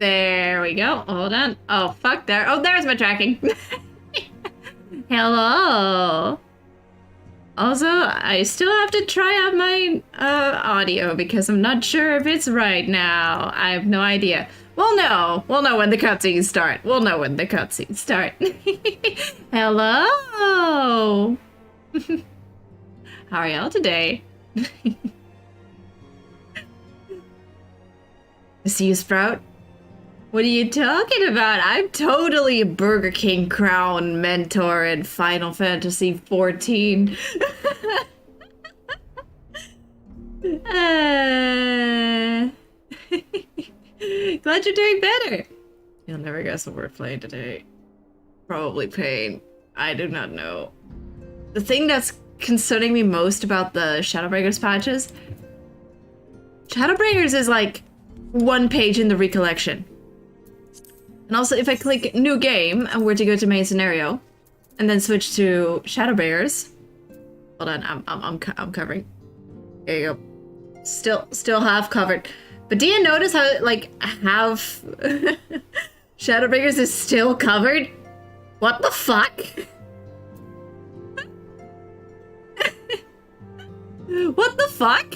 There we go. Hold on. Oh, fuck. There. Oh, there's my tracking. Hello. Also, I still have to try out my audio because I'm not sure if it's right now. I have no idea. We'll know. We'll know when the cutscenes start. We'll know when the cutscenes start. Hello. How are y'all today? See you, Sprout? What are you talking about? I'm totally a Burger King Crown mentor in Final Fantasy XIV. Glad you're doing better. You'll never guess what we're playing today. Probably pain. I do not know. The thing that's concerning me most about the Shadowbringers patches, Shadowbringers is like one page in the recollection. And also, if I click new game and were to go to main scenario, and then switch to Shadowbringers, hold on, I'm covering. There you go. Still half covered. But do you notice how like half Shadowbringers is still covered? What the fuck? What the fuck?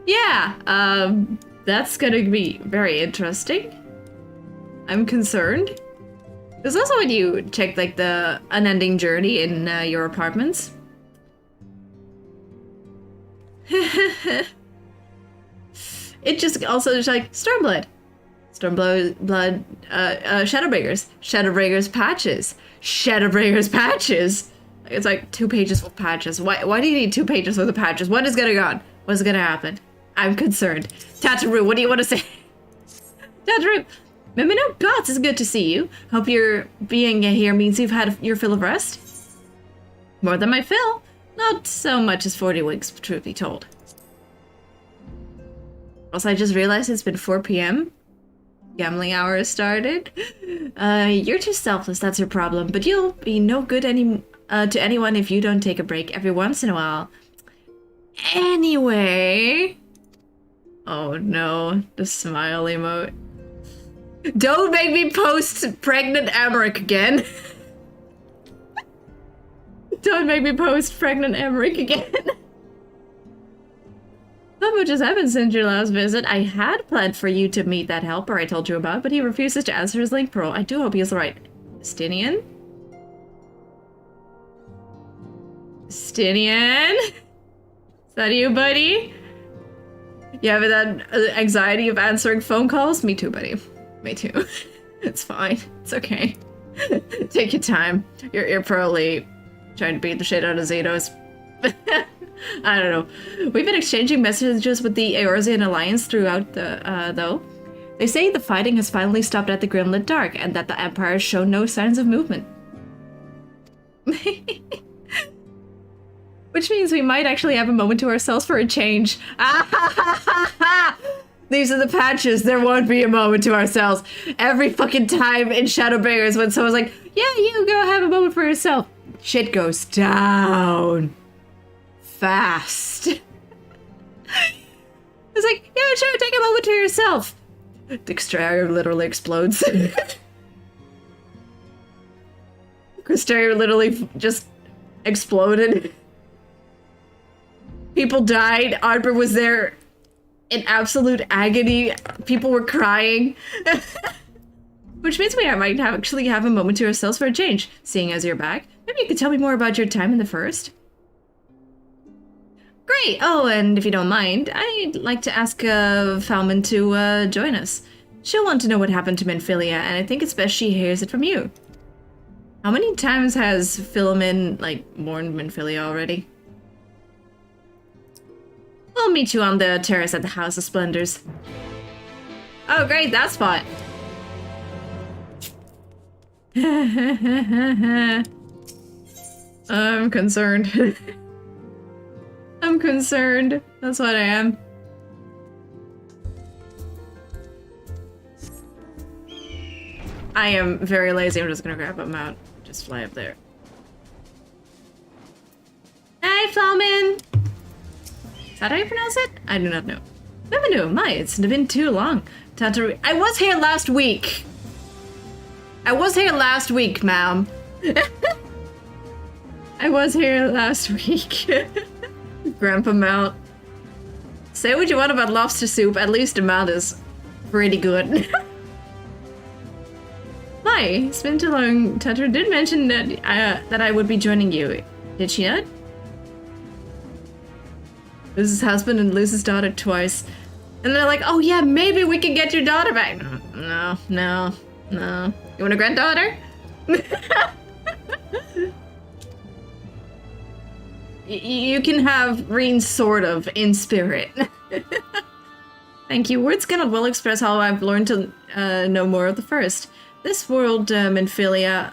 Yeah, that's gonna be very interesting. I'm concerned. There's also when you check like the unending journey in your apartments. It just also just like Stormblood, Shadowbringers patches. It's like 2 pages with patches. Why do you need 2 pages with the patches? What is going on? What's gonna happen? I'm concerned. Tataru, what do you want to say? Tataru, Mimino, gods, it's good to see you. Hope your being here means you've had your fill of rest. More than my fill. Not so much as 40 winks, truth be told. Also, I just realized it's been 4 p.m. Gambling hour has started. You're too selfless, that's your problem. But you'll be no good to anyone if you don't take a break every once in a while. Anyway... Oh no, the smile emote. Don't make me post pregnant Emmerich again. Don't make me post pregnant Emmerich again. Not much has happened since your last visit. I had planned for you to meet that helper I told you about, but he refuses to answer his link pro. I do hope he's alright. Stinian? Stinian? Is that you, buddy? You have that anxiety of answering phone calls? Me too, buddy. Me too. It's fine. It's okay. Take your time. You're probably trying to beat the shit out of Xenos. I don't know. We've been exchanging messages with the Eorzean Alliance throughout though. They say the fighting has finally stopped at the Grimlit Dark, and that the Empire has shown no signs of movement. Which means we might actually have a moment to ourselves for a change. These are the patches. There won't be a moment to ourselves. Every fucking time in Shadowbringers when someone's like, yeah, you go have a moment for yourself, shit goes down. Fast. It's like, yeah, sure, take a moment to yourself. The exterior literally explodes. Exterior literally just exploded. People died. Arbor was there in absolute agony. People were crying. Which means we might actually have a moment to ourselves for a change. Seeing as you're back, maybe you could tell me more about your time in the first. Great! Oh, and if you don't mind, I'd like to ask Falman to join us. She'll want to know what happened to Minfilia, and I think it's best she hears it from you. How many times has Philomin, like, mourned Minfilia already? We'll meet you on the terrace at the House of Splendors. Oh, great, that spot. I'm concerned. I'm concerned. That's what I am. I am very lazy. I'm just gonna grab a mount. Just fly up there. Hi, Flowman! that how you pronounce it? I do not know. Bienvenue, my, it's been too long. I was here last week. I was here last week, ma'am. I was here last week. Grandpa Mount. Say what you want about lobster soup, at least the Mount is pretty good. Hi, it's been too long. Tatra did mention that I would be joining you. Did she not? Loses husband and loses daughter twice. And they're like, oh yeah, maybe we can get your daughter back. No. You want a granddaughter? You can have Reen sort of in spirit. Thank you. Words cannot well express how I've learned to know more of the first. This world, Minfilia,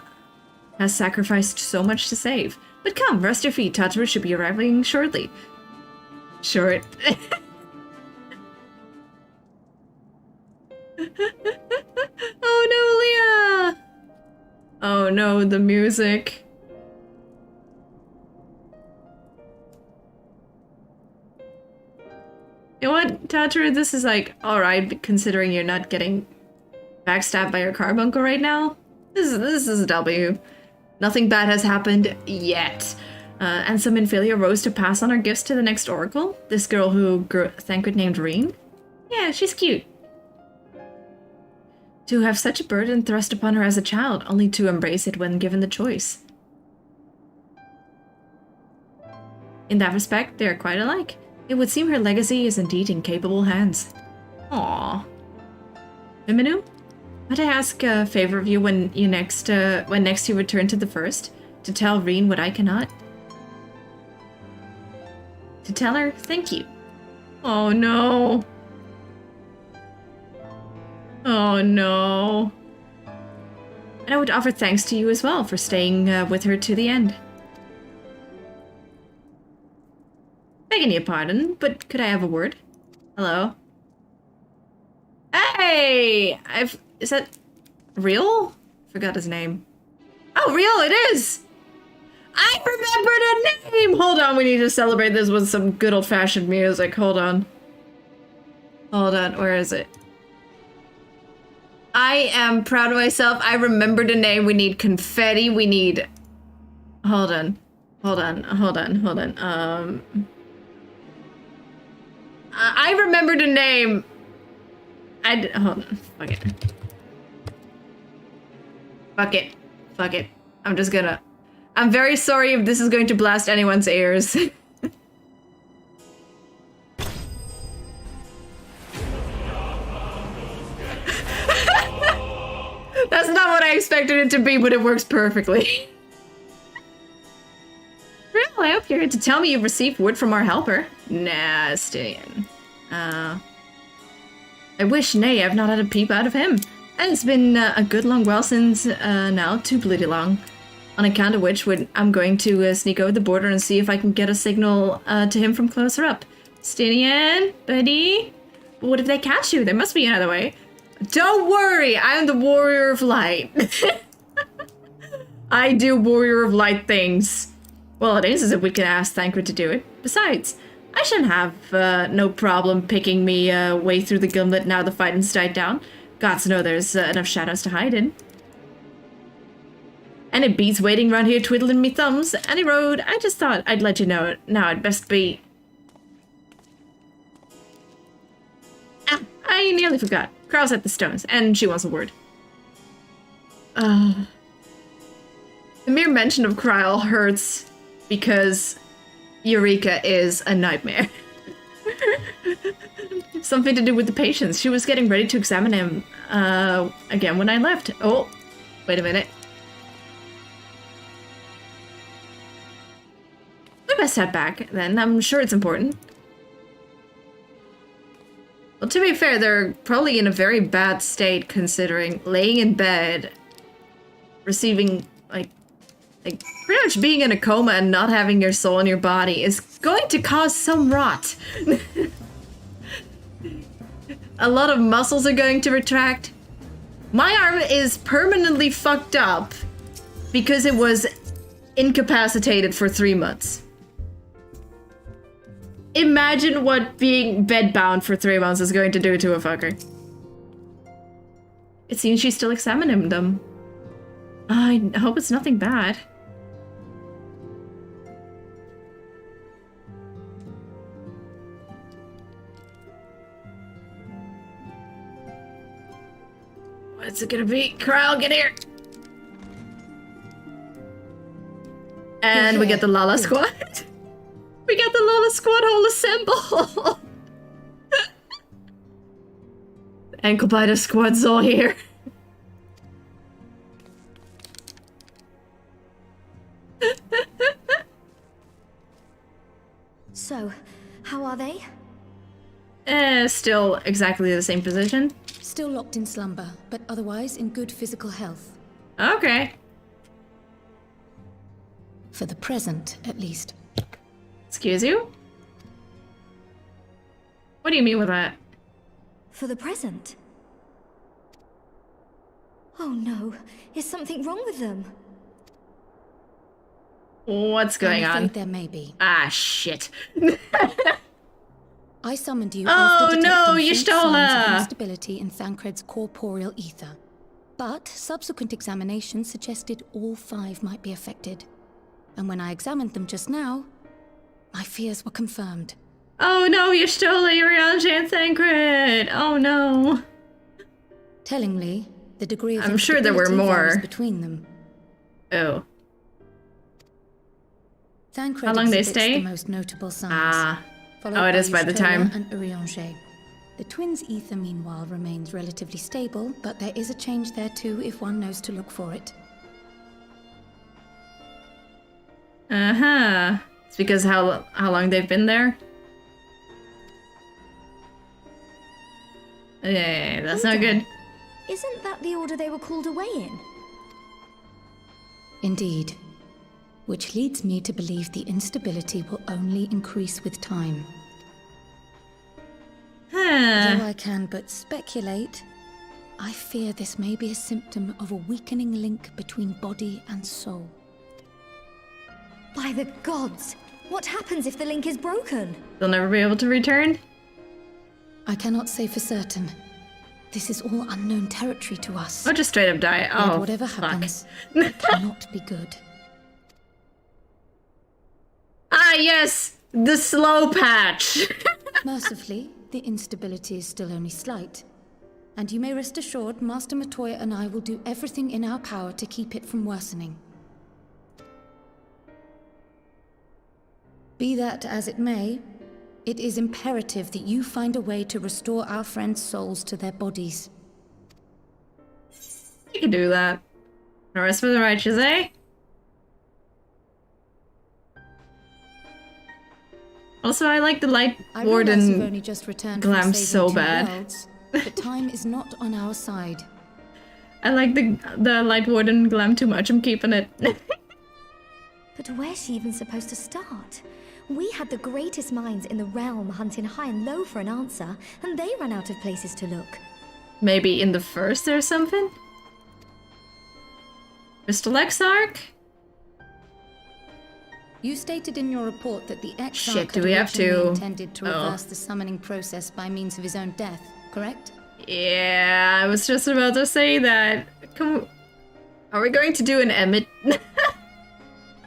has sacrificed so much to save. But come, rest your feet. Tatra should be arriving shortly. Short. Oh no, Leah! Oh no, the music. You know what, Tatra? This is like alright, considering you're not getting backstabbed by your carbuncle right now. This is a W. Nothing bad has happened yet. And some Minfilia rose to pass on our gifts to the next oracle. This girl who Thancred named Reen. Yeah, she's cute. To have such a burden thrust upon her as a child, only to embrace it when given the choice. In that respect, they are quite alike. It would seem her legacy is indeed in capable hands. Aww. Miminu? Might I ask a favor of you when next you return to the first? To tell Reen what I cannot? To tell her thank you. Oh no. Oh no. And I would offer thanks to you as well for staying with her to the end. Begging your pardon, but could I have a word? Hello? Hey! Is that real? Forgot his name. Oh, real, it is! I remembered a name! Hold on, we need to celebrate this with some good old-fashioned music. Hold on. Hold on, where is it? I am proud of myself. I remembered a name. We need confetti. We need... Hold on. I remembered a name. Hold on. Fuck it. I'm just gonna... I'm very sorry if this is going to blast anyone's ears. That's not what I expected it to be, but it works perfectly. Well, I hope you're here to tell me you've received word from our helper. Nah, Stylian. I wish, nay, I've not had a peep out of him. And it's been a good long while since, now, too bloody long. On account of which, I'm going to sneak over the border and see if I can get a signal to him from closer up. Stylian, buddy? But what if they catch you? There must be another way. Don't worry, I'm the Warrior of Light. I do Warrior of Light things. Well, it is as if we can ask Thancred to do it. Besides, I shouldn't have no problem picking me way through the gimlet now the fighting's died down. Gods know there's enough shadows to hide in. And it beats waiting around here twiddling me thumbs. Any road, I just thought I'd let you know it. Now I'd best be... Ah, I nearly forgot. Krau's at the stones, and she wants a word. The mere mention of Kryle hurts because Eureka is a nightmare. Something to do with the patients. She was getting ready to examine him again when I left. Oh, wait a minute. We best head back, then. I'm sure it's important. Well, to be fair, they're probably in a very bad state, considering laying in bed, receiving, like, pretty much being in a coma and not having your soul in your body is going to cause some rot. A lot of muscles are going to retract. My arm is permanently fucked up because it was incapacitated for 3 months. Imagine what being bedbound for 3 months is going to do to a fucker. It seems she's still examining them. I hope it's nothing bad. What's it gonna be? Corral, get here! And we get the Lala Squad. We got the Lala Squad all assemble! Ankle biter squad's all here. So, how are they? Still exactly the same position. Still locked in slumber, but otherwise in good physical health. Okay. For the present, at least. Excuse you? What do you mean with that? For the present? Oh no, is something wrong with them? What's going I'm on? afraid there may be. Ah, shit. I summoned you Oh, after detecting no, you faint stole signs of her. instability in Thancred's corporeal ether. But subsequent examination suggested all 5 might be affected. And when I examined them just now, my fears were confirmed. Oh no, you stole Uriange and Thancred! Oh no. Tellingly, the degree of I'm sure there were instability more. varies between them. Oh. Thancred How long they exhibits stay? the most notable signs. Ah. followed Oh, it by is by the Yushtola time. And Uriange. The twins' ether, meanwhile, remains relatively stable, but there is a change there too if one knows to look for it. Uh-huh. It's because how long they've been there? Yeah, that's not good. Isn't that the order they were called away in? Indeed. Which leads me to believe the instability will only increase with time. Huh. Though I can but speculate, I fear this may be a symptom of a weakening link between body and soul. By the gods! What happens if the link is broken? They'll never be able to return? I cannot say for certain. This is all unknown territory to us. Or just straight up die? Yet Oh, whatever fuck. happens, it cannot be good. Ah, yes! The slow patch! Mercifully, the instability is still only slight. And you may rest assured, Master Matoya and I will do everything in our power to keep it from worsening. Be that as it may, it is imperative that you find a way to restore our friends' souls to their bodies. You can do that. The rest for the righteous, eh? Also, I like the Light I realize you've Warden only just returned glam from saving so 2 bad. worlds, but time is not on our side. I like the Light Warden glam too much. I'm keeping it. But where's she even supposed to start? We had the greatest minds in the realm hunting high and low for an answer, and they ran out of places to look. Maybe in the first or something? Mr. Lexarch? You stated in your report that the Exarch Shit, do had we have originally to- intended to Oh. reverse the summoning process by means of his own death, correct? Yeah, I was just about to say that. Come, are we going to do an Emmett?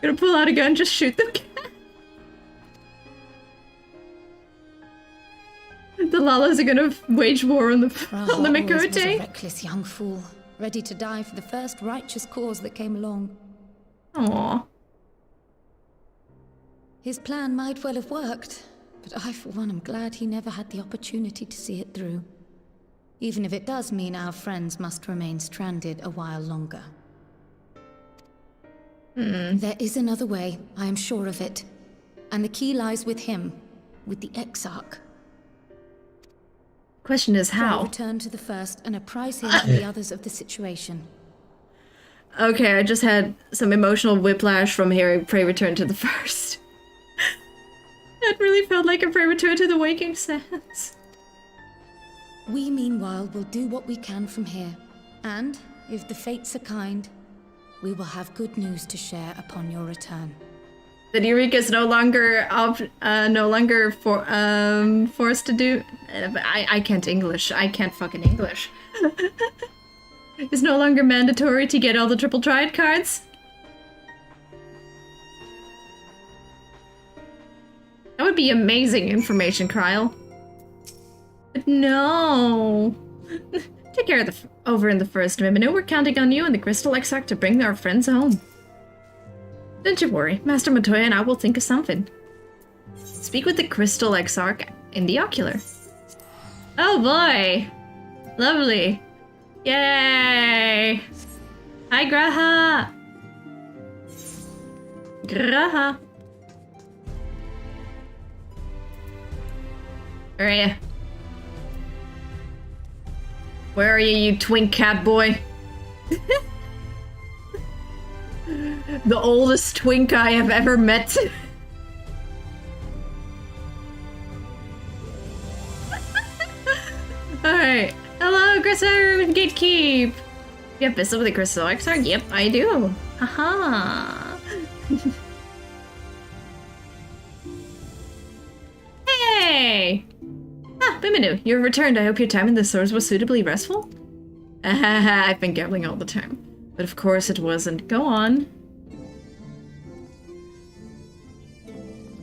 Gonna pull out a gun, just shoot them. The Lalas are gonna wage war on the Raha on the always was a Mikote. reckless young fool, ready to die for the first righteous cause that came along. Aww. His plan might well have worked, but I for one am glad he never had the opportunity to see it through. Even if it does mean our friends must remain stranded a while longer. There is another way, I am sure of it. And the key lies with him, with the Exarch. Question is Pray how? return to the first and apprise him and the others of the situation. Okay, I just had some emotional whiplash from hearing Pray Return to the First. That really felt like a Pray Return to the Waking Sands. We, meanwhile, will do what we can from here. And, if the fates are kind, we will have good news to share upon your return. That Eureka is no longer forced to do. I can't English. I can't fucking English. It's no longer mandatory to get all the triple triad cards. That would be amazing information, Kryle. But no. Take care of the over in the first minute. We're counting on you and the Crystal Exarch to bring our friends home. Don't you worry, Master Matoya and I will think of something. Speak with the Crystal Exarch in the ocular. Oh boy! Lovely. Yay! Hi, Graha! Graha! Where are you? Where are you, you twink cat boy? The oldest twink I have ever met. Alright. Hello, Crystal Gatekeep! You have business with the Crystal Exarch? Yep, I do. Haha. Hey! Ah, Biminu, you have returned. I hope your time in the swords was suitably restful? I've been gambling all the time. But of course it wasn't. Go on.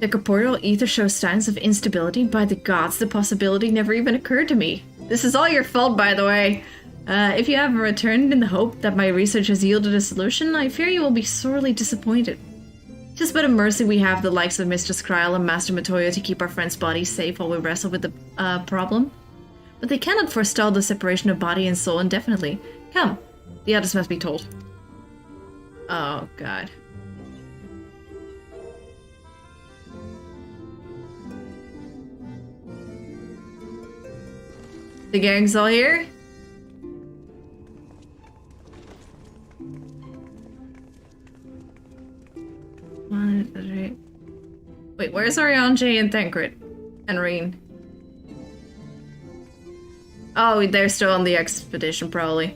The corporeal ether shows signs of instability. By the gods, the possibility never even occurred to me. This is all your fault, by the way. If you haven't returned in the hope that my research has yielded a solution, I fear you will be sorely disappointed. Just but a mercy we have the likes of Mistress Kryle and Master Matoya to keep our friends' bodies safe while we wrestle with the problem. But they cannot forestall the separation of body and soul indefinitely. Come, the others must be told. Oh, God. The gang's all here? Wait, where's Ariane and Thancred? And Reen? Oh, they're still on the expedition, probably.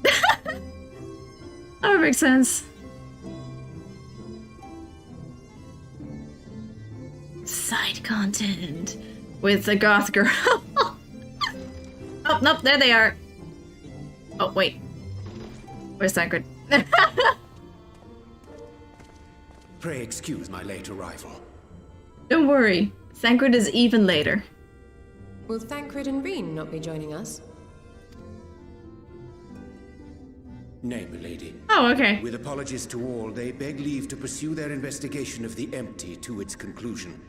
That would make sense. Side content with the goth girl. Oh, nope, there they are. Oh, wait. Where's Thancred? Pray excuse my late arrival. Don't worry. Thancred is even later. Will Thancred and Reen not be joining us? Nay, milady. Oh, okay. With apologies to all, they beg leave to pursue their investigation of the empty to its conclusion.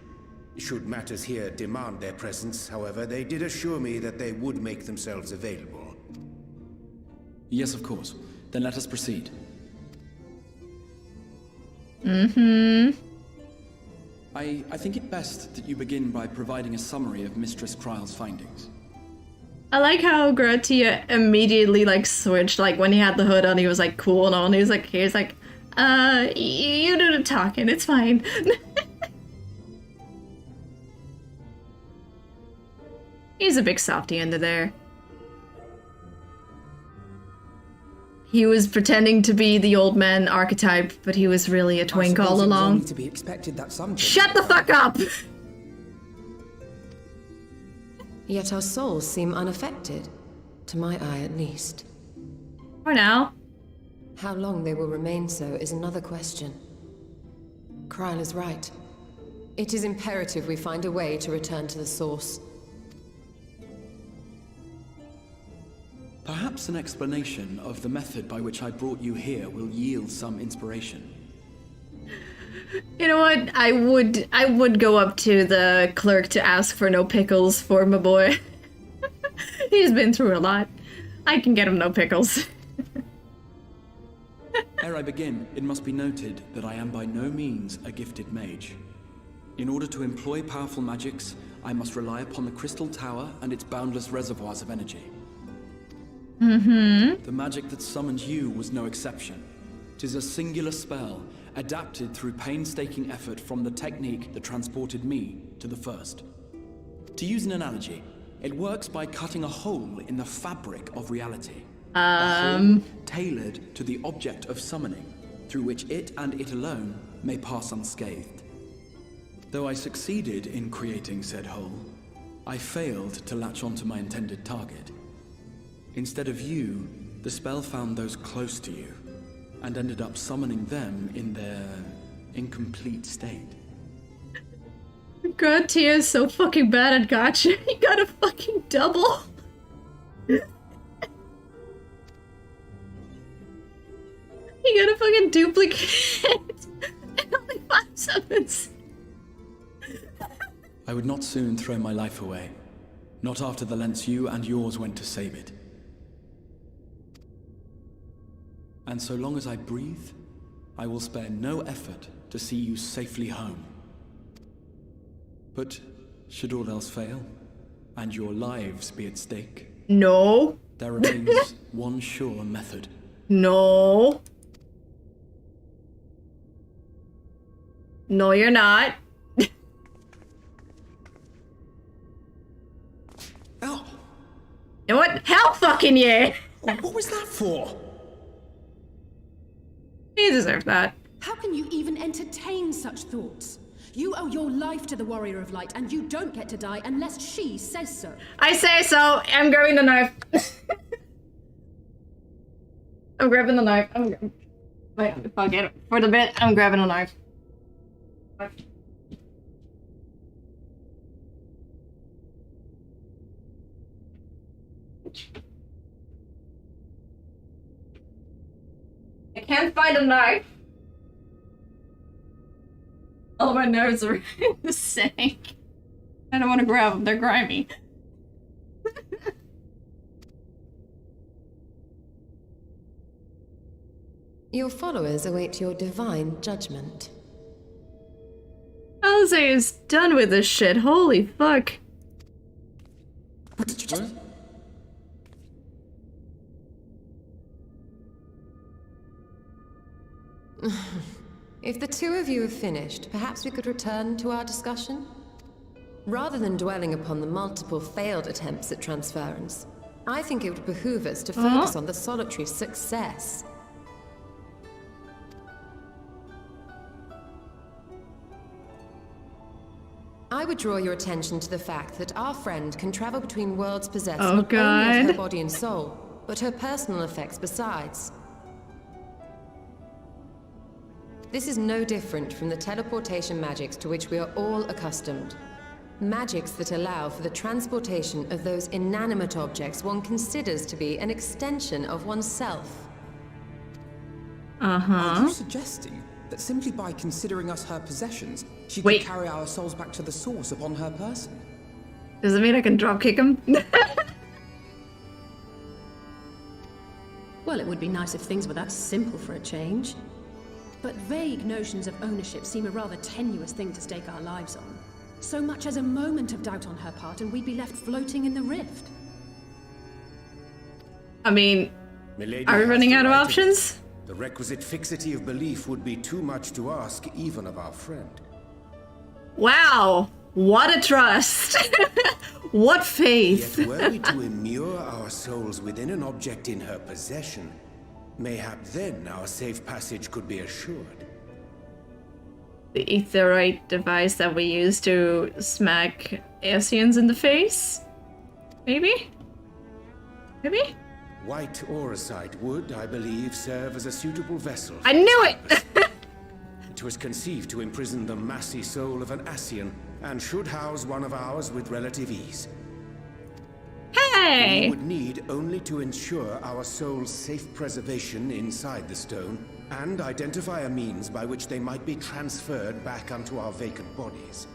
Should matters here demand their presence, however, they did assure me that they would make themselves available. Yes, of course. Then let us proceed. I think it best that you begin by providing a summary of Mistress Kryle's findings. I like how Gratia immediately like switched, like when he had the hood on he was like cool and all, and he was like you do the talking, it's fine. He's a big softy under there. He was pretending to be the old man archetype, but he was really a twink all along. To be expected that something. Shut the fuck up! Yet our souls seem unaffected. To my eye, at least. For now. How long they will remain so is another question. Kryle is right. It is imperative we find a way to return to the source. Perhaps an explanation of the method by which I brought you here will yield some inspiration. You know what? I would go up to the clerk to ask for no pickles for my boy. He's been through a lot. I can get him no pickles. Ere I begin, it must be noted that I am by no means a gifted mage. In order to employ powerful magics, I must rely upon the Crystal Tower and its boundless reservoirs of energy. The magic that summoned you was no exception. 'Tis a singular spell, adapted through painstaking effort from the technique that transported me to the first. To use an analogy, it works by cutting a hole in the fabric of reality. A hole tailored to the object of summoning, through which it and it alone may pass unscathed. Though I succeeded in creating said hole, I failed to latch onto my intended target. Instead of you, the spell found those close to you, and ended up summoning them in their incomplete state. God, Tia is so fucking bad at gotcha. He got a fucking double. He got a fucking duplicate. And only 5 summons. I would not soon throw my life away. Not after the lengths you and yours went to save it. And so long as I breathe, I will spare no effort to see you safely home. But should all else fail, and your lives be at stake, No. there remains one sure method. No. No, you're not. Oh, And what? Hell fucking yeah! what was that for? You deserve that. How can you even entertain such thoughts? You owe your life to the Warrior of Light, and you don't get to die unless she says so. I say so. I'm grabbing the knife. I'm grabbing the knife. Wait, fuck it. For the bit, I'm grabbing a knife. I can't find a knife. All my notes are in the sink. I don't want to grab them, they're grimy. Your followers await your divine judgment. Alize is done with this shit, holy fuck. What did you just... If the two of you have finished, perhaps we could return to our discussion? Rather than dwelling upon the multiple failed attempts at transference, I think it would behoove us to focus on the solitary success. I would draw your attention to the fact that our friend can travel between worlds possessed not only of her body and soul, but her personal effects besides. This is no different from the teleportation magics to which we are all accustomed. Magics that allow for the transportation of those inanimate objects one considers to be an extension of oneself. Are you suggesting that simply by considering us her possessions, she could carry our souls back to the source upon her person? Does it mean I can dropkick him? Well, it would be nice if things were that simple for a change. But vague notions of ownership seem a rather tenuous thing to stake our lives on. So much as a moment of doubt on her part and we'd be left floating in the rift. I mean, Milady are we running has out of the right options? The requisite fixity of belief would be too much to ask even of our friend. Wow, what a trust. What faith. Yet were we to immure our souls within an object in her possession, mayhap then our safe passage could be assured. The aetheroid device that we use to smack Asians in the face? Maybe? Maybe? White auracite would, I believe, serve as a suitable vessel. I knew it! It was conceived to imprison the massy soul of an Asian, and should house one of ours with relative ease. Hey! We would need only to ensure our soul's safe preservation inside the stone, and identify a means by which they might be transferred back unto our vacant bodies.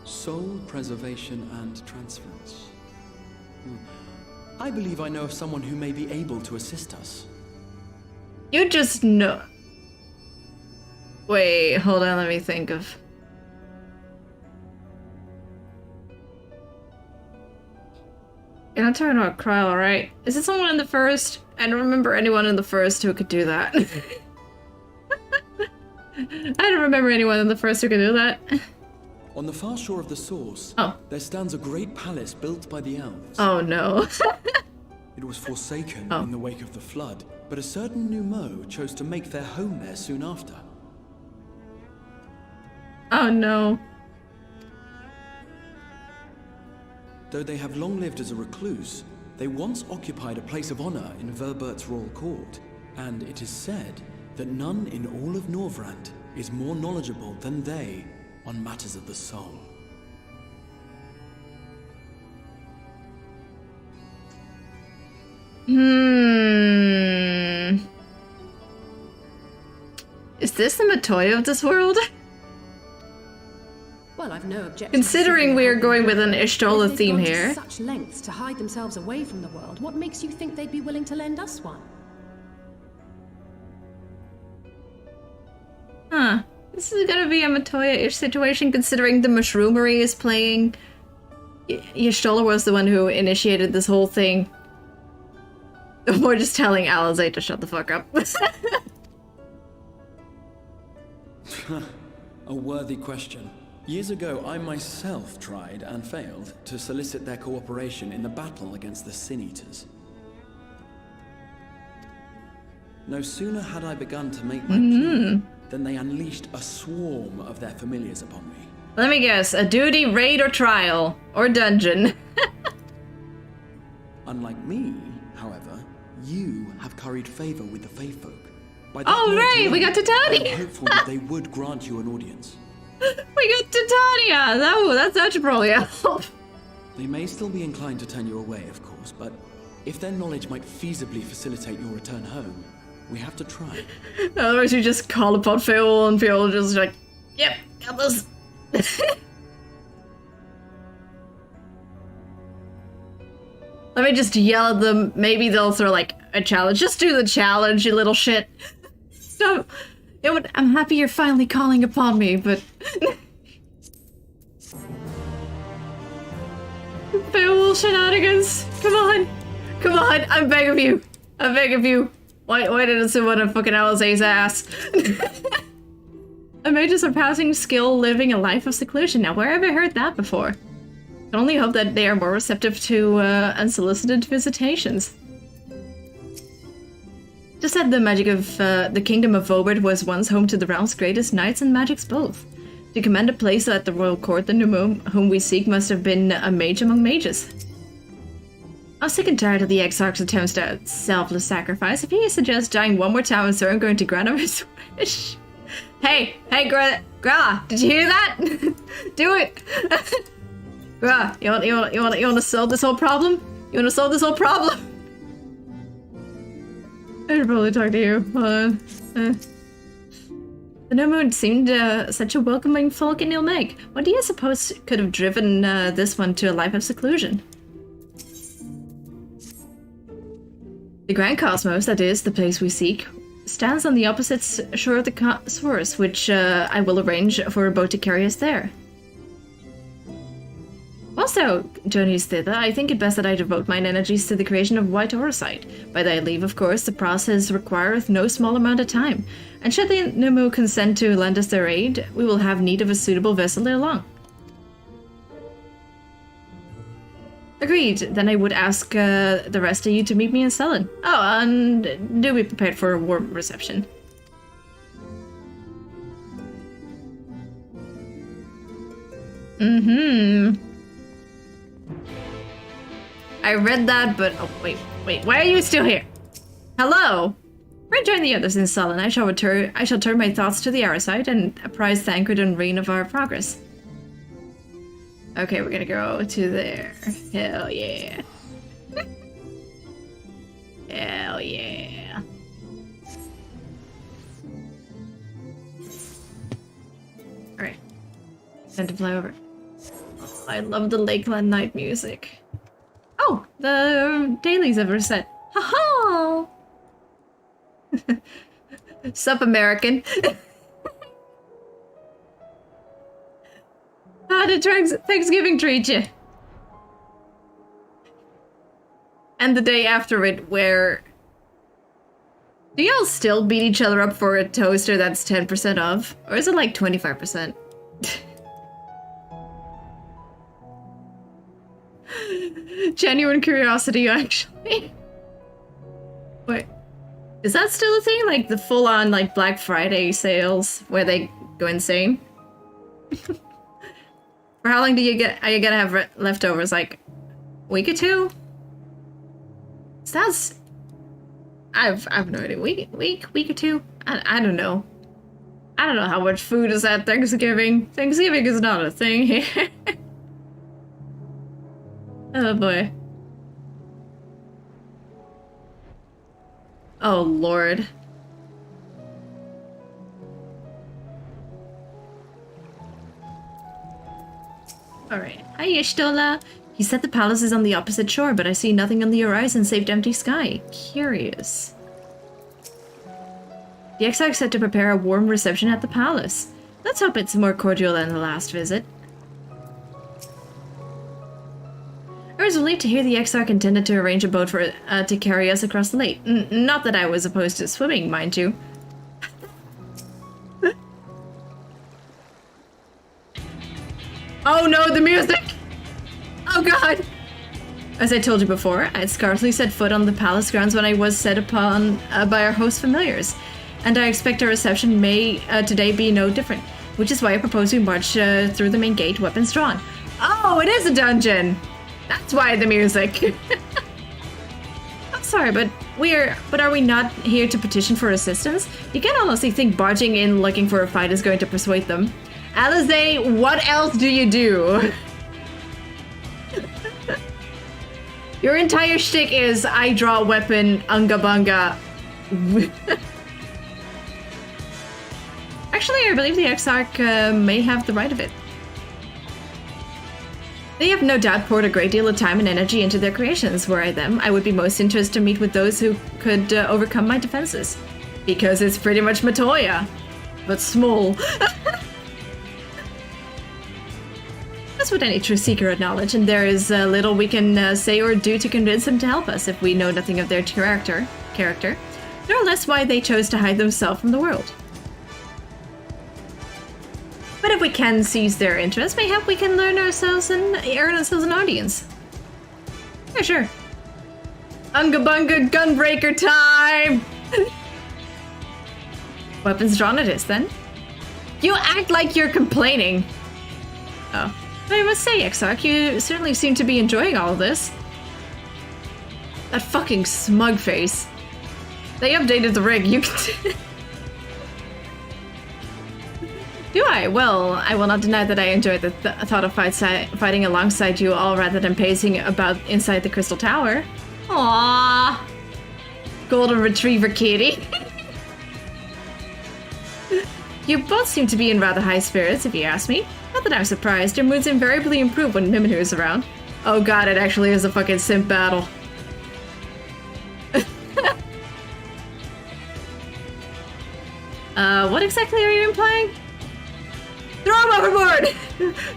Soul preservation and transference. I believe I know of someone who may be able to assist us. You just know. Wait, hold on, let me think of. You're not talking about Kryl, right? Is it someone in the first? I don't remember anyone in the first who could do that. I don't remember anyone in the first who could do that. On the far shore of the source, there stands a great palace built by the elves. Oh no. It was forsaken in the wake of the flood, but a certain Numo chose to make their home there soon after. Oh no. Though they have long lived as a recluse, they once occupied a place of honor in Verbert's royal court, and it is said that none in all of Norvrant is more knowledgeable than they on matters of the soul. Is this the Matoya of this world? Well, I've no objection. Considering we are going with an Ishtola theme here. Such lengths to hide themselves away from the world. What makes you think they'd be willing to lend us one? Huh. This is gonna be a Matoya-ish situation, considering the mushroomery is playing. Y'shtola was the one who initiated this whole thing. We're just telling Alizé to shut the fuck up. A worthy question. Years ago, I myself tried and failed to solicit their cooperation in the battle against the Sin Eaters. No sooner had I begun to make my plea than they unleashed a swarm of their familiars upon me. Let me guess, a duty, raid, or trial, or dungeon. Unlike me, however, you have curried favor with the Fae folk. By Oh, right, we got Titania! I'm hopeful that they would grant you an audience. We got Titania! Oh, that should probably help. They may still be inclined to turn you away, of course, but if their knowledge might feasibly facilitate your return home, we have to try. Otherwise, you just call upon Phil, and Phil just like, yep, got this. Let me just yell at them. Maybe they'll throw like a challenge. Just do the challenge, you little shit. So, I'm happy you're finally calling upon me, but Beowulf shenanigans. Come on, I'm begging of you. Why didn't someone have fucking Alizé's ass? A mage of surpassing skill living a life of seclusion. Now, where have I heard that before? I can only hope that they are more receptive to unsolicited visitations. Just said the magic of the kingdom of Vobert was once home to the realm's greatest knights and magics both. To command a place at the royal court, the Numo whom we seek must have been a mage among mages. I'm sick and tired of the Exarch's attempts at selfless sacrifice. If he suggests dying one more time, so I'm going to grant him his wish. Hey, Gra, did you hear that? Do it. Gra, you want to solve this whole problem? I should probably talk to you. The No Moon seemed such a welcoming folk in Ilmeg. What do you suppose could have driven this one to a life of seclusion? The Grand Cosmos, that is, the place we seek, stands on the opposite shore of the source, which I will arrange for a boat to carry us there. Also, journeys thither, I think it best that I devote mine energies to the creation of White Orosite. By thy leave, of course, the process requireth no small amount of time, and should the Numu consent to lend us their aid, we will have need of a suitable vessel ere long. Agreed. Then I would ask the rest of you to meet me in Sullen. Oh, and do be prepared for a warm reception. I read that, but oh wait, why are you still here? Hello. Rejoin the others in Sullen. I shall turn my thoughts to the Arasite and apprise Thancred and Reen of our progress. Okay, we're gonna go to there. Hell yeah. Hell yeah. Alright. Time to fly over. Oh, I love the Lakeland night music. Oh, the dailies have reset. Ha ha! Sup, American? How did Thanksgiving treat you? And the day after it, where... Do y'all still beat each other up for a toaster that's 10% off? Or is it like 25%? Genuine curiosity, actually. Wait. Is that still a thing? Like the full-on like Black Friday sales where they go insane? For how long are you gonna have leftovers? Like a week or two? That's I've no idea. Week or two? I don't know. I don't know how much food is at Thanksgiving. Thanksgiving is not a thing here. Oh boy. Oh lord. Alright. Hiya, Stola. He said the palace is on the opposite shore, but I see nothing on the horizon save empty sky. Curious. The Exarch said to prepare a warm reception at the palace. Let's hope it's more cordial than the last visit. I was relieved to hear the Exarch intended to arrange a boat for to carry us across the lake. Not that I was opposed to swimming, mind you. Oh no, the music! Oh god! As I told you before, I had scarcely set foot on the palace grounds when I was set upon by our host familiars, and I expect our reception may today be no different, which is why I propose we march through the main gate, weapons drawn. Oh, it is a dungeon! That's why the music. I'm sorry, but are we not here to petition for assistance? You can't honestly think barging in looking for a fight is going to persuade them. Alize, what else do you do? Your entire shtick is I draw a weapon, unga bunga. Actually, I believe the Exarch may have the right of it. They have no doubt poured a great deal of time and energy into their creations. Were I them, I would be most interested to meet with those who could overcome my defenses. Because it's pretty much Matoya, but small. That's what any true seeker would acknowledge, and there is little we can say or do to convince them to help us if we know nothing of their character, nor less why they chose to hide themselves from the world. But if we can seize their interest, mayhap we can learn ourselves and earn ourselves an audience. Yeah, sure. Unga bunga gunbreaker time! Weapons drawn it is, then. You act like you're complaining. Oh. But I must say, Exarch, you certainly seem to be enjoying all of this. That fucking smug face. They updated the rig, you can... Do I? Well, I will not deny that I enjoy the thought of fighting alongside you all rather than pacing about inside the Crystal Tower. Aww. Golden Retriever kitty. You both seem to be in rather high spirits, if you ask me. Not that I'm surprised, your moods invariably improve when Miminu is around. Oh god, it actually is a fucking simp battle. What exactly are you implying? Throw him overboard!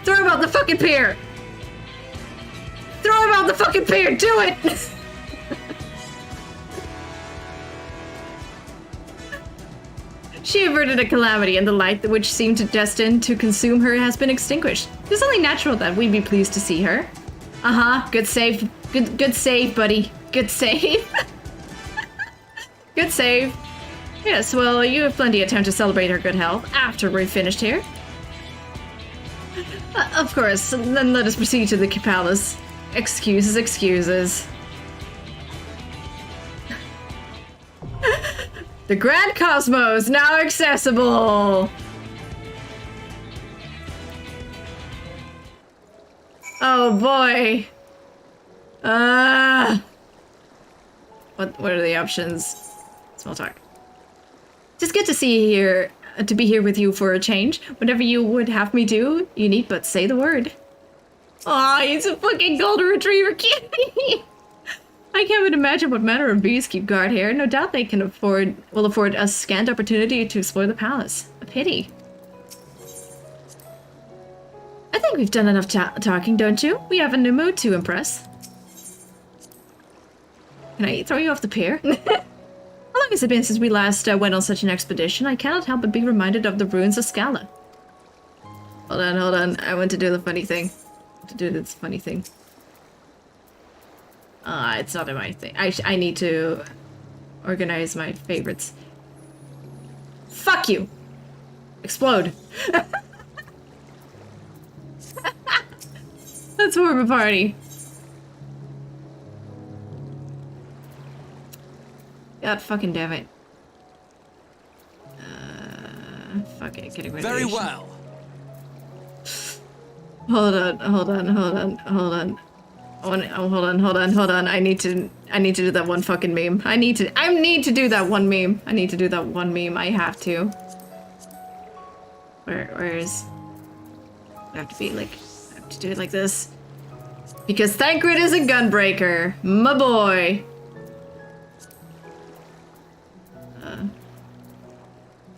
Throw him out the fucking pier! Throw him out the fucking pier! Do it! She averted a calamity, and the light which seemed destined to consume her has been extinguished. It's only natural that we'd be pleased to see her. Uh-huh, good save. Good save, buddy. Good save. Good save. Yes, well, you have plenty of time to celebrate her good health after we're finished here. Of course, then let us proceed to the palace. Excuses. The Grand Cosmos, now accessible! Oh boy. What are the options? Small talk. Just good to be here with you for a change. Whatever you would have me do, you need but say the word. Aw, he's a fucking golden retriever kitty! I can't even imagine what manner of beasts keep guard here. No doubt they will afford us scant opportunity to explore the palace. A pity. I think we've done enough talking, don't you? We have a new mood to impress. Can I throw you off the pier? How long has it been since we last went on such an expedition? I cannot help but be reminded of the ruins of Scala. Hold on. I want to do the funny thing. It's not in my thing. I need to... organize my favorites. Fuck you! Explode. Let's form a party. God fucking damn it. Fuck it, getting rid of Very Rushi. well. Hold on. Hold on. I need to do that one fucking meme. I need to do that one meme. I have to. Where is... I have to be like... I have to do it like this. Because Thancred is a gunbreaker. My boy.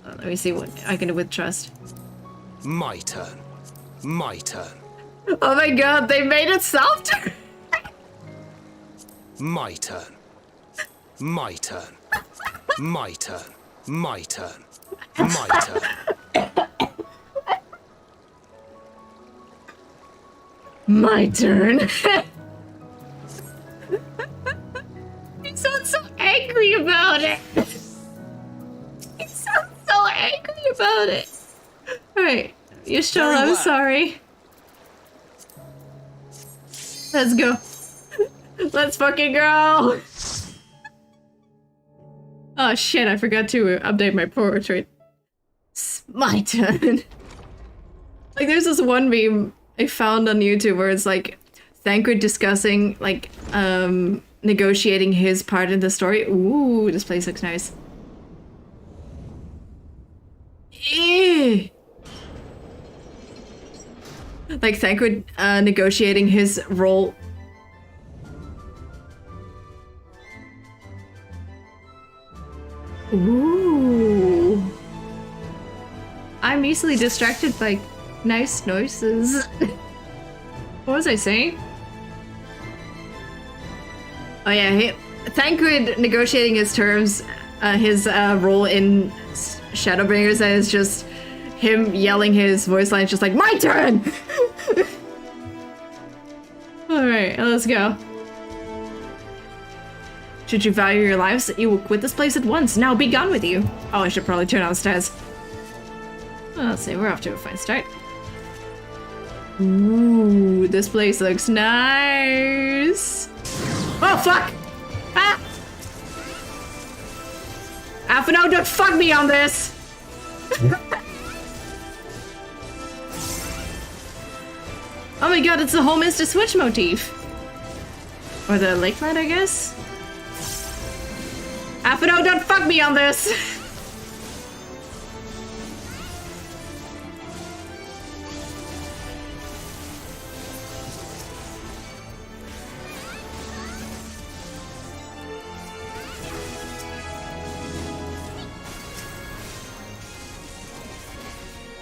Let me see what I can do with trust. My turn. My turn. Oh my god, they made it softer! My turn. My turn. My turn. My turn. My turn. My turn. He sounds so angry about it. He sounds so angry about it. Alright, you sure? I'm sorry. Let's go. Let's fucking go. Oh shit, I forgot to update my portrait. It's my turn. Like, there's this one meme I found on YouTube where it's like Thancred discussing like negotiating his part in the story. Ooh, this place looks nice. Ew. Like Thancred negotiating his role. Ooh. I'm easily distracted by nice noises. What was I saying? Oh yeah, Thancred negotiating his terms, his role in Shadowbringers, and it's just him yelling his voice lines just like, my turn! Alright, let's go. Should you value your lives, you will quit this place at once. Now be gone with you. Oh, I should probably turn on the stairs. Well, let's see, we're off to a fine start. Ooh, this place looks nice. Oh, fuck! Ah! Alphino, don't fuck me on this! Oh my god, it's the whole Mr. Switch motif. Or the Lakeland, I guess? Alphino, don't fuck me on this!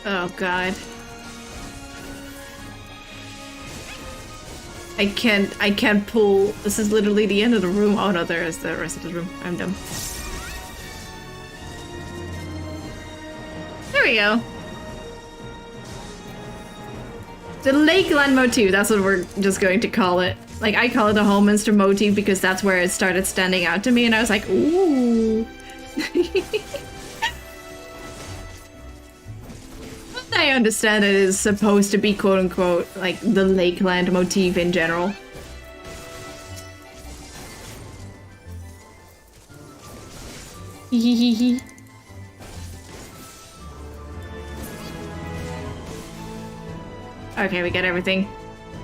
Oh god. I can't pull. This is literally the end of the room. Oh no, there is the rest of the room. I'm dumb. There we go. The Lakeland motif, that's what we're just going to call it. Like, I call it the Holminster motif because that's where it started standing out to me, and I was like, ooh. I understand it is supposed to be quote-unquote like the Lakeland motif in general. Okay, we got everything.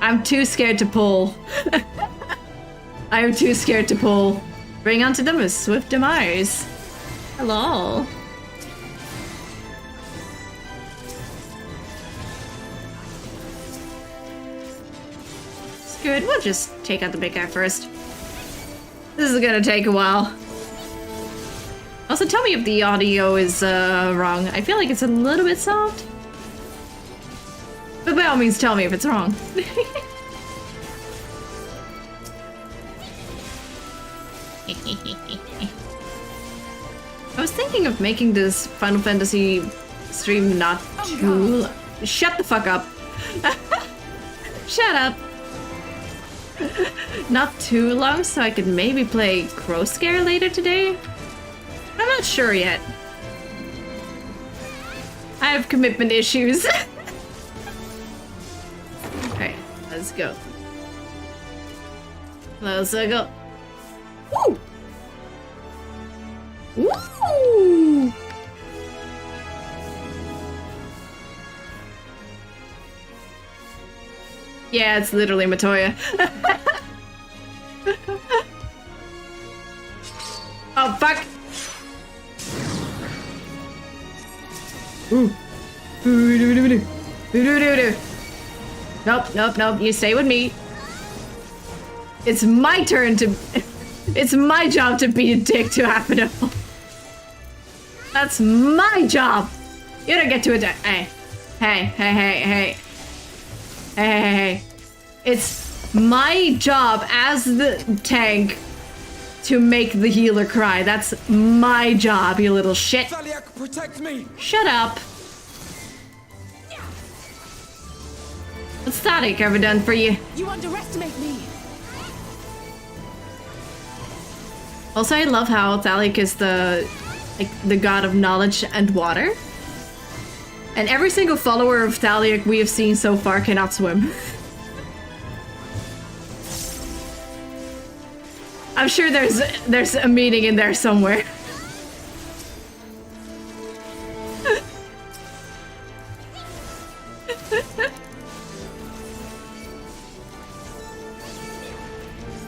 I'm too scared to pull. I am too scared to pull. Bring onto them a swift demise. Hello. Good, we'll just take out the big guy first. This is gonna take a while. Also, tell me if the audio is wrong. I feel like it's a little bit soft. But by all means, tell me if it's wrong. I was thinking of making this Final Fantasy stream not too... Shut the fuck up. Shut up. Not too long, so I could maybe play Crow Scare later today. not sure yet. I have commitment issues. Okay, let's go. Let's go. Woo! Woo! Yeah, it's literally Matoya. Oh, fuck! Nope, you stay with me. It's my turn to... It's my job to be a dick to Apino. That's my job! You don't get to attack. Hey. It's my job as the tank to make the healer cry. That's my job, you little shit. Thaliak, protect me! Shut up. What's Static ever done for you? You underestimate me! Also, I love how Thaliak is the god of knowledge and water. And every single follower of Thaliak we have seen so far cannot swim. I'm sure there's a meaning in there somewhere.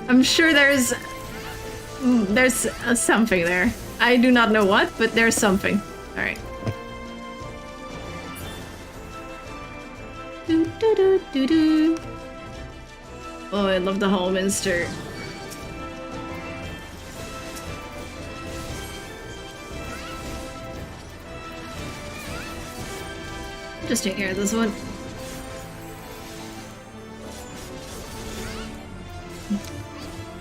I'm sure there's something there. I do not know what, but there's something. All right. Oh, I love the Hallminster. Just take care of this one.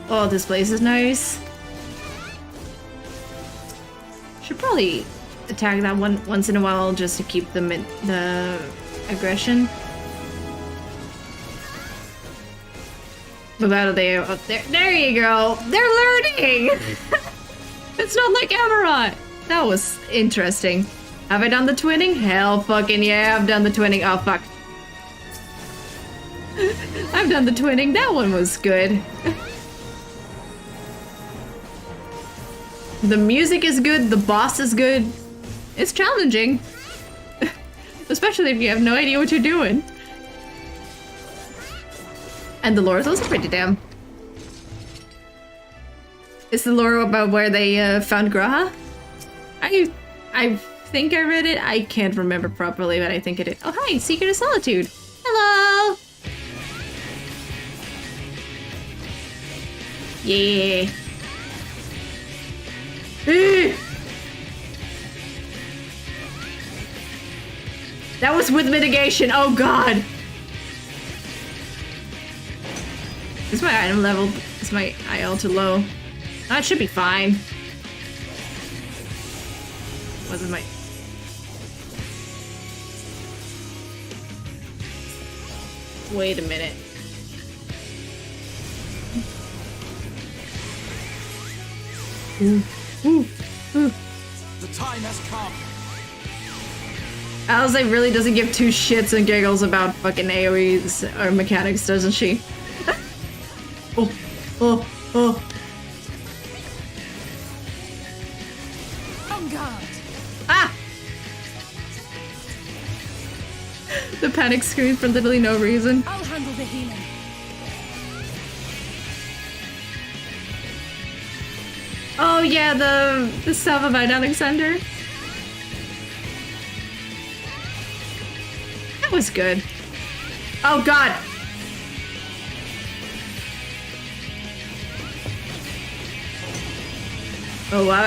Oh, this place is nice. Should probably attack that one once in a while just to keep them in the aggression. But how do they up there? There you go! They're learning! It's not like Amarant! That was interesting. Have I done the twinning? Hell fucking yeah, I've done the twinning. Oh fuck. I've done the twinning. That one was good. The music is good, the boss is good. It's challenging. Especially if you have no idea what you're doing. And the lore is also pretty damn. Is the lore about where they found Graha? I think I read it. I can't remember properly, but I think it is. Oh hi, Secret of Solitude. Hello! Yeah. That was with mitigation. Oh god. Is my item level? Is my IL too low? Oh, it should be fine. Wasn't my... Wait a minute. The time has come. Alice really doesn't give two shits and giggles about fucking AoEs or mechanics, doesn't she? Oh. On guard. Ah! The panic scream for literally no reason. I'll handle the healing. Oh yeah, the stuff about Alexander. That was good. Oh god. Oh, out.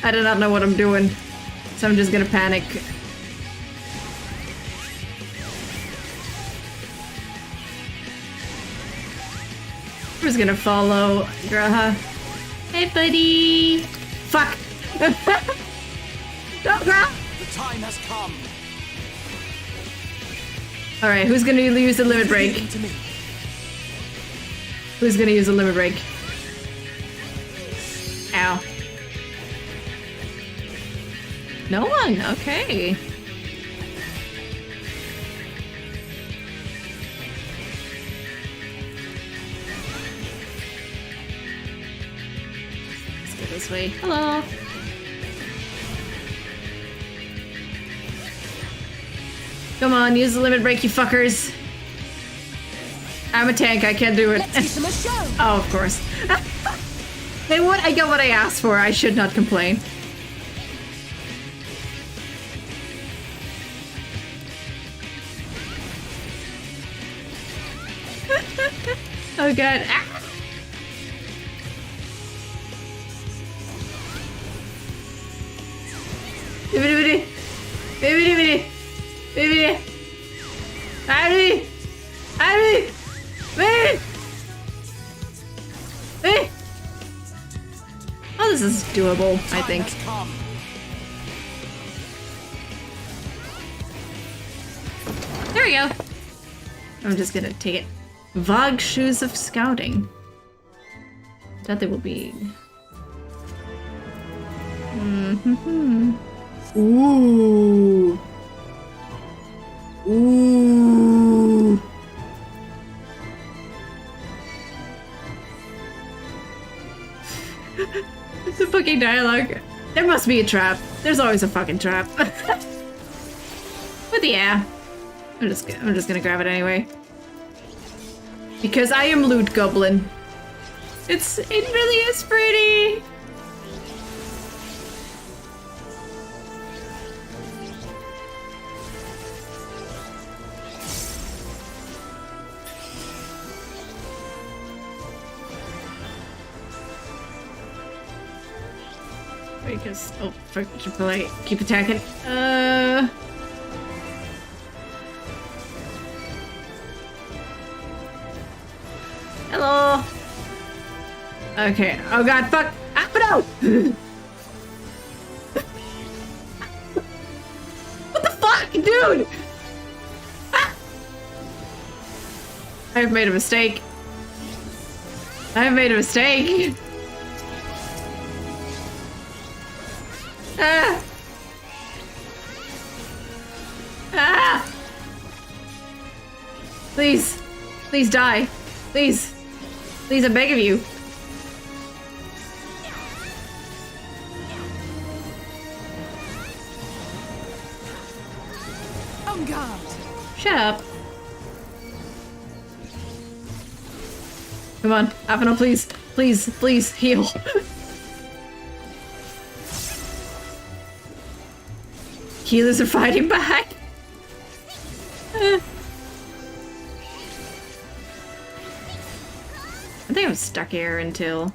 I do not know what I'm doing, so I'm just gonna panic. I'm just gonna follow Graha. Hey, buddy. Fuck. Go, Graha. The time has come. Alright, who's gonna use the limit break? Who's gonna use the limit break? Ow. No one, okay. Let's go this way. Hello. Come on, use the limit break, you fuckers. I'm a tank, I can't do it. Oh, of course. Hey, what? I got what I asked for. I should not complain. Oh god. Ah! Oh, this is doable, I think. There we go. I'm just gonna take it. Vague shoes of scouting. That they will be. Ooh. Ooh. The fucking dialogue. There must be a trap. There's always a fucking trap. But yeah, I'm just gonna grab it anyway. Because I am Loot Goblin. It really is pretty. Because keep attacking. Hello. Okay. Oh god, fuck. Ah, no! What the fuck, dude? Ah! I've made a mistake. I've made a mistake. Ah! Ah! Please. Please die. Please. Please, I beg of you. On guard. Shut up. Come on, Avenel, please. Please, please, heal. Healers are fighting back. I think I'm stuck here until...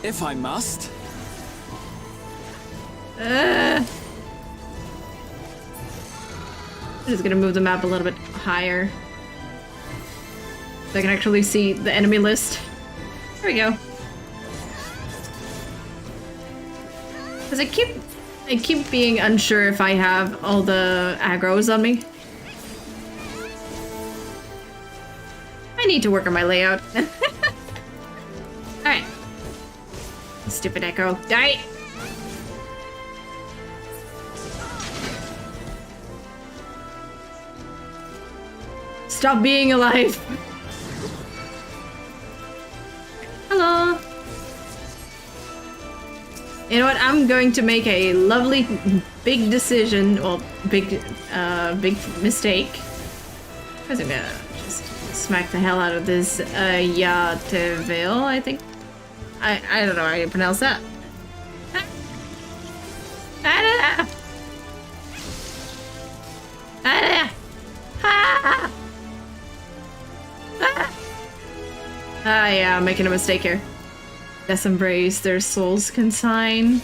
If I must. I'm just gonna move the map a little bit higher. So I can actually see the enemy list. There we go. Because I keep being unsure if I have all the aggros on me. I need to work on my layout. Alright. Stupid echo. Die! Stop being alive! Hello! You know what? I'm going to make a lovely big decision, well, big mistake. I'm gonna just smack the hell out of this Yateville, I think. I don't know how you pronounce that. Yeah, I'm making a mistake here. Death embrace, their souls consign.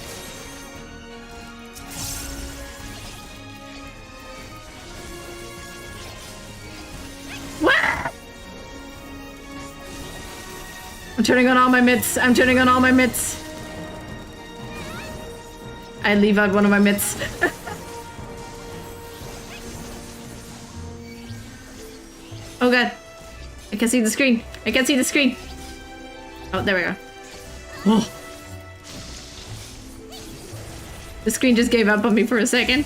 What? I'm turning on all my mitts. I'm turning on all my mitts. I leave out one of my mitts. Oh god. I can't see the screen. I can't see the screen. Oh, there we go. Oh. The screen just gave up on me for a second.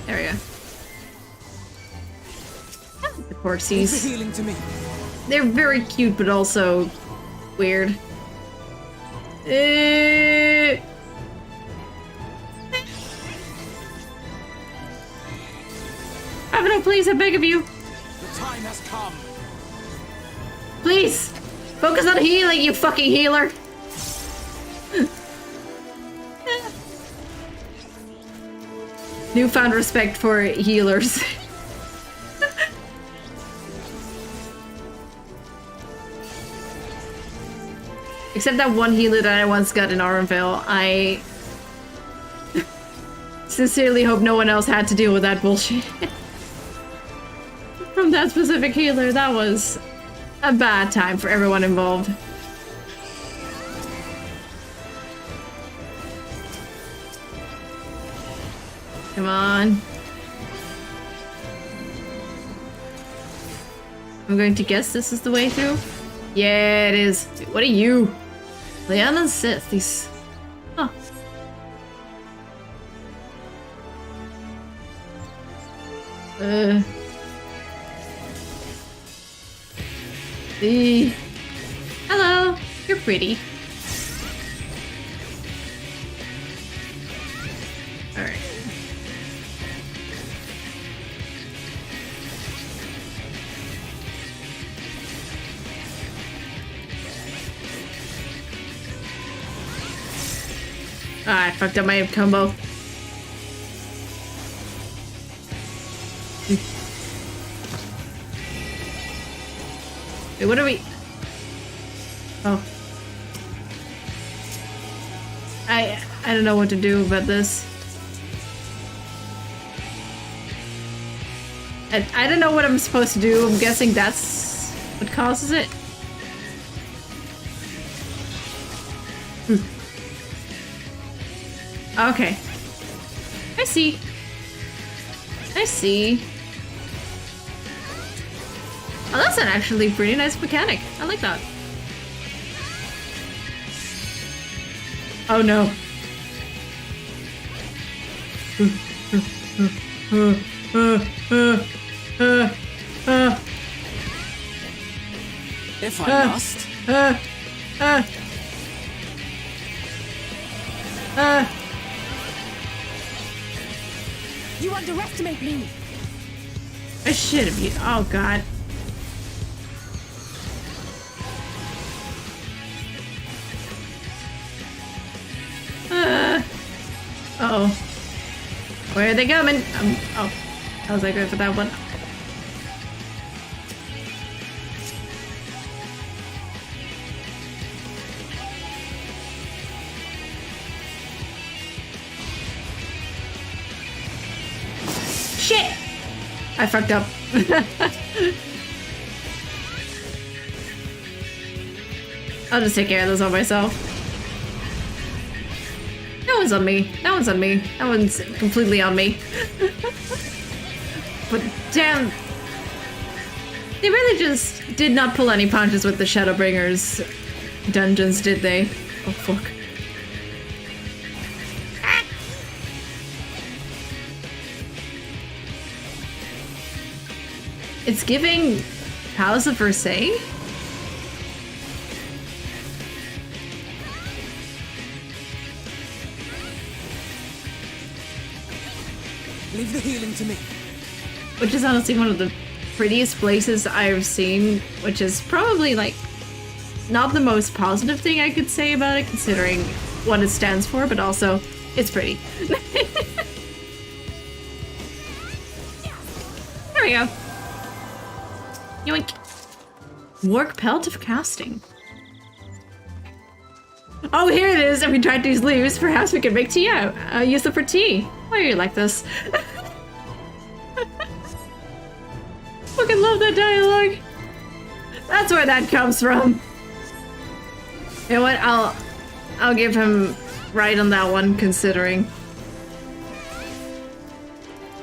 There we go. The corpses. They're very cute, but also weird. Abeno, please, I beg of you. The time has come. Please, focus on healing, you fucking healer. Newfound respect for healers. Except that one healer that I once got in Auronville, I sincerely hope no one else had to deal with that bullshit. From that specific healer, that was a bad time for everyone involved. Come on. I'm going to guess this is the way through. Yeah, it is. Dude, what are you? Leon and Sith, these... Huh. Hello, you're pretty. Alright. Ah, I fucked up my combo. Wait, what are we? Oh. I don't know what to do about this. I don't know what I'm supposed to do. I'm guessing that's what causes it. Okay. I see. I see. Oh, that's an actually pretty nice mechanic. I like that. Oh no. If I must. You underestimate me! I should have used. Oh god. Uh-oh. Where are they coming? Oh. I was like, good for that one. Shit! I fucked up. I'll just take care of this on myself. That one's on me. That one's on me. That one's completely on me. But damn. They really just did not pull any punches with the Shadowbringers dungeons, did they? Oh fuck. It's giving Palace of Versailles? Leave the healing to me. Which is honestly one of the prettiest places I've seen, which is probably like not the most positive thing I could say about it considering what it stands for, but also it's pretty. There we go. Yoink. Work pelt of casting. Oh, here it is. If we tried these leaves, perhaps we could make tea out. Use them for tea. Why are you like this? Fucking love that dialogue. That's where that comes from. You know what? I'll give him right on that one, considering.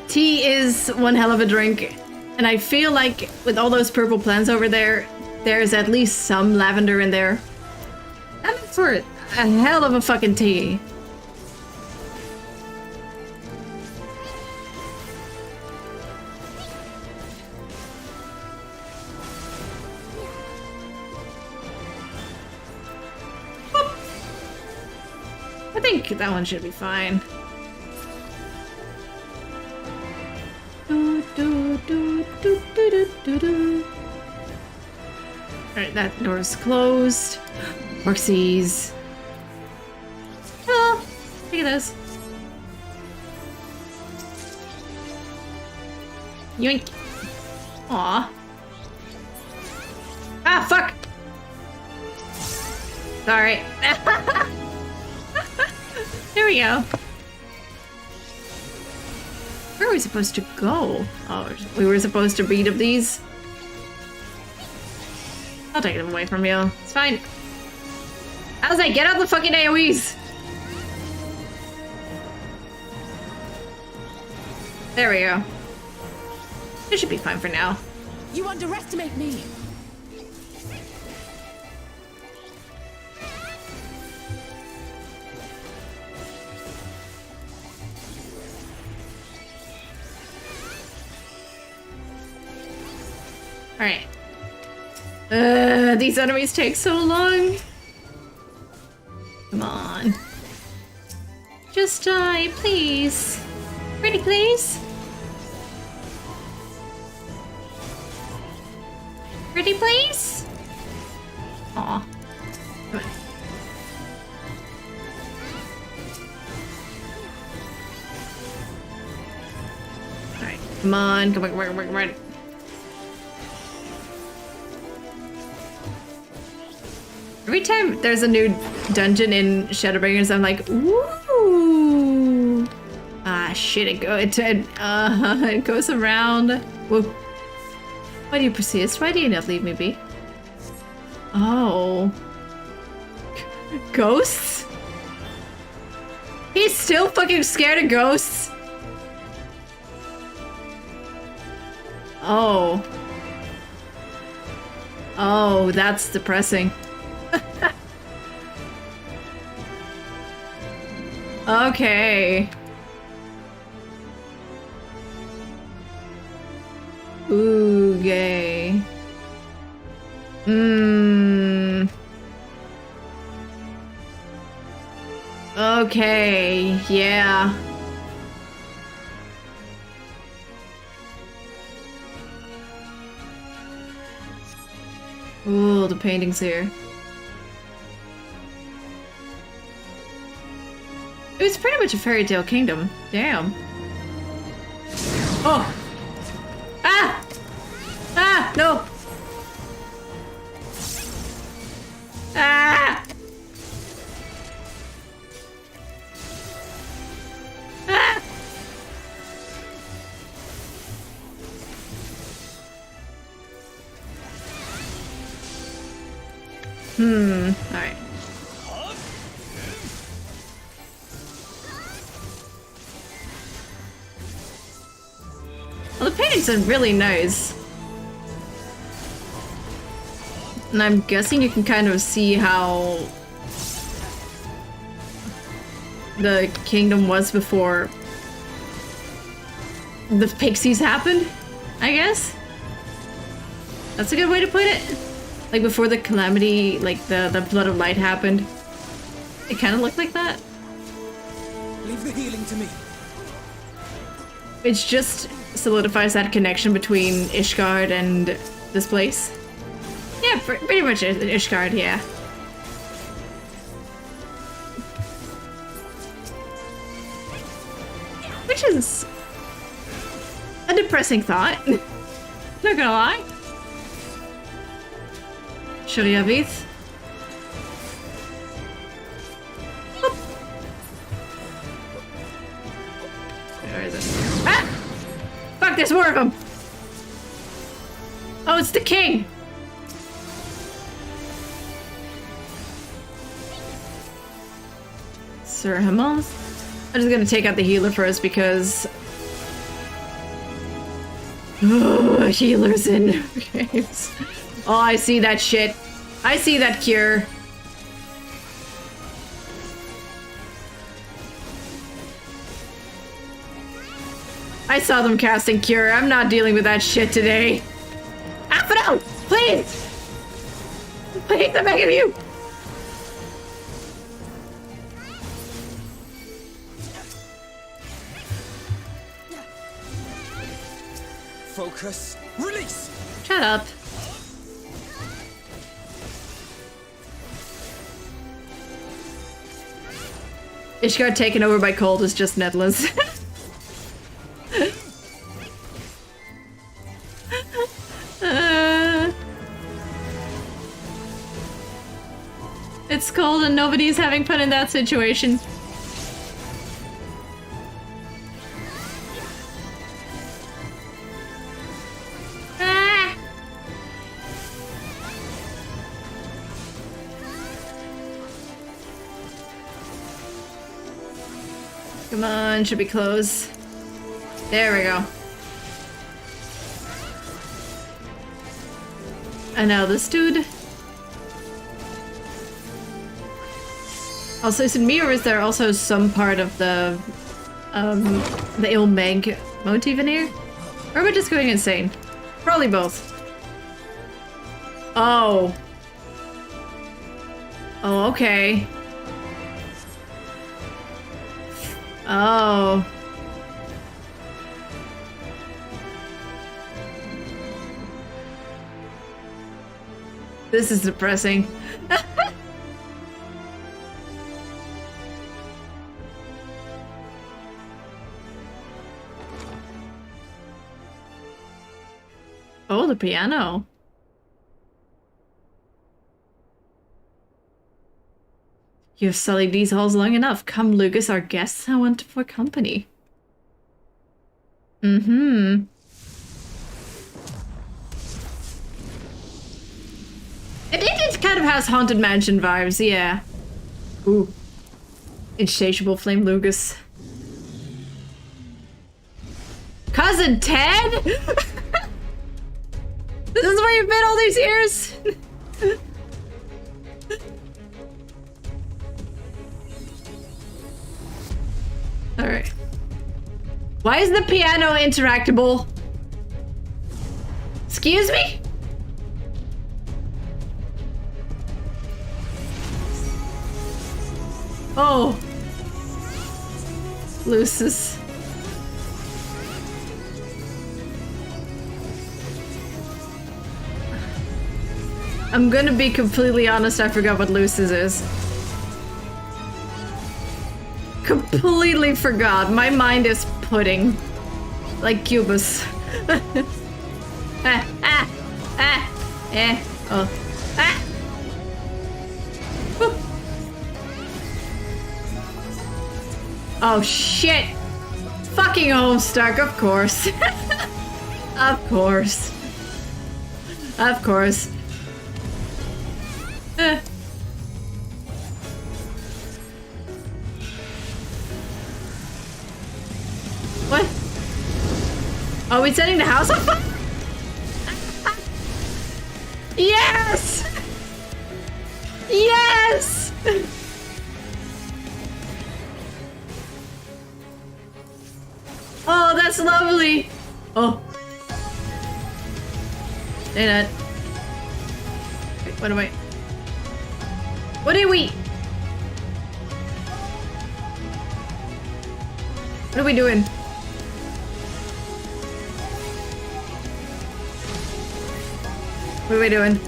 Tea is one hell of a drink, and I feel like with all those purple plants over there, there's at least some lavender in there. That makes for a hell of a fucking tea. I think that one should be fine. Alright, that door's closed. Orxies. Oh, look at this. Yoink. Aw. Ah, fuck! Sorry. There we go. Where are we supposed to go? Oh, we were supposed to beat up these? I'll take them away from you. It's fine. I was like, get out the fucking AoEs! There we go. It should be fine for now. You underestimate me! Alright. These enemies take so long. Come on. Just die, please. Pretty please. Pretty please? Aw. Come on. Alright, come on, come on, come on. Every time there's a new dungeon in Shadowbringers, I'm like, ooh. Ah, shit, it goes around. Whoop. Why do you persist? Why do you not leave me be? Oh. Ghosts? He's still fucking scared of ghosts? Oh. Oh, that's depressing. Okay. Ooh, gay. Okay, yeah. Ooh, the paintings here. It was pretty much a fairy tale kingdom. Damn. Oh! Ah! Ah! No! Ah! Ah! Alright. Well, the paintings are really nice. And I'm guessing you can kind of see how the kingdom was before the pixies happened, I guess? That's a good way to put it. Like before the calamity, like the flood of light happened. It kind of looked like that. Leave the healing to me. It just solidifies that connection between Ishgard and this place. Yeah, pretty much Ishgard, yeah. Which is a depressing thought. Not gonna lie. Sharia Beats. Where is it? Ah! Fuck, there's more of them! Oh, it's the king! Sir Hemos. I'm just gonna take out the healer first because... healers in games. Oh, I see that shit. I see that cure. I saw them casting cure. I'm not dealing with that shit today. Aphodo! Please! Please, I'm begging you! Focus. Release! Shut up. Ishgard taken over by cold is just netless. It's cold and nobody's having fun in that situation. Ah! Come on, should be close. There we go. And now this dude. Also, is it me or is there also some part of the Il-Meg motif in here? Or am I just going insane? Probably both. Oh. Oh, okay. Oh. This is depressing. Oh, the piano. You have sullied these halls long enough. Come, Lucas, our guests I want for company. Mm-hmm. It kind of has Haunted Mansion vibes, yeah. Ooh. Insatiable Flame Lucas. Cousin Ted? This is where you've been all these years? Alright. Why is the piano interactable? Excuse me? Oh. Lucis. I'm gonna be completely honest, I forgot what Lucis is. Completely forgot. My mind is pudding. Like Cubus. Oh. Ah! Woo. Oh shit! Fucking Homestuck, of course. Of course. Of course. What? Are we setting the house on fire? Yes! Yes! Oh, that's lovely. Oh. Say that. Wait, what am I? What do we? What are we doing? What are we doing?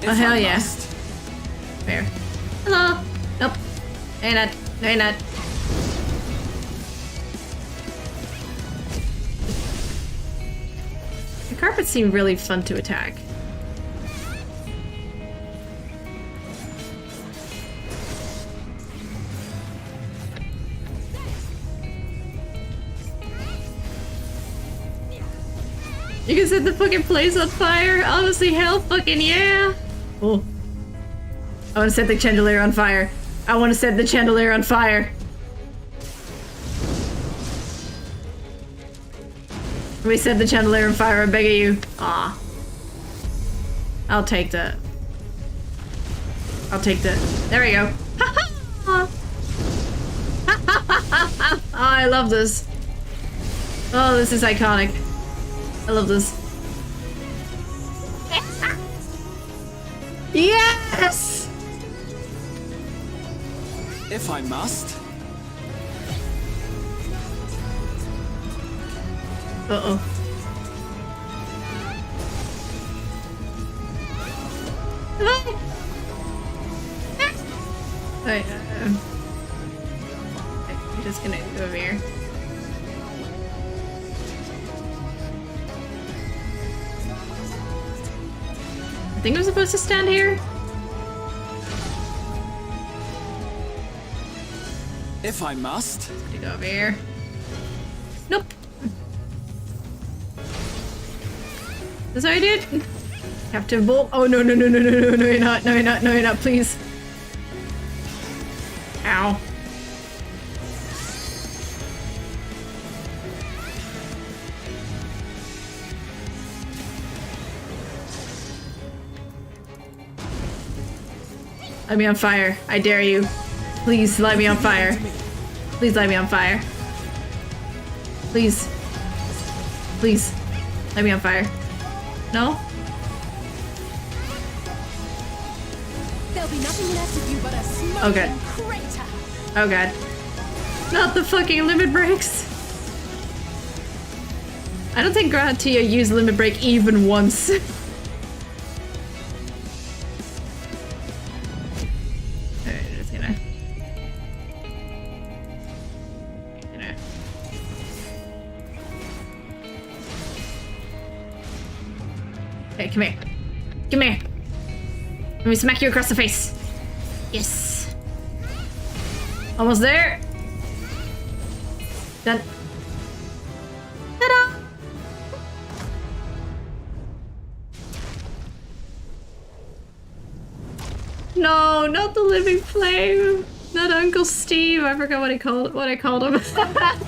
Oh, hell yeah. Fair. Hello. Nope. Ain't that. Ain't that. The carpets seem really fun to attack. You can set the fucking place on fire? Honestly, hell fucking yeah! Oh. I wanna set the chandelier on fire. I want to set the chandelier on fire. We set the chandelier on fire, I beg of you. Ah. I'll take that. I'll take that. There we go. Oh, I love this. Oh, this is iconic. I love this. Yes! If I must. Uh-oh. Wait, I'm just gonna go over here. I think I'm supposed to stand here? If I must. Let's go over here. Nope. That's what I did. Captain Bolt. Oh no no no no no no no you're not. No you're not. No you're not. Please. Ow. Light me on fire. I dare you. Please light me on fire. Please light me on fire. Please. Please. Light me on fire. No? There'll be nothing left of you but a smoking Okay. crater. Oh god. Not the fucking limit breaks. I don't think Gratia used limit break even once. Alright, just gonna... Okay, come here. Come here. Let me smack you across the face. Yes. Almost there. Done. Ta-da! No, not the living flame. Not Uncle Steve. I forgot what I called him. Not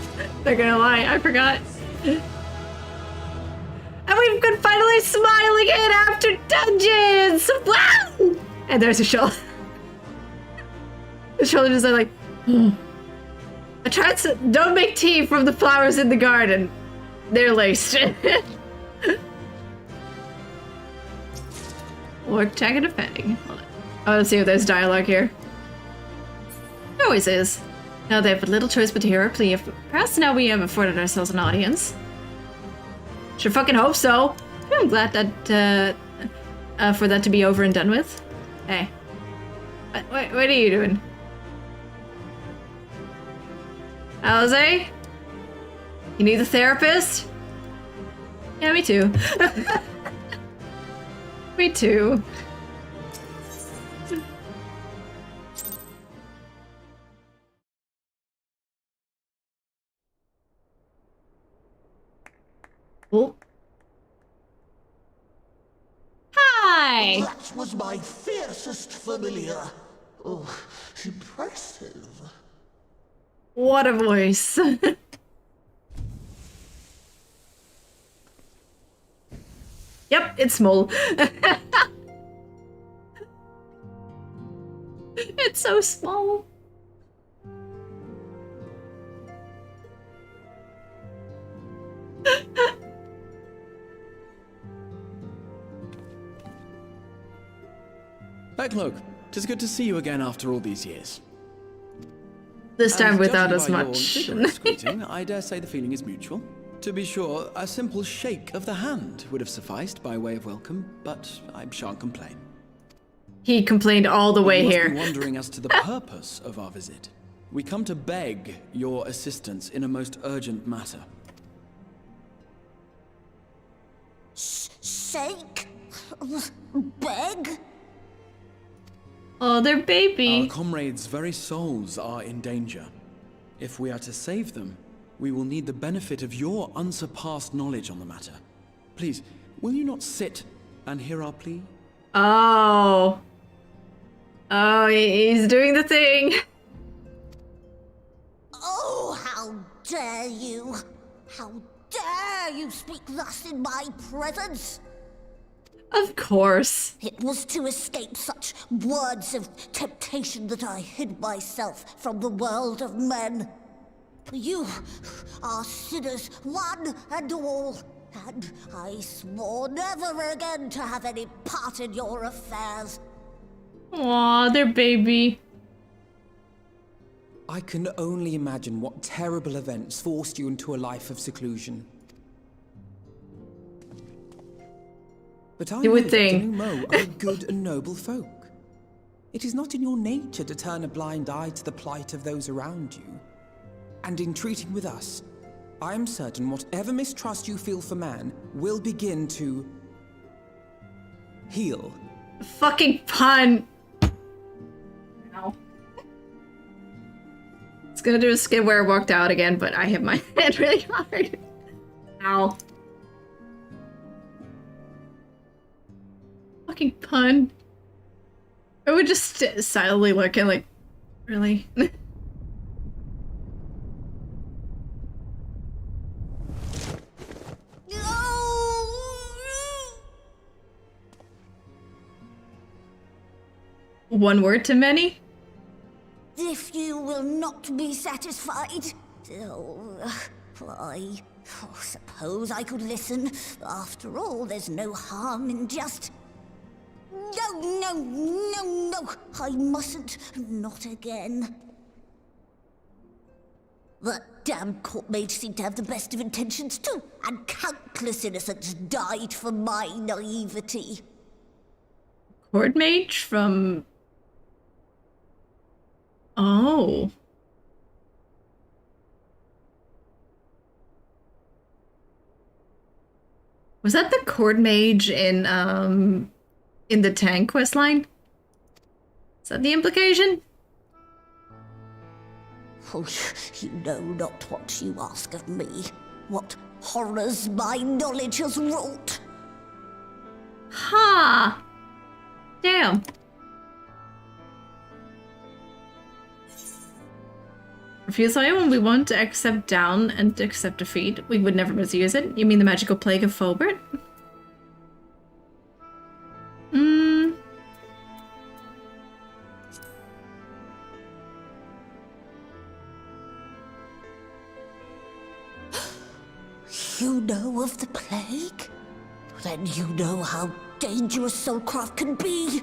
gonna lie, I forgot. And we've been finally smiling in after dungeons! Wow! And there's a shoulder. The shoulder is like, I tried to don't make tea from the flowers in the garden. They're laced. Orc tag and defending. Hold on. Oh, let's see if there's dialogue here. There always is. Now they have but little choice but to hear our plea. Perhaps now we have afforded ourselves an audience. Should fucking hope so. I'm glad that for that to be over and done with. Hey, what are you doing, Alize? You need a therapist? Yeah, me too. Me too. Oh. Hi! That was my fiercest familiar. Oh, impressive. What a voice. Yep, it's small. It's so small. Backlook, 'tis good to see you again after all these years. This time And without judging as by much. your vigorous greeting, I dare say the feeling is mutual. To be sure, a simple shake of the hand would have sufficed by way of welcome, but I shan't complain. He complained all the way You must here. be wondering as to the purpose of our visit. We come to beg your assistance in a most urgent matter. Shake? Beg? Oh, their Our baby. comrades' very souls are in danger. If we are to save them, we will need the benefit of your unsurpassed knowledge on the matter. Please, will you not sit and hear our plea? Oh. Oh, he's doing the thing. Oh, how dare you! How dare you speak thus in my presence! Of course. It was to escape such words of temptation that I hid myself from the world of men. You are sinners, one and all, and I swore never again to have any part in your affairs. Aw, their baby. I can only imagine what terrible events forced you into a life of seclusion. But I know that Mo are good and noble folk. It is not in your nature to turn a blind eye to the plight of those around you. And in treating with us, I am certain whatever mistrust you feel for man will begin to heal. Fucking pun. Ow. It's gonna do a skid where I walked out again, but I hit my head really hard. Ow. Fucking pun. I would just silently look and like, really? One word to many? If you will not be satisfied, I suppose I could listen. After all, there's no harm in just... No, I mustn't. Not again. That damn court mage seemed to have the best of intentions too, and countless innocents died for my naivety. Court mage from... Oh. Was that the court mage in the tank quest line? Is that the implication? Oh, you know not what you ask of me. What horrors my knowledge has wrought. Ha! Damn. Refusal when we want to accept down and accept defeat. We would never misuse it. You mean the magical plague of Fulbert? You know of the plague? Then you know how dangerous soulcraft can be.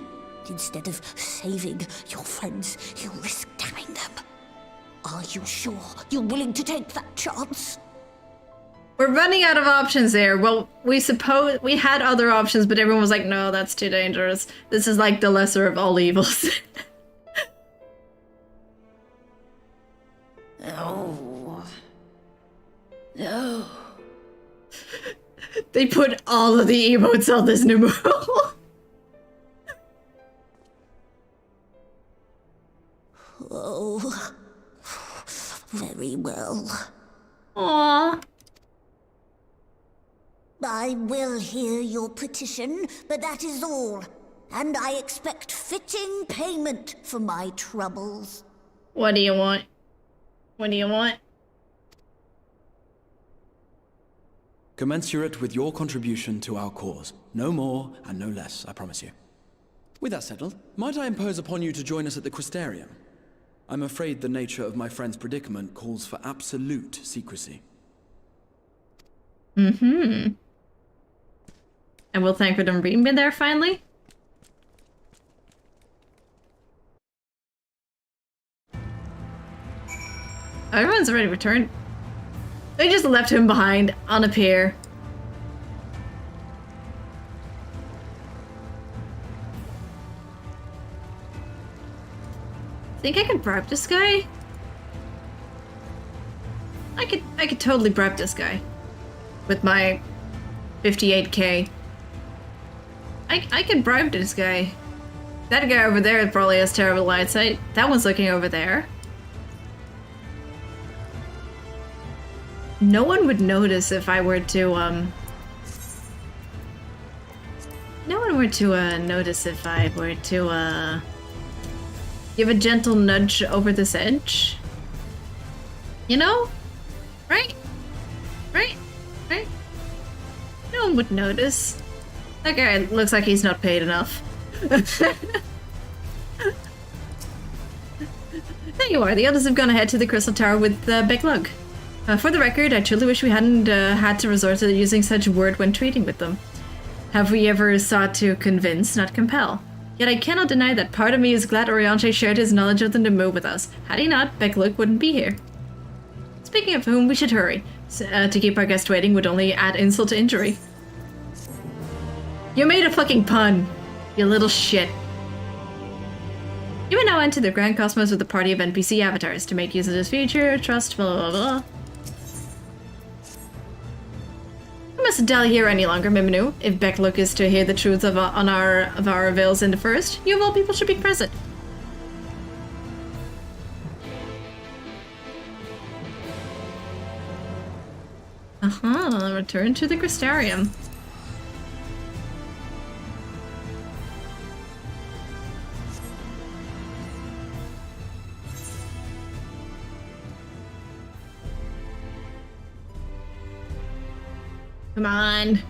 Instead of saving your friends, you risk damning them. Are you sure you're willing to take that chance? We're running out of options there. Well, we had other options, but everyone was like, no, that's too dangerous. This is like the lesser of all evils. No. No. They put all of the emotes on this numeral. Oh. Very well. Aww. I will hear your petition, but that is all. And I expect fitting payment for my troubles. What do you want? What do you want? Commensurate with your contribution to our cause. No more and no less, I promise you. With that settled, might I impose upon you to join us at the Crystarium? I'm afraid the nature of my friend's predicament calls for absolute secrecy. And will Thancred and Reem be there finally? Everyone's already returned. They just left him behind on a pier. Think I could bribe this guy? I could totally bribe this guy. With my 58k. I could bribe this guy. That guy over there probably has terrible light sight. That one's looking over there. No one would notice if I were to, No one were to, notice if I were to, Give a gentle nudge over this edge. You know? Right? Right? Right? No one would notice. That guy looks like he's not paid enough. There you are. The others have gone ahead to the Crystal Tower with Beglug. For the record, I truly wish we hadn't had to resort to using such word when treating with them. Have we ever sought to convince, not compel? Yet I cannot deny that part of me is glad Orianche shared his knowledge of the Nemu with us. Had he not, Beglug wouldn't be here. Speaking of whom, we should hurry. To keep our guest waiting would only add insult to injury. You made a fucking pun, you little shit. You may now enter the Grand Cosmos with a party of NPC avatars to make use of this feature. Trust, blah blah blah. We mustn't dally here any longer, Miminu. If Beglug is to hear the truth of our avails in the first, you of all people should be present. Return to the Crystarium. Come on.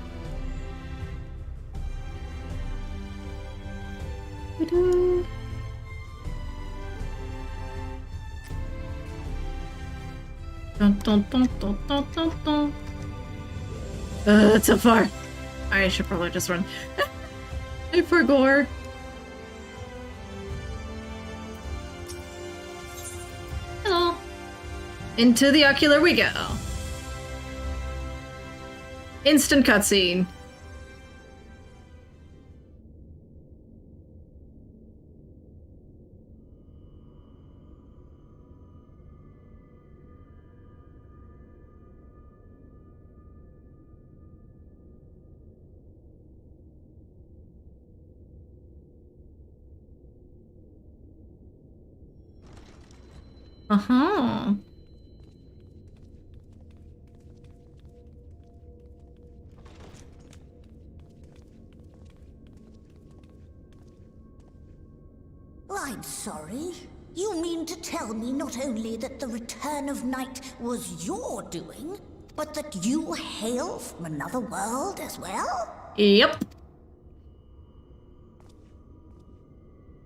Dun, dun, dun, dun, dun, dun, dun. It's so far. I should probably just run. I forgot. Hello. Into the ocular we go. Instant cutscene. I'm sorry. You mean to tell me not only that the return of night was your doing, but that you hail from another world as well? Yep.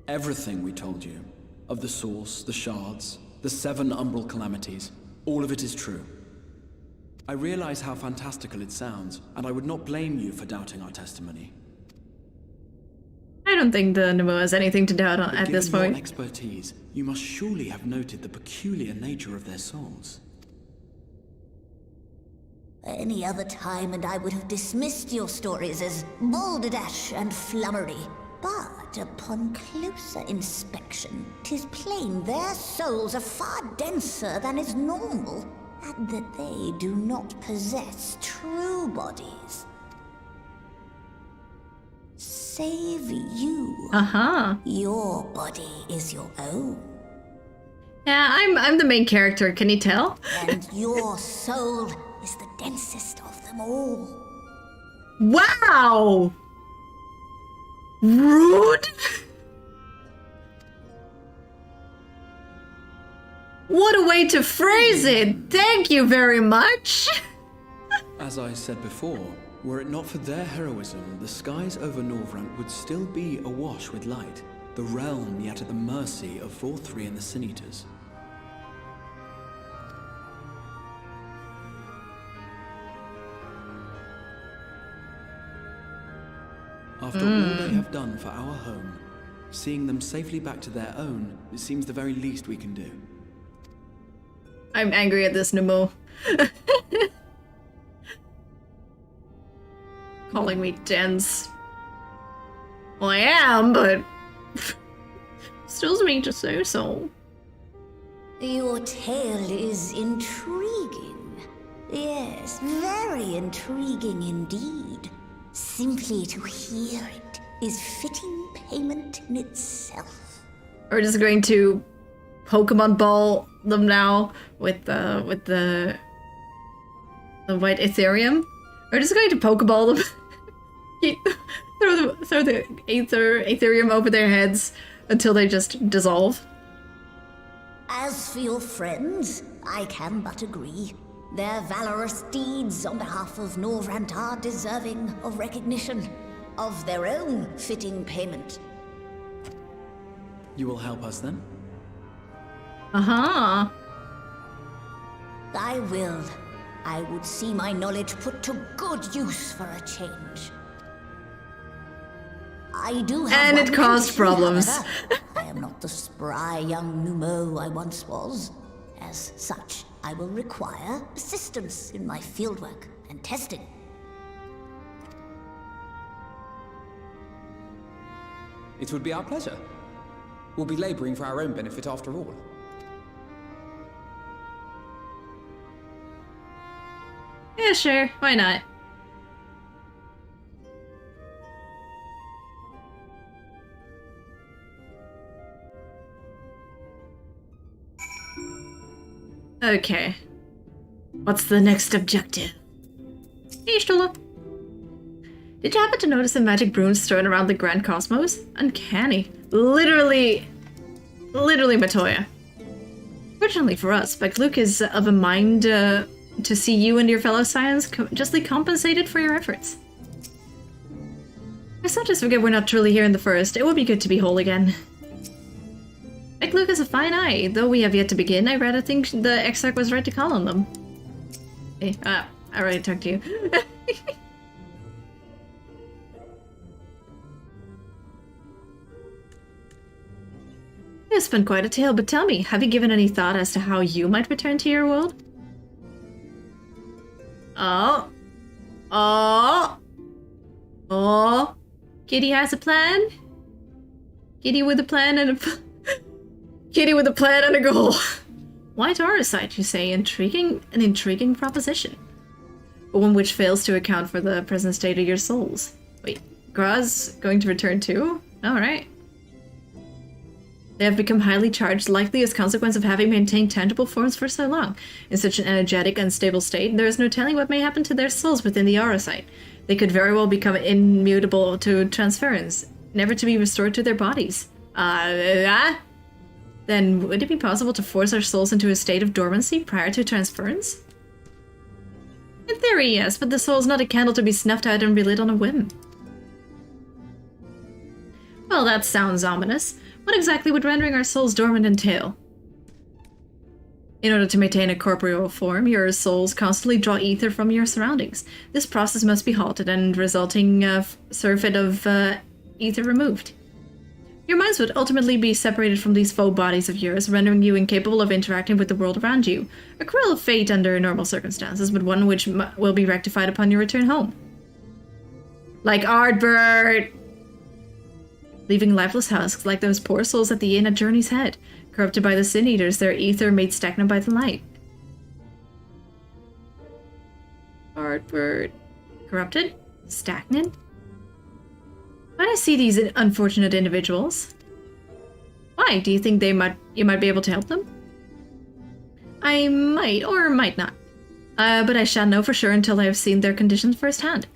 Everything we told you, of the source, the shards, the 7 umbral calamities, all of it is true. I realize how fantastical it sounds, and I would not blame you for doubting our testimony. I don't think the Nemu has anything to doubt on at this point. Given your expertise, you must surely have noted the peculiar nature of their souls. Any other time and I would have dismissed your stories as balderdash and flummery. But upon closer inspection, 'tis plain their souls are far denser than is normal, and that they do not possess true bodies. Save you. Your body is your own. Yeah, I'm the main character, can you tell? And your soul is the densest of them all. Wow! Rude? What a way to phrase it! Thank you very much! As I said before, were it not for their heroism, the skies over Norvrant would still be awash with light, the realm yet at the mercy of Vorthri and the Sin Eaters. After all they have done for our home, seeing them safely back to their own, it seems the very least we can do. I'm angry at this Nemu. Calling me dense. Well, I am, but still mean to say so. Your tale is intriguing. Yes, very intriguing indeed. Simply to hear it is fitting payment in itself. We're just going to Pokemon Ball them now with the white Ethereum. We're just going to Pokeball them. throw the Ethereum over their heads until they just dissolve. As for your friends, I can but agree. Their valorous deeds on behalf of Norvrant are deserving of recognition, of their own fitting payment. You will help us then? Uh-huh. I will. I would see my knowledge put to good use for a change. I do have And one it caused condition, problems. however. I am not the spry young Numo I once was. As such, I will require assistance in my fieldwork and testing. It would be our pleasure. We'll be laboring for our own benefit after all. Yeah, sure. Why not? Okay. What's the next objective? Hey, Stola. Did you happen to notice the magic runes thrown around the Grand Cosmos? Uncanny. Literally Matoya. Fortunately for us, Luke is of a mind to see you and your fellow Scions justly compensated for your efforts. I sometimes forget we're not truly here in the first. It would be good to be whole again. Luke has a fine eye, though we have yet to begin. I rather think the Exarch was right to call on them. Hey, I already talked to you. It's been quite a tale, but tell me, have you given any thought as to how you might return to your world? Oh. Kitty has a plan? Kitty with a plan and a... Kitty with a plan and a goal. Why Dova-Syndrome, you say? An intriguing proposition. But one which fails to account for the present state of your souls. Wait, Graz going to return too? Alright. They have become highly charged, likely as consequence of having maintained tangible forms for so long. In such an energetic, unstable state, there is no telling what may happen to their souls within the aura site. They could very well become immutable to transference, never to be restored to their bodies. Then would it be possible to force our souls into a state of dormancy prior to transference? In theory, yes, but the soul is not a candle to be snuffed out and relit on a whim. Well, that sounds ominous. What exactly would rendering our souls dormant entail? In order to maintain a corporeal form, your souls constantly draw ether from your surroundings. This process must be halted and resulting surfeit of ether removed. Your minds would ultimately be separated from these faux bodies of yours, rendering you incapable of interacting with the world around you. A cruel fate under normal circumstances, but one which will be rectified upon your return home. Like Ardbert! Leaving lifeless husks like those poor souls at the inn at Journey's Head, corrupted by the Sin Eaters, their ether made stagnant by the light. Ardbert... corrupted? Stagnant? When I see these unfortunate individuals, why? Do you think you might be able to help them? I might or might not, but I shall know for sure until I have seen their conditions firsthand.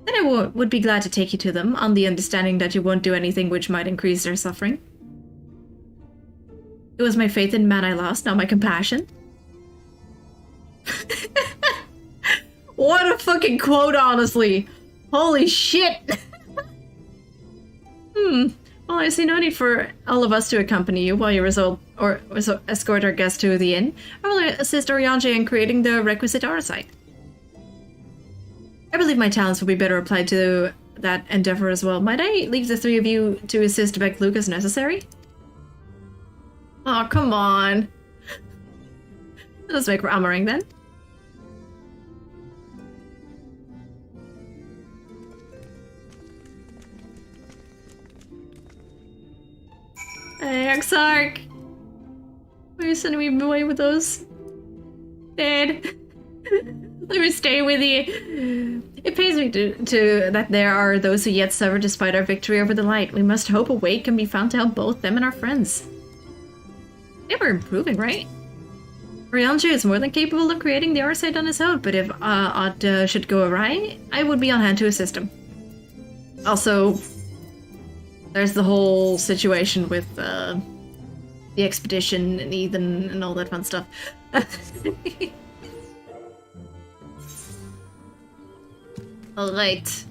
Then I would be glad to take you to them, on the understanding that you won't do anything which might increase their suffering. It was my faith in man I lost, not my compassion. What a fucking quote, honestly! Holy shit! Well, I see no need for all of us to accompany you while you escort our guests to the inn. I will assist Oriange in creating the requisite aura site. I believe my talents will be better applied to that endeavor as well. Might I leave the three of you to assist Luke as necessary? Oh, come on. Let us make Rammering then. Hey, Exarch! Why are you sending me away with those? Dad. Let me stay with you. It pains me to that there are those who yet suffer despite our victory over the light. We must hope a way can be found to help both them and our friends. They were improving, right? Oriange is more than capable of creating the aura site on his own, but if aught should go awry, I would be on hand to assist him. Also, there's the whole situation with the expedition and Ethan and all that fun stuff. Alright.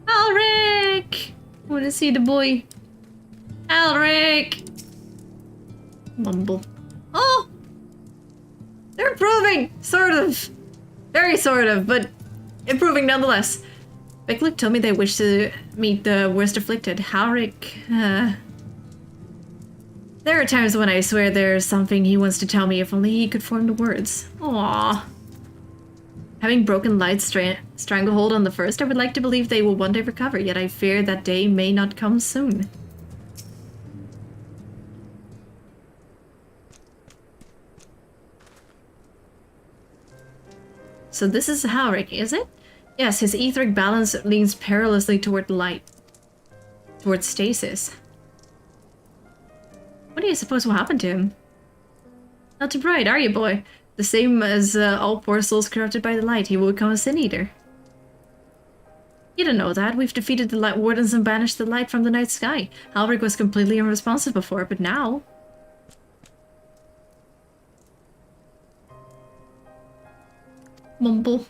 Alric! I wanna see the boy. Alric! Mumble. Oh! They're improving! Sort of. Very sort of, but improving nonetheless. Beklik told me they wish to meet the worst afflicted. Halric, There are times when I swear there's something he wants to tell me if only he could form the words. Aww. Having broken Light's stranglehold on the first, I would like to believe they will one day recover, yet I fear that day may not come soon. So this is Halric, is it? Yes, his etheric balance leans perilously toward light. Towards stasis. What do you suppose will happen to him? Not too bright, are you, boy? The same as all poor souls corrupted by the light, he will become a sin eater. You don't know that. We've defeated the light wardens and banished the light from the night sky. Halric was completely unresponsive before, but now... Mumble.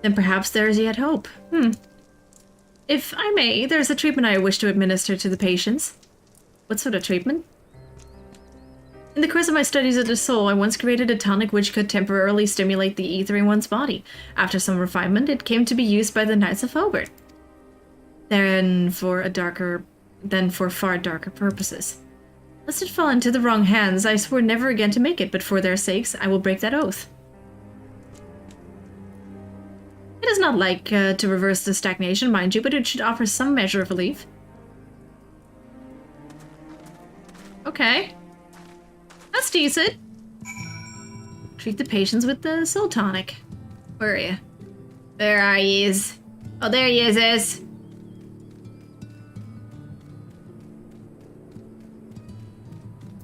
Then perhaps there is yet hope. If I may, there's a treatment I wish to administer to the patients. What sort of treatment? In the course of my studies of the soul, I once created a tonic which could temporarily stimulate the ether in one's body. After some refinement, it came to be used by the Knights of Hobart. Then for far darker purposes. Lest it fall into the wrong hands, I swore never again to make it, but for their sakes, I will break that oath. It is not like to reverse the stagnation, mind you, but it should offer some measure of relief. Okay. That's decent. Treat the patients with the soul tonic. Where are you? There are yous. Oh, there he is.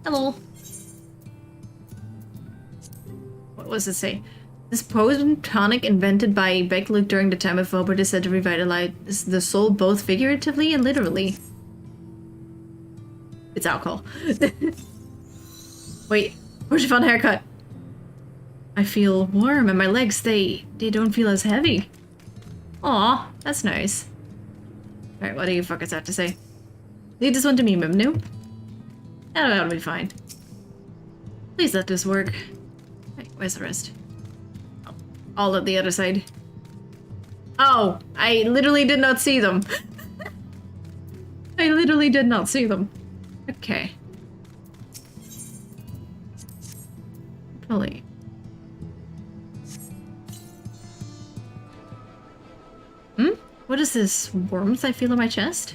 Hello. What was it say? This potent tonic invented by Beklik during the time of Hobart is said to revitalize the soul both figuratively and literally. It's alcohol. Wait, where's your fun haircut? I feel warm and my legs, they don't feel as heavy. Aw, that's nice. Alright, what do you fuckers have to say? Leave this one to me, Mimnu. That'll be fine. Please let this work. Wait, where's the rest? Oh, all at the other side. Oh, I literally did not see them. I literally did not see them. Okay. Probably. What is this warmth I feel in my chest?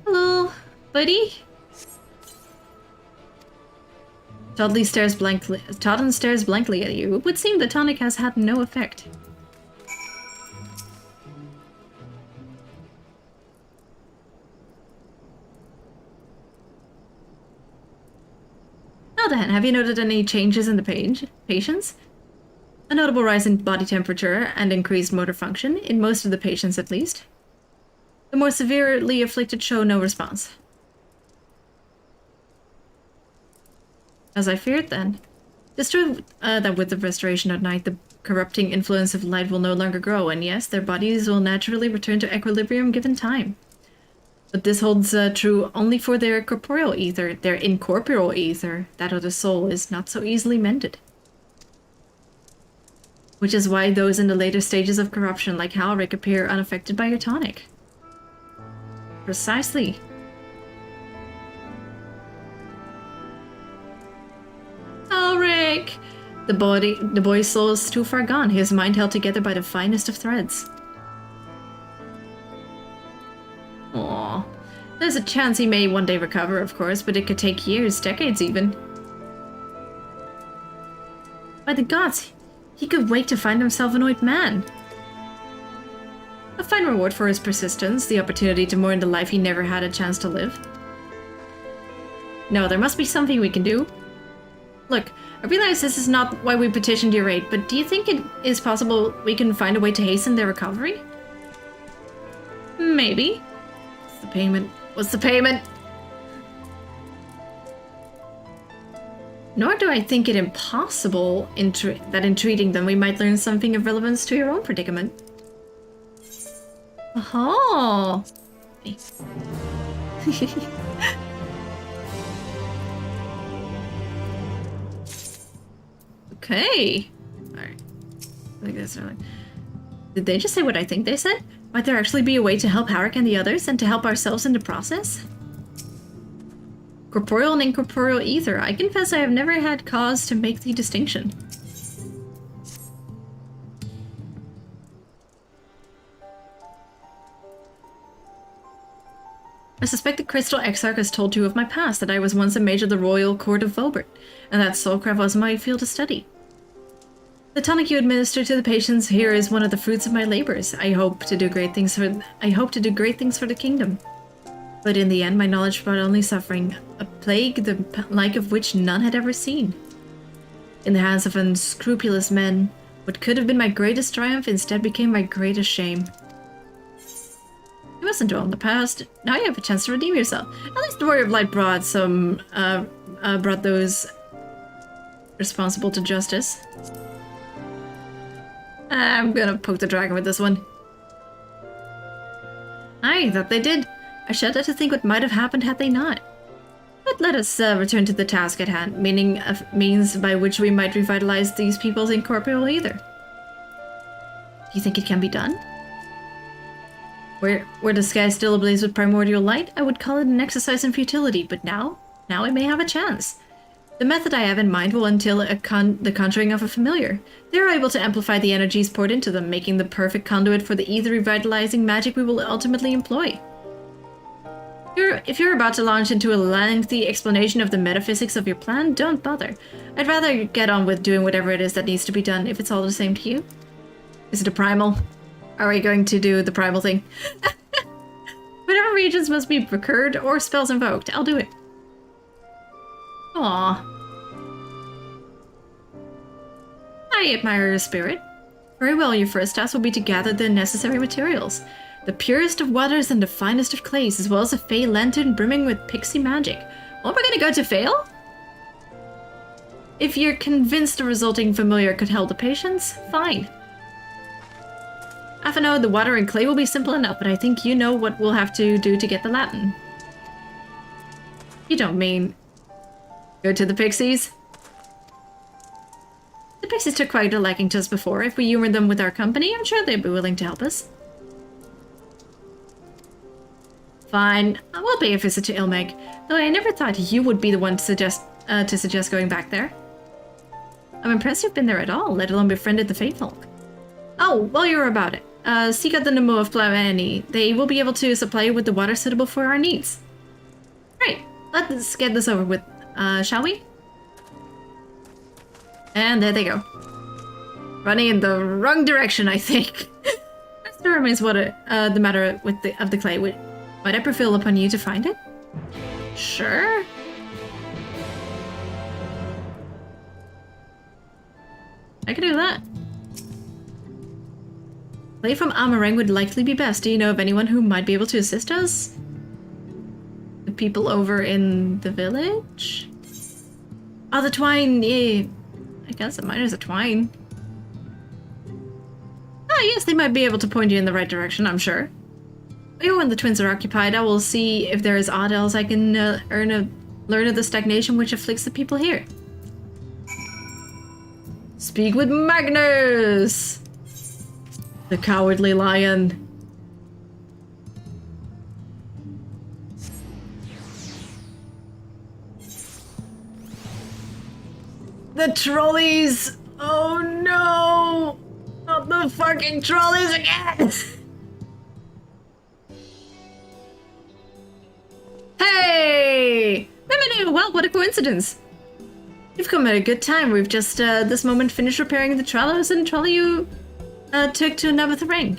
Hello, buddy? Toddley stares blankly. Totten stares blankly at you. It would seem the tonic has had no effect. Now then, have you noted any changes in the patients? A notable rise in body temperature and increased motor function, in most of the patients at least. The more severely afflicted show no response. As I feared then. It's true that with the restoration at night, the corrupting influence of light will no longer grow, and yes, their bodies will naturally return to equilibrium given time. But this holds true only for their corporeal ether. Their incorporeal ether, that of the soul, is not so easily mended. Which is why those in the later stages of corruption, like Halric, appear unaffected by your tonic. Precisely. Halric! The boy's soul is too far gone, his mind held together by the finest of threads. Aww. There's a chance he may one day recover, of course, but it could take years, decades even. By the gods, he could wake to find himself an old man. A fine reward for his persistence, the opportunity to mourn the life he never had a chance to live. No, there must be something we can do. Look, I realize this is not why we petitioned your aid, but do you think it is possible we can find a way to hasten their recovery? Maybe. What's the payment? What's the payment? Nor do I think it impossible that in treating them we might learn something of relevance to your own predicament. Oh. Okay. Alright. I think that's right. Did they just say what I think they said? Might there actually be a way to help Harak and the others, and to help ourselves in the process? Corporeal and incorporeal ether. I confess I have never had cause to make the distinction. I suspect the Crystal Exarch has told you of my past, that I was once a mage of the Royal Court of Vobert, and that Soulcraft was my field of study. The tonic you administer to the patients here is one of the fruits of my labors. I hope to do great things for the kingdom. But in the end, my knowledge brought only suffering, a plague the like of which none had ever seen. In the hands of unscrupulous men, what could have been my greatest triumph instead became my greatest shame. You mustn't dwell on the past. Now you have a chance to redeem yourself. At least the Warrior of Light brought those responsible to justice. I'm gonna poke the dragon with this one. Aye, that they did. I shudder to think what might have happened had they not. But let us return to the task at hand, meaning a means by which we might revitalize these people's incorporeal ether. Do you think it can be done? Were the sky still ablaze with primordial light, I would call it an exercise in futility, but now it may have a chance. The method I have in mind will entail the conjuring of a familiar. They are able to amplify the energies poured into them, making the perfect conduit for the ether revitalizing magic we will ultimately employ. If you're about to launch into a lengthy explanation of the metaphysics of your plan, don't bother. I'd rather get on with doing whatever it is that needs to be done, if it's all the same to you. Is it a primal? Are we going to do the primal thing? Whatever regions must be procured or spells invoked, I'll do it. Aww. I admire your spirit. Very well, your first task will be to gather the necessary materials. The purest of waters and the finest of clays, as well as a fey lantern brimming with pixie magic. Oh, we're gonna go to Fail? If you're convinced the resulting familiar could help the patients, fine. I know the water and clay will be simple enough, but I think you know what we'll have to do to get the Latin. You don't mean... go to the pixies? The pixies took quite a liking to us before. If we humor them with our company, I'm sure they'd be willing to help us. Fine, I will pay a visit to Ilmeg, though I never thought you would be the one to suggest going back there. I'm impressed you've been there at all, let alone befriended the Fatefolk. Oh, while you're about it, seek out the Nemo of Plavani. They will be able to supply you with the water suitable for our needs. Right, let's get this over with, shall we? And there they go. Running in the wrong direction, I think. That still remains what the matter with the clay. Might I prevail upon you to find it? Sure. I can do that. Clay from Amarang would likely be best. Do you know of anyone who might be able to assist us? The people over in the village? Oh, the twine, yeah. I guess mine is a twine. Ah, yes, they might be able to point you in the right direction, I'm sure. When the twins are occupied, I will see if there is aught else I can learn of the stagnation which afflicts the people here. Speak with Magnus! The cowardly lion. The trolleys! Oh no! Not the fucking trolleys again! Hey! Miminu! Well, what a coincidence! You've come at a good time. We've just, this moment finished repairing the trolleys and trolley you, took to Navath Ring.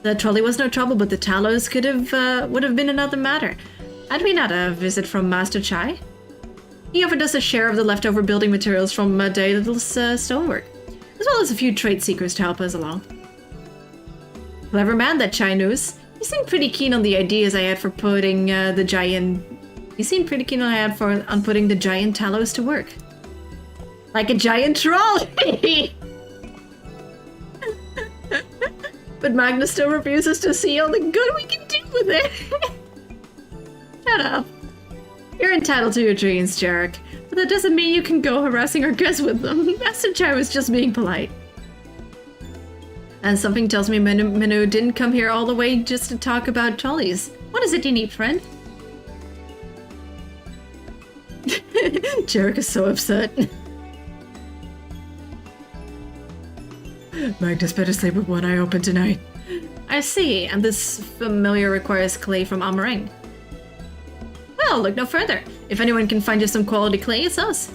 The trolley was no trouble, but the tallows would have been another matter. Had we not a visit from Master Chai? He offered us a share of the leftover building materials from Daida's stonework, as well as a few trade seekers to help us along. Clever man, that Chinese. He seemed pretty keen on the ideas I had for putting the giant... He seemed pretty keen on putting the giant Talos to work. Like a giant trolley! But Magnus still refuses to see all the good we can do with it. Shut up. You're entitled to your dreams, Jarek, but that doesn't mean you can go harassing our guests with them. Master Chai was just being polite. And something tells me Minu didn't come here all the way just to talk about trolleys. What is it you need, friend? Jarek is so upset. Magnus better sleep with one eye open tonight. I see, and this familiar requires clay from Amarang. Well, look no further. If anyone can find you some quality clay, it's us.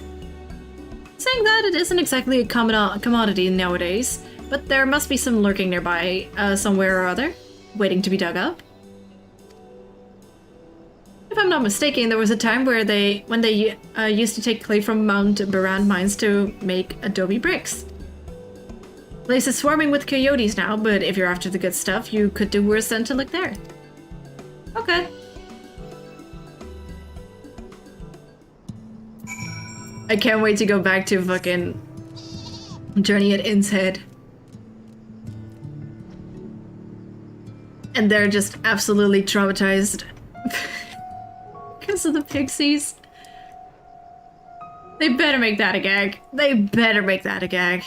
Saying that, it isn't exactly a commodity nowadays, but there must be some lurking nearby, somewhere or other, waiting to be dug up. If I'm not mistaken, there was a time when they used to take clay from Mount Baran mines to make adobe bricks. The place is swarming with coyotes now, but if you're after the good stuff, you could do worse than to look there. Okay. I can't wait to go back to fucking Journey at Inn's Head. And they're just absolutely traumatized because of the pixies. They better make that a gag. They better make that a gag.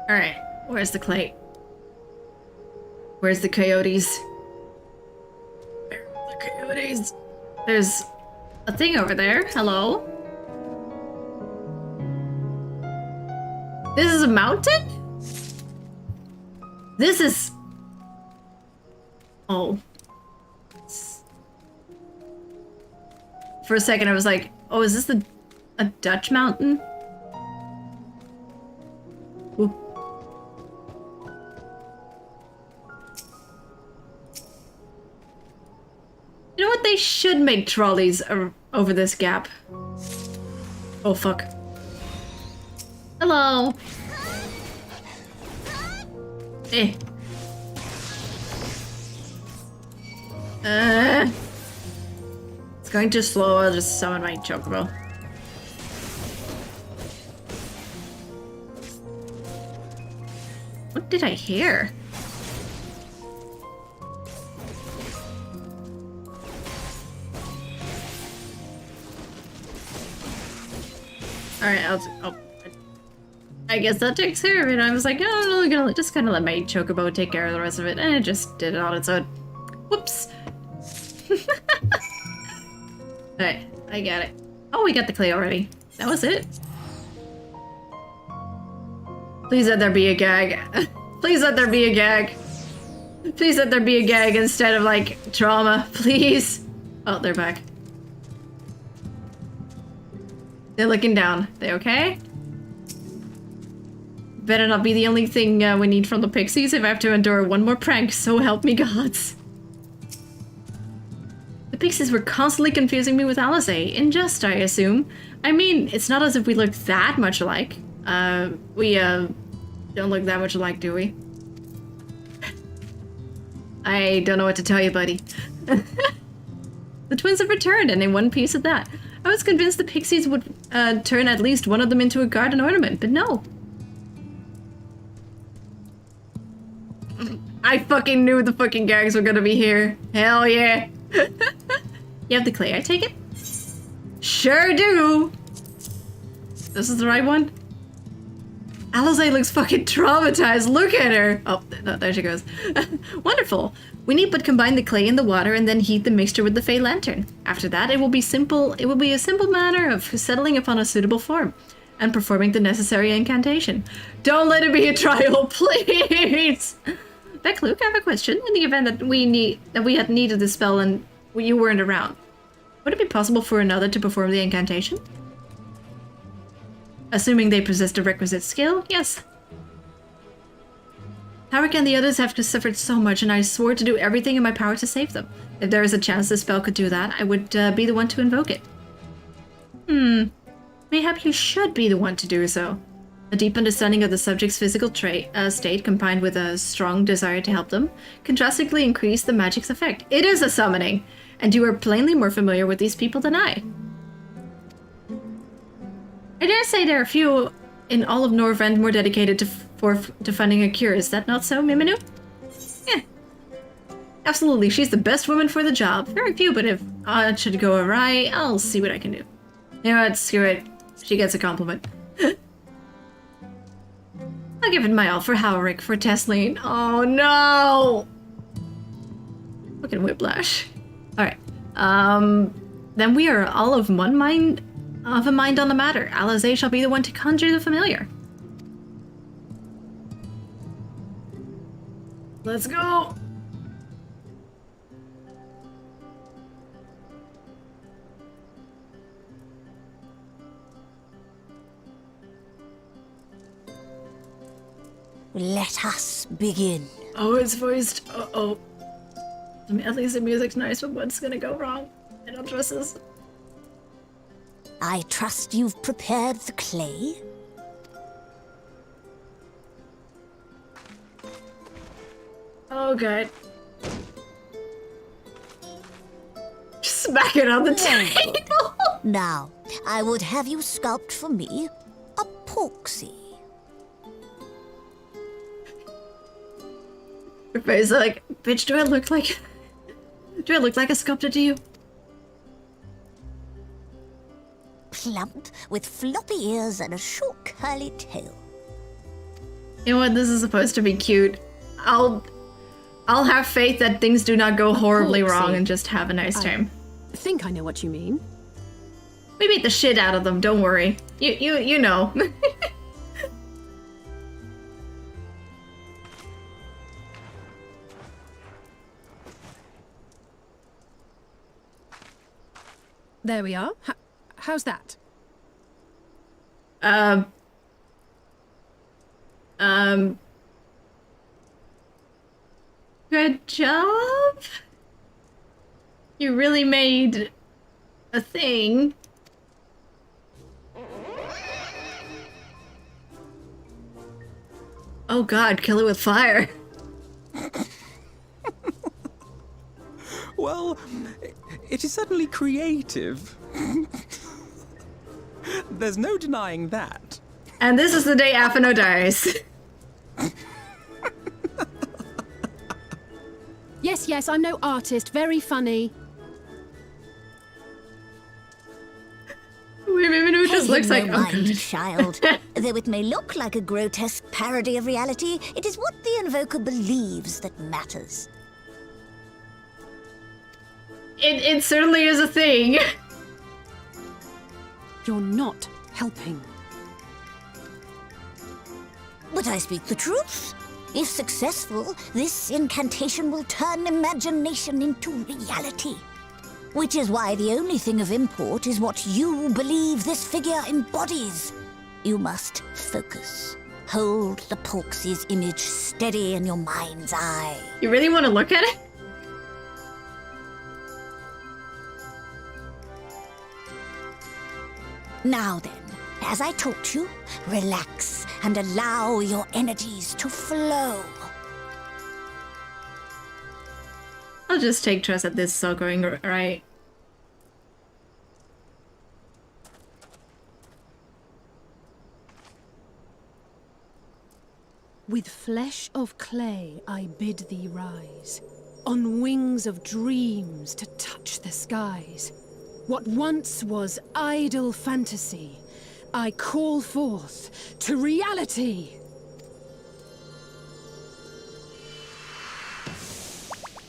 Alright, where's the clay? Where's the coyotes? Where are the coyotes? There's a thing over there. Hello? This is a mountain? This is... Oh. For a second I was like, oh, is this a Dutch mountain? Ooh. You know what? They should make trolleys over this gap. Oh, fuck. Hello. Eh. It's going too slow. I'll just summon my chocobo. What did I hear? Alright, I guess that takes care of it. I was like, oh, I'm really gonna just kind of let my chocobo take care of the rest of it, and it just did it on its own. Whoops. Alright, I got it. Oh, we got the clay already. That was it. Please let there be a gag. Please let there be a gag. Please let there be a gag instead of, like, trauma. Please. Oh, they're back. They're looking down. They okay? Better not be the only thing we need from the pixies if I have to endure one more prank, so help me gods. The pixies were constantly confusing me with Alice. In jest, I assume. I mean, it's not as if we look that much alike. We don't look that much alike, do we? I don't know what to tell you, buddy. The twins have returned, and in one piece at that. I was convinced the pixies would turn at least one of them into a garden ornament, but no. I fucking knew the fucking gags were gonna be here. Hell yeah. You have the clay, I take it? Sure do. This is the right one? Alize looks fucking traumatized. Look at her. Oh, no, there she goes. Wonderful. We need but combine the clay in the water and then heat the mixture with the Fey Lantern. After that, it will be simple. It will be a simple matter of settling upon a suitable form and performing the necessary incantation. Don't let it be a trial, please. Beck, Luke, I have a question. In the event that we had needed the spell and you weren't around, would it be possible for another to perform the incantation? Assuming they possess the requisite skill, yes. Halric and the others have suffered so much, and I swore to do everything in my power to save them. If there is a chance the spell could do that, I would be the one to invoke it. Mayhap you should be the one to do so. A deep understanding of the subject's physical state, combined with a strong desire to help them, can drastically increase the magic's effect. It is a summoning, and you are plainly more familiar with these people than I. I dare say there are few in all of Norvrend more dedicated to finding a cure. Is that not so, Miminu? Yeah. Absolutely, she's the best woman for the job. Very few, but if it should go awry, I'll see what I can do. You know what, screw it. She gets a compliment. I'll give it my all for Halric, for Tesleen. Oh no! Fucking whiplash. Alright. Then we are all of a mind on the matter. Alize shall be the one to conjure the familiar. Let's go! Let us begin. Oh, it's voiced. Uh-oh. I mean, at least the music's nice, but what's gonna go wrong? I don't trust this. I trust you've prepared the clay. Oh, God. Smack it on the table! Now, I would have you sculpt for me a porksy. Your face is like, bitch, do I look like a sculptor to you? Plump, with floppy ears and a short curly tail. You know what? This is supposed to be cute. I'll have faith that things do not go horribly wrong and just have a nice time. I think I know what you mean. We beat the shit out of them, don't worry. You know. There we are. How's that? Good job. You really made a thing. Oh God, kill it with fire. Well, it is certainly creative. There's no denying that. And this is the day Afino dies. Yes, I'm no artist. Very funny. It just looks like no mind, child. Though it may look like a grotesque parody of reality, it is what the invoker believes that matters. It certainly is a thing. You're not helping. But I speak the truth. If successful, this incantation will turn imagination into reality. Which is why the only thing of import is what you believe this figure embodies. You must focus. Hold the Porksy's image steady in your mind's eye. You really want to look at it? Now then, as I taught you, relax and allow your energies to flow. I'll just take trust that this is all going right. With flesh of clay I bid thee rise, on wings of dreams to touch the skies. What once was idle fantasy, I call forth to reality.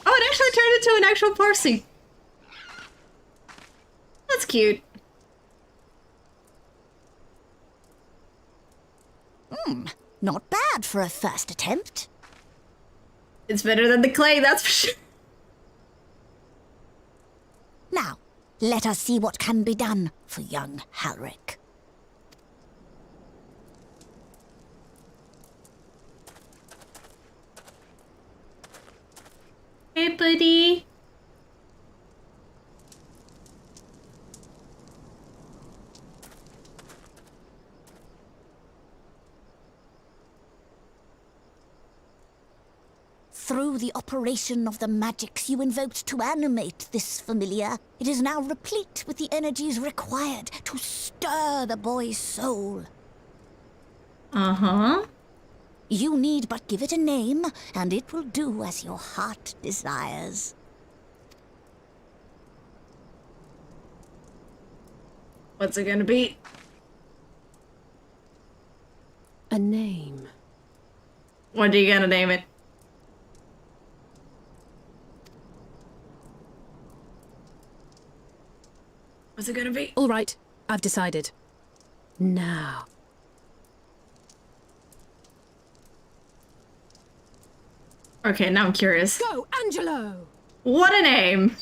Oh, it actually turned into an actual Parsi. That's cute. Not bad for a first attempt. It's better than the clay, that's for sure. Now, let us see what can be done for young Halric. Hi, buddy. Through the operation of the magics you invoked to animate this familiar, it is now replete with the energies required to stir the boy's soul. Uh-huh. You need but give it a name, and it will do as your heart desires. What's it gonna be? A name. What are you gonna name it? What's it gonna be? All right, I've decided. Now. Okay, now I'm curious. Go, Angelo! What a name!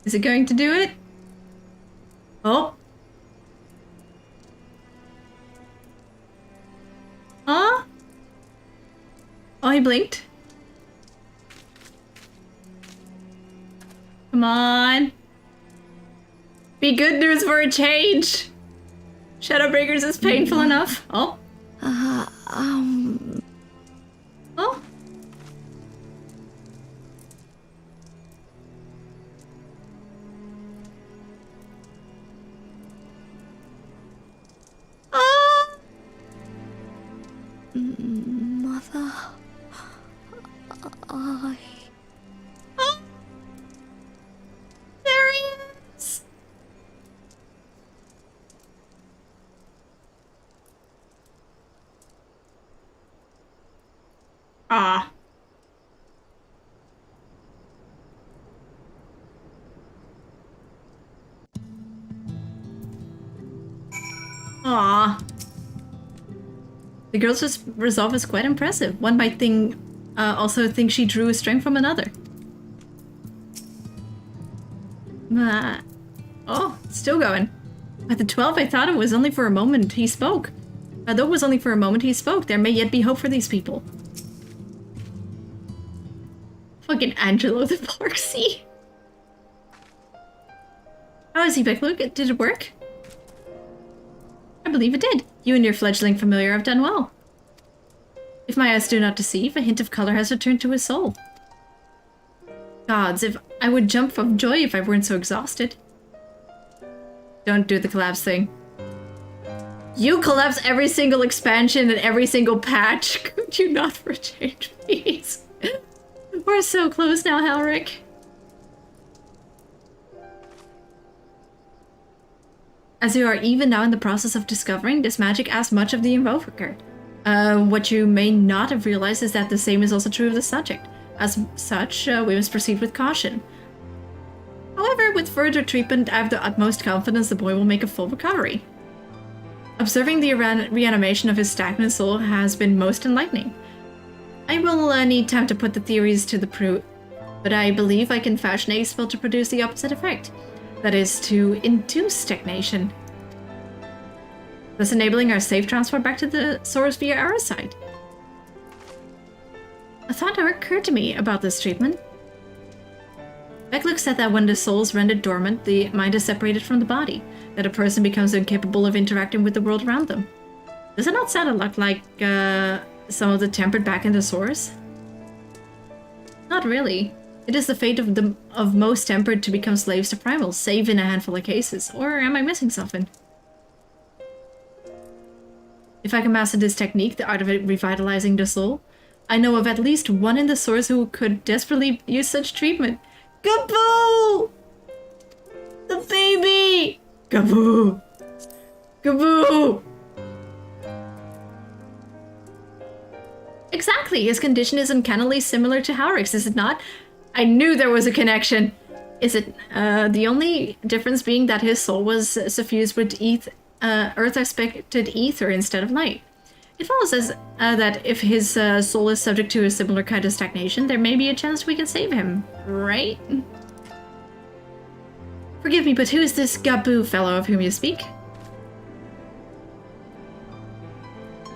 Is it going to do it? Oh. Oh, he blinked. Come on. Be good news for a change. Shadowbringers is painful enough. Oh. Oh. Mother, Oh, there he is. Ah. Aw. The girl's resolve is quite impressive. One might also think she drew a strength from another. Oh, still going. At the 12, I thought it was only for a moment he spoke. Though it was only for a moment he spoke, there may yet be hope for these people. Fucking Angelo the Parksy. How is he back? Look, did it work? I believe it did. You and your fledgling familiar have done well. If my eyes do not deceive, a hint of color has returned to his soul. Gods, if I would jump from joy if I weren't so exhausted. Don't do the collapse thing. You collapse every single expansion and every single patch. Could you not for a change, please? We're so close now, Halric. As you are even now in the process of discovering, this magic asks much of the invoker. What you may not have realized is that the same is also true of the subject. As such, we must proceed with caution. However, with further treatment, I have the utmost confidence the boy will make a full recovery. Observing the reanimation of his stagnant soul has been most enlightening. I will need time to put the theories to the proof, but I believe I can fashion a spell to produce the opposite effect. That is, to induce stagnation, thus enabling our safe transport back to the source via our side. A thought occurred to me about this treatment. Beckluck said that when the soul is rendered dormant, the mind is separated from the body, that a person becomes incapable of interacting with the world around them. Does it not sound a lot like some of the tempered back in the source? Not really. It is the fate of most tempered to become slaves to primals, save in a handful of cases. Or am I missing something? If I can master this technique, the art of revitalizing the soul, I know of at least one in the source who could desperately use such treatment. Gaboo! The baby! Gaboo! Gaboo! Exactly, his condition is uncannily similar to Halric's, is it not? I knew there was a connection. Is it, the only difference being that his soul was suffused with Earth-aspected ether instead of light. It follows that if his soul is subject to a similar kind of stagnation, there may be a chance we can save him, right? Forgive me, but who is this Gabu fellow of whom you speak?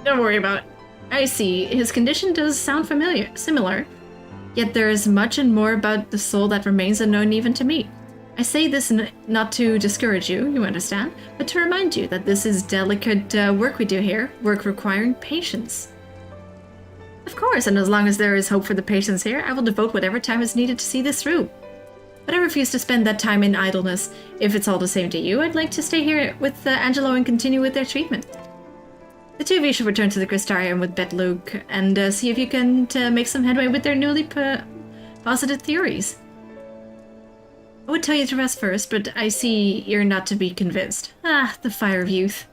Don't worry about it. I see. His condition does sound similar. Yet there is much and more about the soul that remains unknown even to me. I say this not to discourage you, you understand, but to remind you that this is delicate work we do here, work requiring patience. Of course, and as long as there is hope for the patients here, I will devote whatever time is needed to see this through. But I refuse to spend that time in idleness. If it's all the same to you, I'd like to stay here with Angelo and continue with their treatment. The two of you should return to the Crystarium with Bet Luke and see if you can make some headway with their newly posited theories. I would tell you to rest first, but I see you're not to be convinced. Ah, the fire of youth.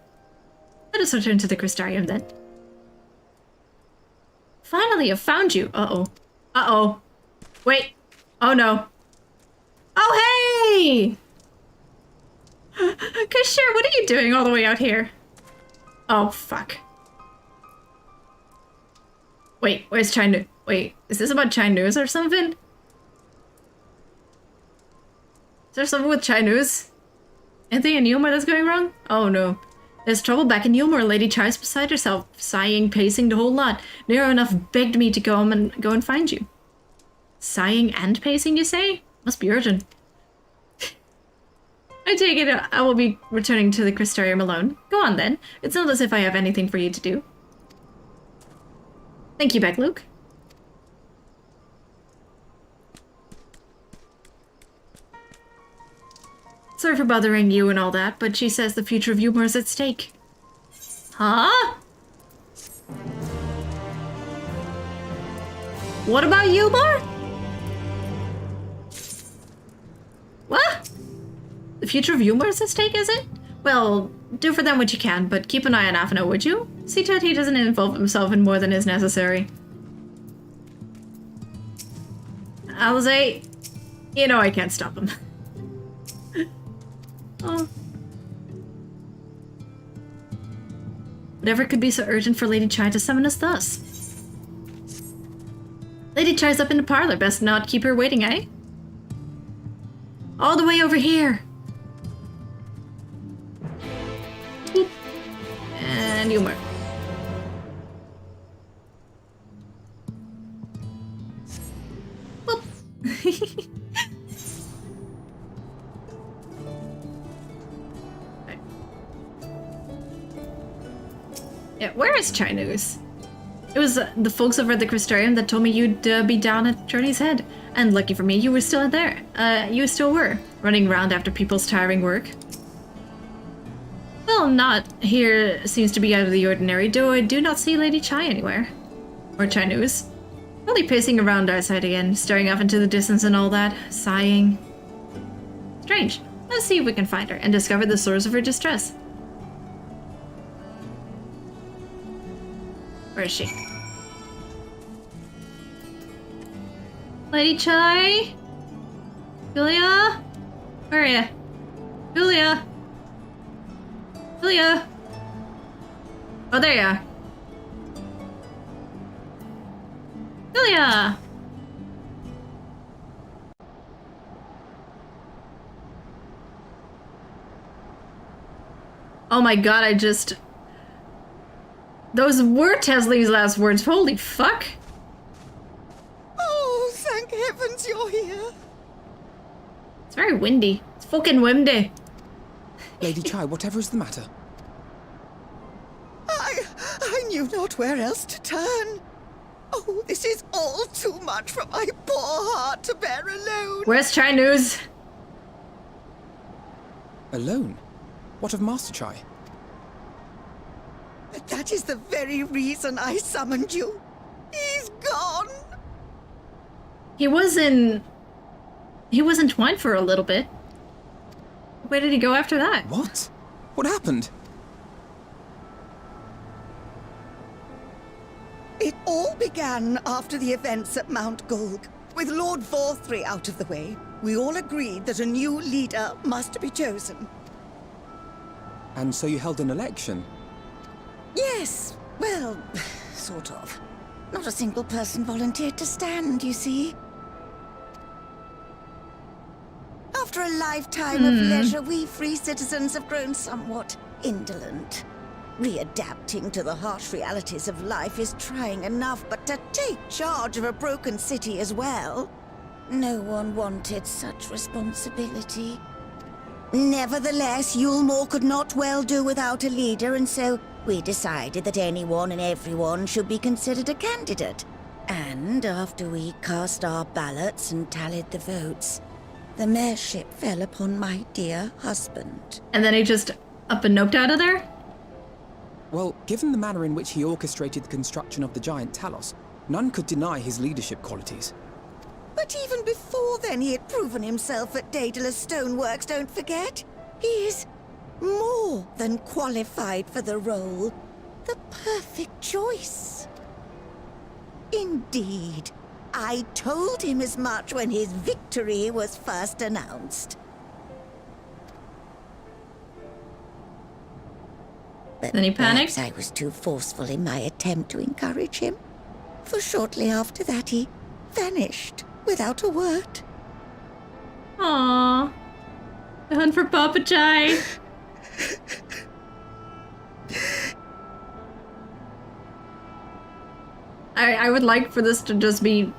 Let us return to the Crystarium then. Finally, I've found you. Uh-oh. Uh-oh. Wait. Oh no. Oh hey! Kashir, what are you doing all the way out here? Oh, fuck. Wait, where's China? Wait, is this about Chinese or something? Is there something with Chinese? Anything in Yulmore that's going wrong? Oh no. There's trouble back in Yulmore. Lady Chai's beside herself, sighing, pacing, the whole lot. Near enough begged me to go and find you. Sighing and pacing, you say? Must be urgent. I take it I will be returning to the Crystarium alone. Go on then. It's not as if I have anything for you to do. Thank you, Beck Luke. Sorry for bothering you and all that, but she says the future of Yulmore is at stake. Huh? What about Yulmore? What? The future of Yulmore is at stake, is it? Well, do for them what you can, but keep an eye on Afino, would you? See to it he doesn't involve himself in more than is necessary. I'll say, you know I can't stop him. Oh. Whatever could be so urgent for Lady Chai to summon us thus? Lady Chai's up in the parlor, best not keep her waiting, eh? All the way over here! Boop. And Yulmore. Boop. Yeah, where is Chinese? It was the folks over at the Crystarium that told me you'd be down at Journey's Head. And lucky for me, you were still there. You still were, running around after people's tiring work. Well, not here seems to be out of the ordinary, though I do not see Lady Chai anywhere. Or Chinese. Only pacing around outside again, staring off into the distance and all that, sighing. Strange. Let's see if we can find her and discover the source of her distress. Where is she? Lady Chai? Julia? Where are you? Julia? Julia? Oh, there you are. Julia! Oh my god, I just... Those were Tesley's last words. Holy fuck. Oh, thank heavens you're here. It's very windy. It's fucking windy. Lady Chai, whatever is the matter? I knew not where else to turn. Oh, this is all too much for my poor heart to bear alone. Where's Chai News? Alone? What of Master Chai? That is the very reason I summoned you. He's gone. He was in Twine for a little bit. Where did he go after that? What? What happened? It all began after the events at Mount Gulg. With Lord Vorthry out of the way, we all agreed that a new leader must be chosen. And so you held an election? Yes, well, sort of. Not a single person volunteered to stand, you see. After After a lifetime of leisure, we free citizens have grown somewhat indolent. Readapting to the harsh realities of life is trying enough, but to take charge of a broken city as well? No one wanted such responsibility. Nevertheless, Yulmore could not well do without a leader, and so we decided that anyone and everyone should be considered a candidate. And after we cast our ballots and tallied the votes, the mayorship fell upon my dear husband. And then he just up and noped out of there? Well, given the manner in which he orchestrated the construction of the giant Talos, none could deny his leadership qualities. But even before then, he had proven himself at Daedalus Stoneworks, don't forget. He is more than qualified for the role. The perfect choice. Indeed. I told him as much when his victory was first announced. But then he panicked? perhaps I was too forceful in my attempt to encourage him. For shortly after that, he vanished without a word. Aww. The hunt for Papa Chai. I would like for this to just be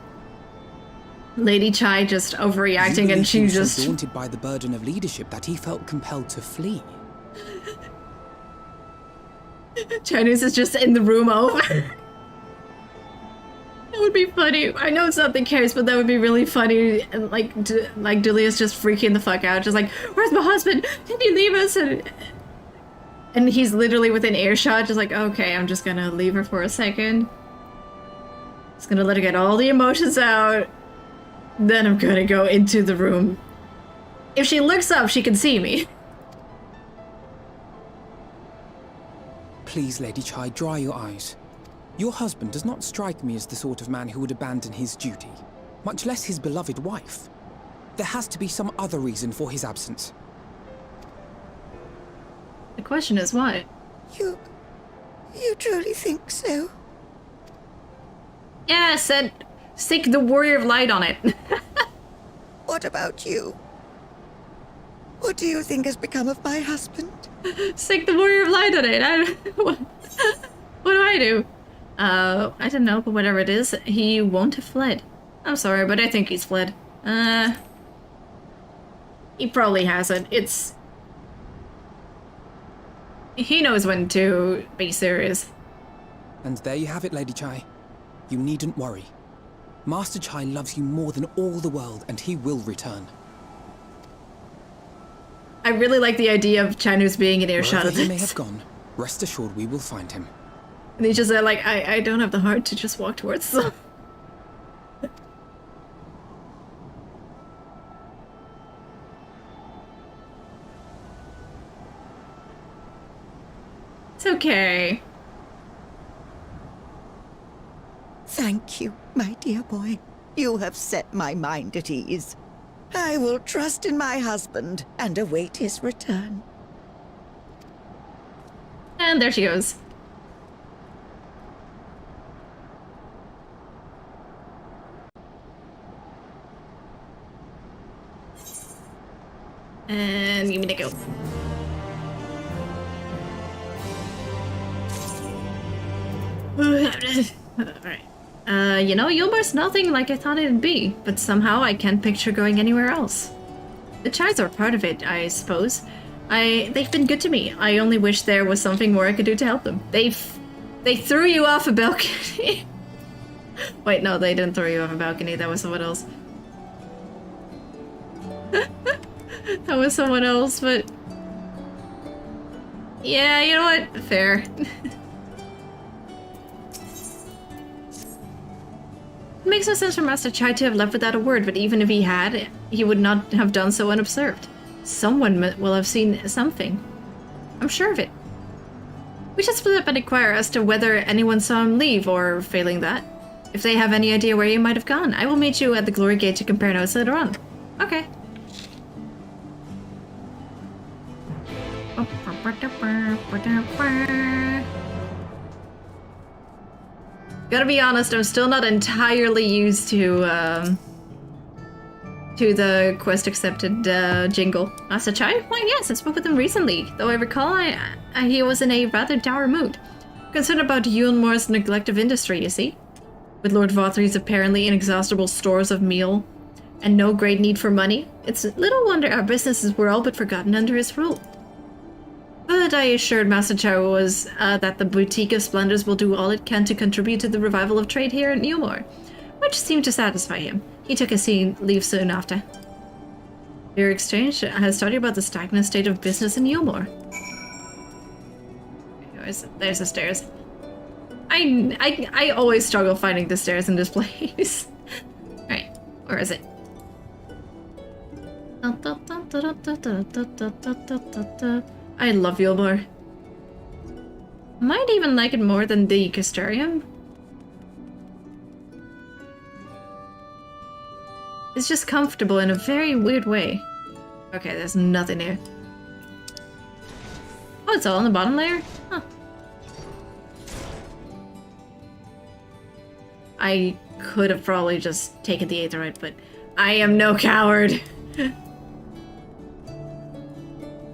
Lady Chai just overreacting, and she just so daunted by the burden of leadership that he felt compelled to flee. Chinese is just in the room over. That would be funny. I know it's not the case, but that would be really funny. And like Julia's just freaking the fuck out, just like, "Where's my husband? Did he leave us?" And he's literally within earshot, just like, "Okay, I'm just gonna leave her for a second. Just gonna let her get all the emotions out. Then I'm gonna go into the room. If she looks up, she can see me." Please, Lady Chai, dry your eyes. Your husband does not strike me as the sort of man who would abandon his duty, much less his beloved wife. There has to be some other reason for his absence. The question is what? You truly think so? Yeah, I said stick the Warrior of Light on it. What about you? What do you think has become of my husband? Stick the Warrior of Light on it. What do I do? I don't know, but whatever it is, he won't have fled. I'm sorry, but I think he's fled. He probably hasn't. He knows when to be serious. And there you have it, Lady Chai. You needn't worry. Master Chai loves you more than all the world, and he will return. I really like the idea of Chanus being in earshot Wherever of he may this. have gone, rest assured we will find him. And he's just like, I don't have the heart to just walk towards them. It's okay. Thank you, my dear boy. You have set my mind at ease. I will trust in my husband and await his return. And there she goes. And give me the go. Alright. You know, Yulmar's nothing like I thought it'd be, but somehow I can't picture going anywhere else. The Chais are part of it, I suppose. They've been good to me. I only wish there was something more I could do to help them. They threw you off a balcony. Wait, no, they didn't throw you off a balcony. That was someone else. That was someone else, but... Yeah, you know what? Fair. It makes no sense for Master Chai to have left without a word, but even if he had, he would not have done so unobserved. Someone will have seen something. I'm sure of it. We should split up and inquire as to whether anyone saw him leave, or failing that, if they have any idea where he might have gone. I will meet you at the Glory Gate to compare notes later on. Okay. Gotta be honest, I'm still not entirely used to to the quest accepted jingle. Master Chai? Why, yes, I spoke with him recently. Though I recall he was in a rather dour mood. Concerned about Yulmore's neglect of industry, you see. With Lord Vauthry's apparently inexhaustible stores of meal and no great need for money, it's little wonder our businesses were all but forgotten under his rule. But I assured Master Chai was that the Boutique of Splendors will do all it can to contribute to the revival of trade here in Yulmore, which seemed to satisfy him. He took his leave soon after. Your exchange has taught you about the stagnant state of business in Yulmore. There's the stairs. I always struggle finding the stairs in this place. Alright, where is it? I love Yulmore. Might even like it more than the Castellarium. It's just comfortable in a very weird way. Okay, there's nothing here. Oh, it's all on the bottom layer? Huh. I could have probably just taken the Aetheryte, but I am no coward.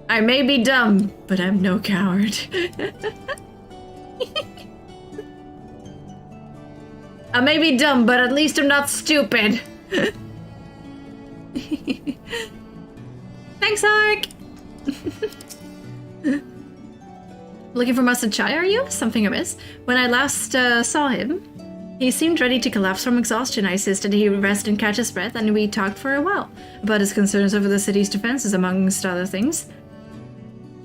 I may be dumb, but I'm no coward. I may be dumb, but at least I'm not stupid. Thanks, Ark! Looking for Master Chai, are you? Something amiss? When I last saw him, he seemed ready to collapse from exhaustion. I insisted he rest and catch his breath, and we talked for a while about his concerns over the city's defenses, amongst other things.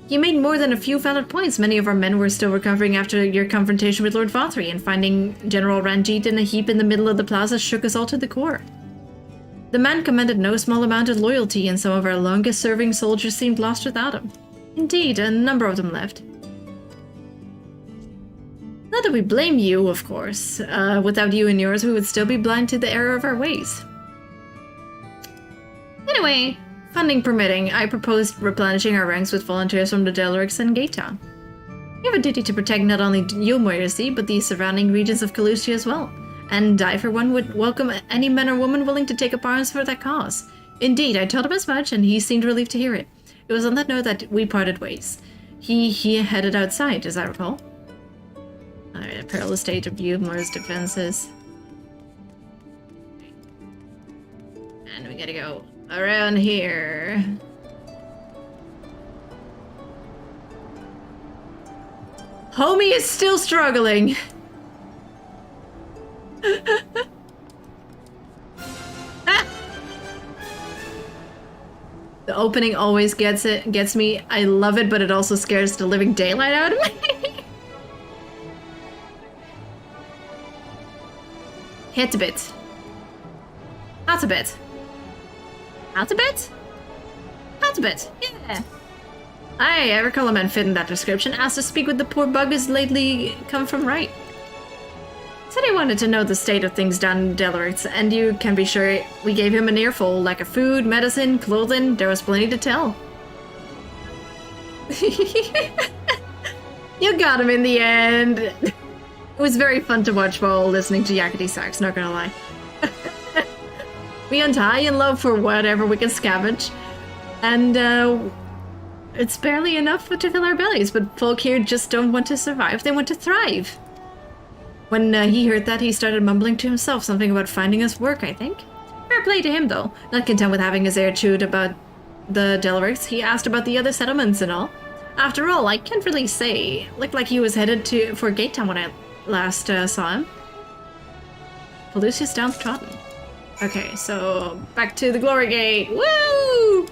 He made more than a few valid points. Many of our men were still recovering after your confrontation with Lord Vauthry, and finding General Ranjit in a heap in the middle of the plaza shook us all to the core. The man commanded no small amount of loyalty, and some of our longest-serving soldiers seemed lost without him. Indeed, a number of them left. Not that we blame you, of course. Without you and yours, we would still be blind to the error of our ways. Anyway, funding permitting, I proposed replenishing our ranks with volunteers from the Delrics and Gate Town. We have a duty to protect not only Yulmore, you see, but the surrounding regions of Calusia as well. And I, for one, would welcome any man or woman willing to take up arms for that cause. Indeed, I told him as much, and he seemed relieved to hear it. It was on that note that we parted ways. He headed outside, as I recall. Alright, a perilous state of Yulmore's defenses. And we gotta go around here. Homie is still struggling! Ah! The opening always gets me. I love it, but it also scares the living daylight out of me. Hit a bit. Out a bit. Out a bit? Out a bit. Yeah. I recall a man fit in that description. Asked to speak with the poor buggers lately come from right. Said he wanted to know the state of things down in Delrics, and you can be sure we gave him an earful, like of food, medicine, clothing. There was plenty to tell. You got him in the end. It was very fun to watch while listening to Yakety Sax, not gonna lie. We untie in love for whatever we can scavenge, and it's barely enough to fill our bellies, but folk here just don't want to survive, they want to thrive. When he heard that, he started mumbling to himself something about finding us work, I think. Fair play to him, though. Not content with having his ear chewed about the Delrics, he asked about the other settlements and all. After all, I can't really say. Looked like he was headed for Gate Town when I last saw him. Pelusia's downtrodden. Okay, so back to the Glory Gate. Woo!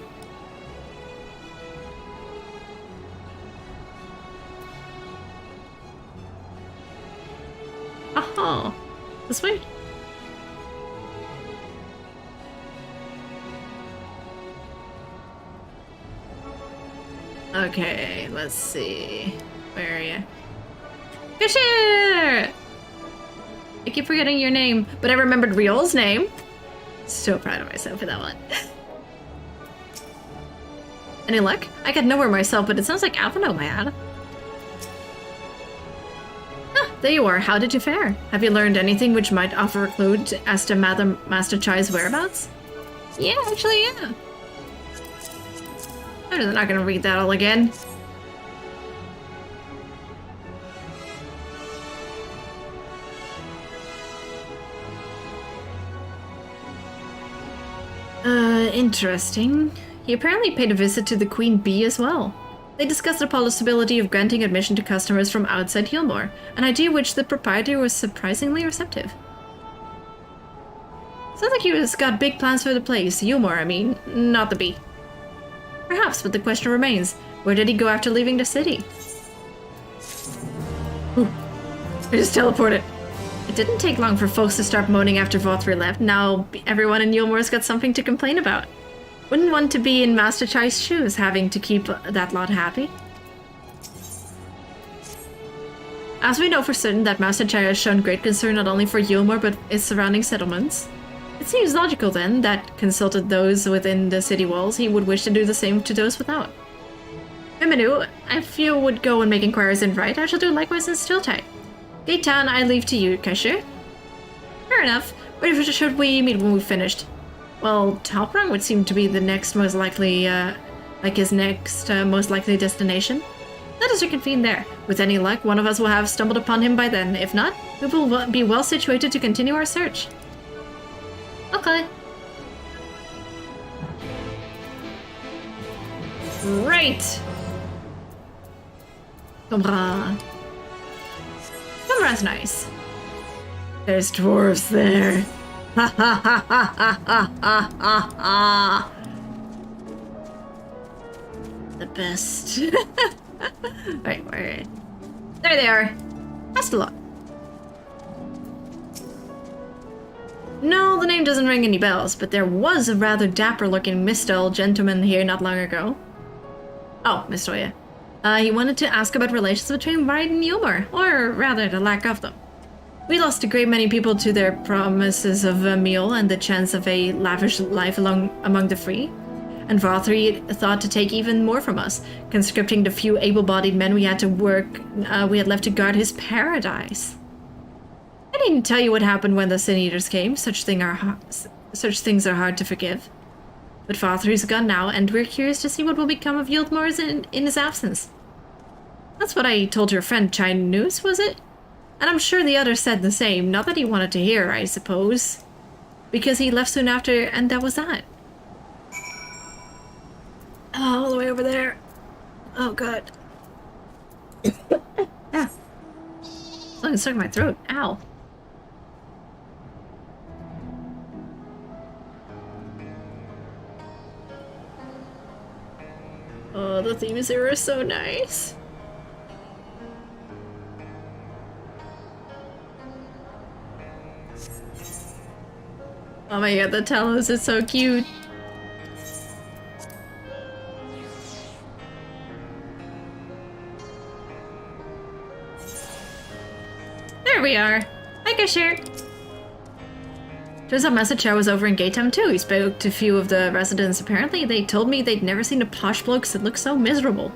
Oh, this way? Okay, let's see. Where are you? Fisher! I keep forgetting your name, but I remembered Riol's name. So proud of myself for that one. Any luck? I got nowhere myself, but it sounds like Avano might have. There you are. How did you fare? Have you learned anything which might offer a clue as to Master Chai's whereabouts? Yeah, actually, yeah. I'm not gonna read that all again. Interesting. He apparently paid a visit to the Queen Bee as well. They discussed the possibility of granting admission to customers from outside Healmore, an idea which the proprietor was surprisingly receptive. Sounds like he's got big plans for the place. Healmore, I mean, not the Bee. Perhaps, but the question remains, where did he go after leaving the city? Ooh, I just teleported. It didn't take long for folks to start moaning after Vothri left. Now everyone in Yulmore's got something to complain about. Wouldn't want to be in Master Chai's shoes, having to keep that lot happy. As we know for certain that Master Chai has shown great concern not only for Yulmore but its surrounding settlements, it seems logical then that, consulted those within the city walls, he would wish to do the same to those without. Miminu, if you would go and make inquiries in Right, I shall do likewise in Stiltide. Gate Town, I leave to you, Kaishir. Fair enough. Where should we meet when we've finished? Well, Talprung would seem to be the next most likely, his next most likely destination. Let us reconvene there. With any luck, one of us will have stumbled upon him by then. If not, we will be well situated to continue our search. Okay. Great! Tomra. Tomra's nice. There's dwarves there. Ha ha ha ha ha ha ha ha. The best. Alright, where? There they are. That's a lot. No, the name doesn't ring any bells, but there was a rather dapper-looking Mistel gentleman here not long ago. Oh, Mistoya. He wanted to ask about relations between Ride and Yulmore, or rather, the lack of them. We lost a great many people to their promises of a meal and the chance of a lavish life among the free. And Vothri thought to take even more from us, conscripting the few able-bodied men we had left to guard his paradise. I needn't tell you what happened when the Sin Eaters came. Such things are hard to forgive. But Vothri's gone now, and we're curious to see what will become of Yulmore in his absence. That's what I told your friend Chai News, was it? And I'm sure the others said the same. Not that he wanted to hear, I suppose. Because he left soon after, and that was that. Oh, all the way over there. Oh, God. Ah. Something stuck in my throat. Ow. Oh, the themes here are so nice. Oh my god, the Talos is so cute. There we are. Hi, Kaishir. Turns out Master Chow was over in Gatetown too. He spoke to a few of the residents. Apparently, they told me they'd never seen a posh bloke that looked so miserable.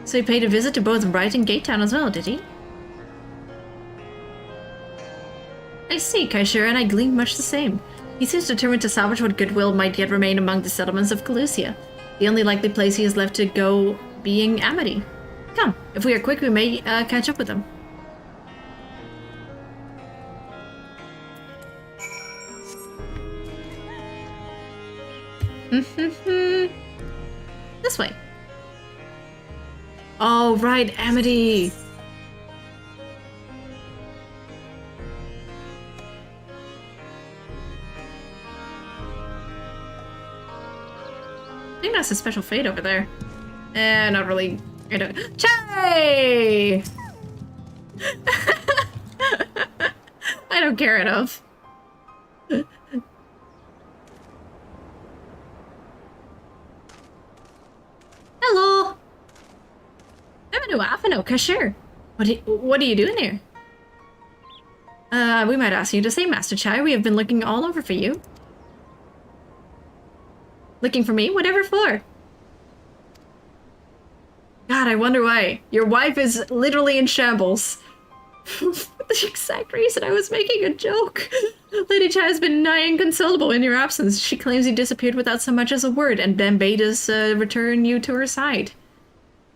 So he paid a visit to both Wright and Gatetown as well, did he? I see, Kaishir, and I gleaned much the same. He seems determined to salvage what goodwill might yet remain among the settlements of Calusia, the only likely place he has left to go being Amity. Come, if we are quick, we may catch up with him. This way. Oh, right, Amity. I think that's a special fate over there. Not really. I don't. Chai! I don't care enough. Hello. Afino, Kaishir. What are you doing here? We might ask you to say, Master Chai. We have been looking all over for you. Looking for me? Whatever for? God, I wonder why. Your wife is literally in shambles. the exact reason I was making a joke. Lady Chai has been nigh inconsolable in your absence. She claims you disappeared without so much as a word, and then bade us return you to her side.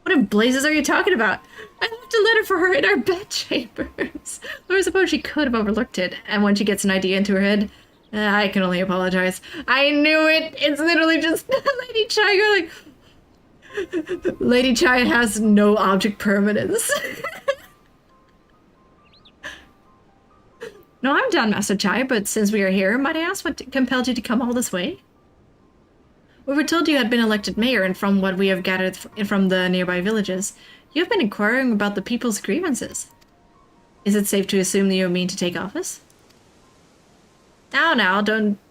What in blazes are you talking about? I left a letter for her in our bedchambers. I suppose she could have overlooked it, and when she gets an idea into her head, I can only apologize. I knew it! It's literally just Lady Chai. You're like... Lady Chai has no object permanence. No, I'm done, Master Chai, but since we are here, might I ask what compelled you to come all this way? We were told you had been elected mayor, and from what we have gathered from the nearby villages, you have been inquiring about the people's grievances. Is it safe to assume that you mean to take office? Now,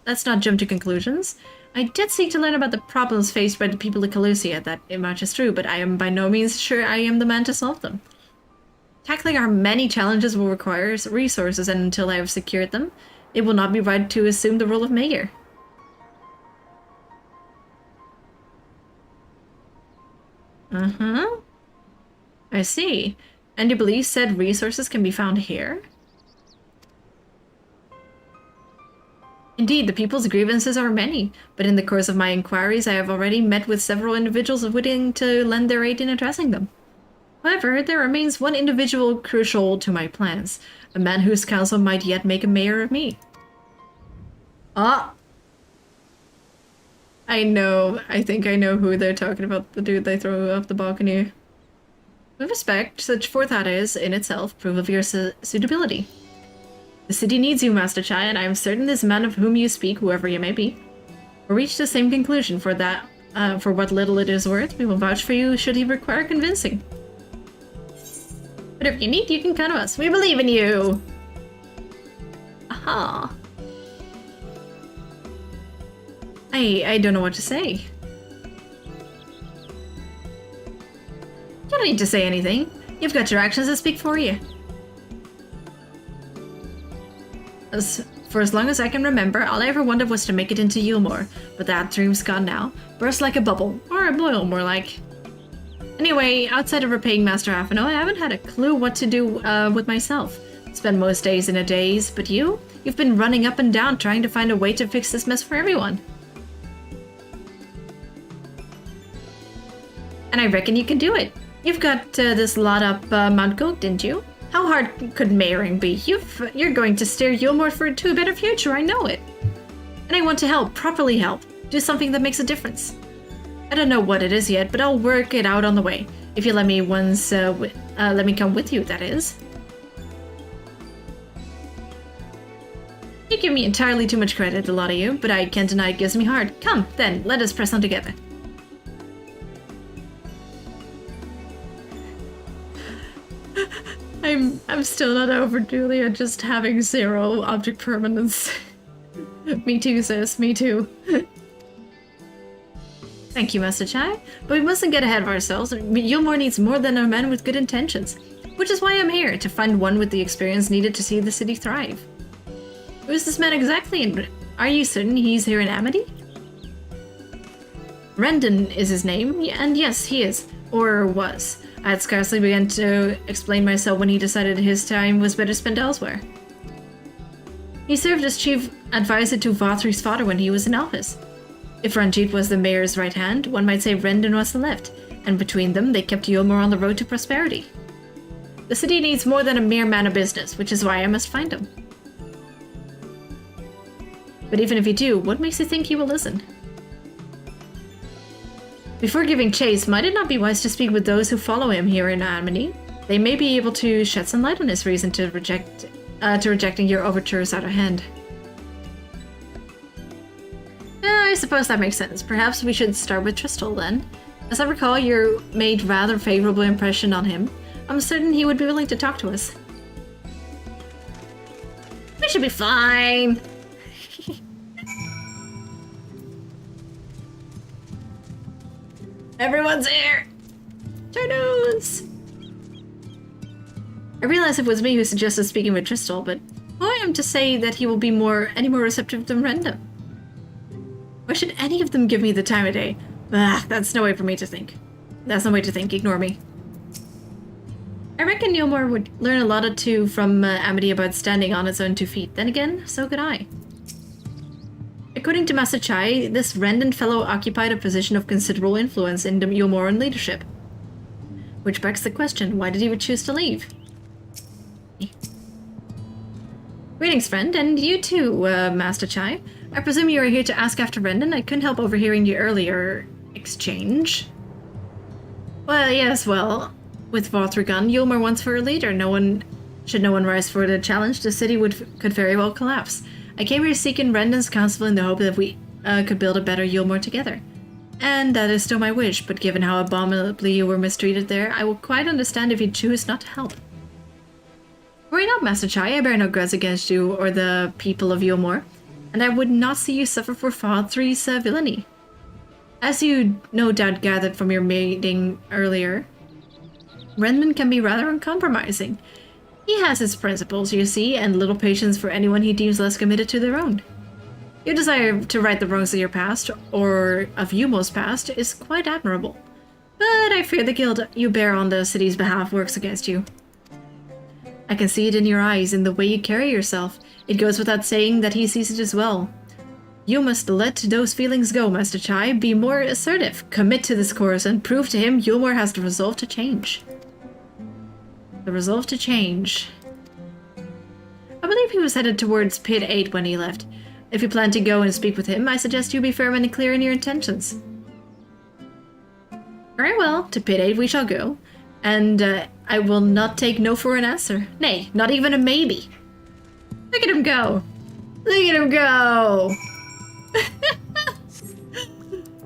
let's not jump to conclusions. I did seek to learn about the problems faced by the people of Calusia, that much is true, but I am by no means sure I am the man to solve them. Tackling our many challenges will require resources, and until I have secured them, it will not be right to assume the role of mayor. I see. And you believe said resources can be found here? Indeed, the people's grievances are many, but in the course of my inquiries I have already met with several individuals willing to lend their aid in addressing them. However, there remains one individual crucial to my plans, a man whose counsel might yet make a mayor of me. Ah! I think I know who they're talking about, the dude they throw off the balcony. With respect, such forethought is, in itself, proof of your suitability. The city needs you, Master Chai, and I am certain this man of whom you speak, whoever you may be, will reach the same conclusion. For what little it is worth, we will vouch for you should he require convincing. Whatever you need, you can count on us. We believe in you! Aha. I don't know what to say. You don't need to say anything. You've got your actions that speak for you. For as long as I can remember, all I ever wanted was to make it into Yulmore, but that dream's gone now. Burst like a bubble, or a boil, more like. Anyway, outside of repaying Master Afino, I haven't had a clue what to do with myself. Spend most days in a daze, but you've been running up and down trying to find a way to fix this mess for everyone. And I reckon you can do it. You've got this lot up Mount Goat, didn't you? How hard could mayoring be? You're going to steer Yulmore to a better future, I know it. And I want to help, properly help. Do something that makes a difference. I don't know what it is yet, but I'll work it out on the way. If you let me let me come with you, that is. You give me entirely too much credit, a lot of you, but I can't deny it gives me heart. Come, then, let us press on together. I'm still not over Julia just having 0 object permanence. Me too, sis, me too. Thank you, Master Chai, but we mustn't get ahead of ourselves. Yulmore needs more than a man with good intentions, which is why I'm here, to find one with the experience needed to see the city thrive. Who is this man exactly, and are you certain he's here in Amity? Rendon is his name, and yes, he is, or was. I had scarcely begun to explain myself when he decided his time was better spent elsewhere. He served as chief advisor to Vathri's father when he was in office. If Ranjit was the mayor's right hand, one might say Rendon was the left, and between them they kept Yulmore on the road to prosperity. The city needs more than a mere man of business, which is why I must find him. But even if you do, what makes you think he will listen? Before giving chase, might it not be wise to speak with those who follow him here in Amity? They may be able to shed some light on his reason to rejecting your overtures out of hand. I suppose that makes sense. Perhaps we should start with Tristal then. As I recall, you made rather favorable impression on him. I'm certain he would be willing to talk to us. We should be fine. Everyone's here! Turtles! I realize it was me who suggested speaking with Tristal, but who I am to say that he will be any more receptive than Rendon? Why should any of them give me the time of day? That's no way for me to think. That's no way to think, ignore me. I reckon Yulmore would learn a lot or two from Amity about standing on its own 2 feet. Then again, so could I. According to Master Chai, this Rendon fellow occupied a position of considerable influence in the Yulmoran leadership. Which begs the question, why did he choose to leave? Greetings, friend, and you too, Master Chai. I presume you are here to ask after Rendon? I couldn't help overhearing the earlier exchange. Well, yes, well, with Vorthrigan, Yulmore wants for a leader. Should no one rise for the challenge, the city could very well collapse. I came here seeking Rendon's counsel in the hope that we could build a better Yulmore together. And that is still my wish, but given how abominably you were mistreated there, I will quite understand if you choose not to help. Worry not, Master Chai, I bear no grudge against you or the people of Yulmore, and I would not see you suffer for Father's villainy. As you no doubt gathered from your meeting earlier, Rendon can be rather uncompromising. He has his principles, you see, and little patience for anyone he deems less committed to their own. Your desire to right the wrongs of your past, or of Yumo's past, is quite admirable. But I fear the guilt you bear on the city's behalf works against you. I can see it in your eyes, in the way you carry yourself. It goes without saying that he sees it as well. You must let those feelings go, Master Chai. Be more assertive. Commit to this course and prove to him Yulmore has the resolve to change. The resolve to change. I believe he was headed towards Pit 8 when he left. If you plan to go and speak with him, I suggest you be firm and clear in your intentions. Very well, to Pit 8 we shall go. And I will not take no for an answer. Nay, not even a maybe. Look at him go. Look at him go.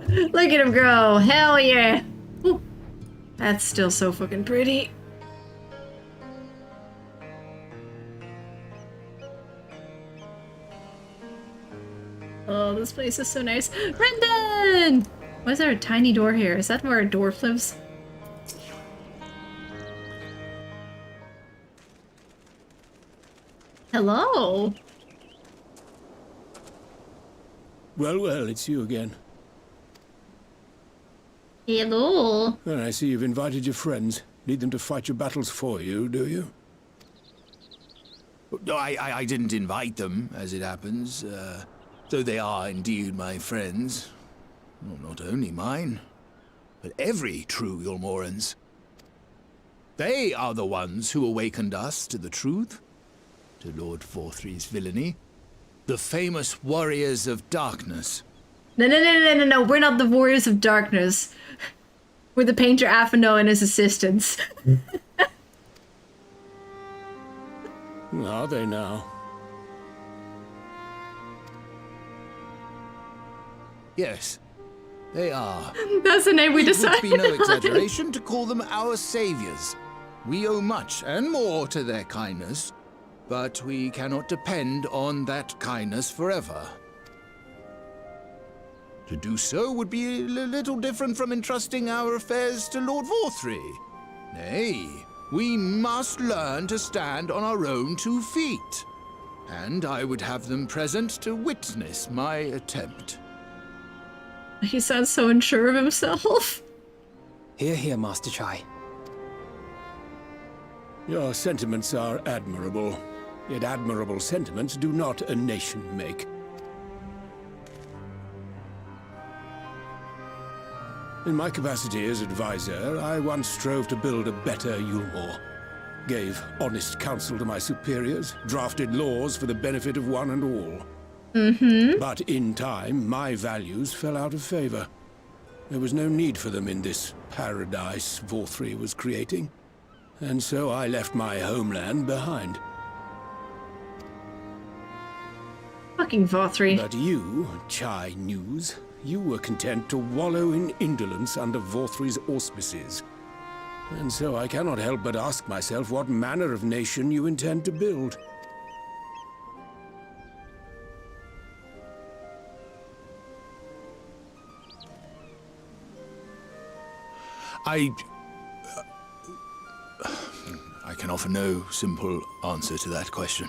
Look at him go. Hell yeah. Ooh, that's still so fucking pretty. Oh, this place is so nice. Rendon! Why is there a tiny door here? Is that where a dwarf lives? Hello. Well, it's you again. Hello. Well, I see you've invited your friends. Need them to fight your battles for you, do you? No, I didn't invite them, as it happens, though they are indeed my friends. Well, not only mine, but every true Yulmoran's. They are the ones who awakened us to the truth, to Lord Vorthri's villainy, the famous warriors of darkness. No, we're not the warriors of darkness. We're the painter Afano and his assistants. Are they now? Yes, they are. That's the name we decided. It would be no exaggeration to call them our saviors. We owe much and more to their kindness, but we cannot depend on that kindness forever. To do so would be a little different from entrusting our affairs to Lord Vorthri. Nay, we must learn to stand on our own 2 feet. And I would have them present to witness my attempt. He sounds so unsure of himself. Hear, hear, Master Chai. Your sentiments are admirable. Yet admirable sentiments do not a nation make. In my capacity as advisor, I once strove to build a better Yulmore. Gave honest counsel to my superiors, drafted laws for the benefit of one and all. But in time, my values fell out of favor. There was no need for them in this paradise Vorthri was creating. And so I left my homeland behind. Fucking Vorthri. But you, Chai News, you were content to wallow in indolence under Vorthri's auspices. And so I cannot help but ask myself what manner of nation you intend to build. I can offer no simple answer to that question.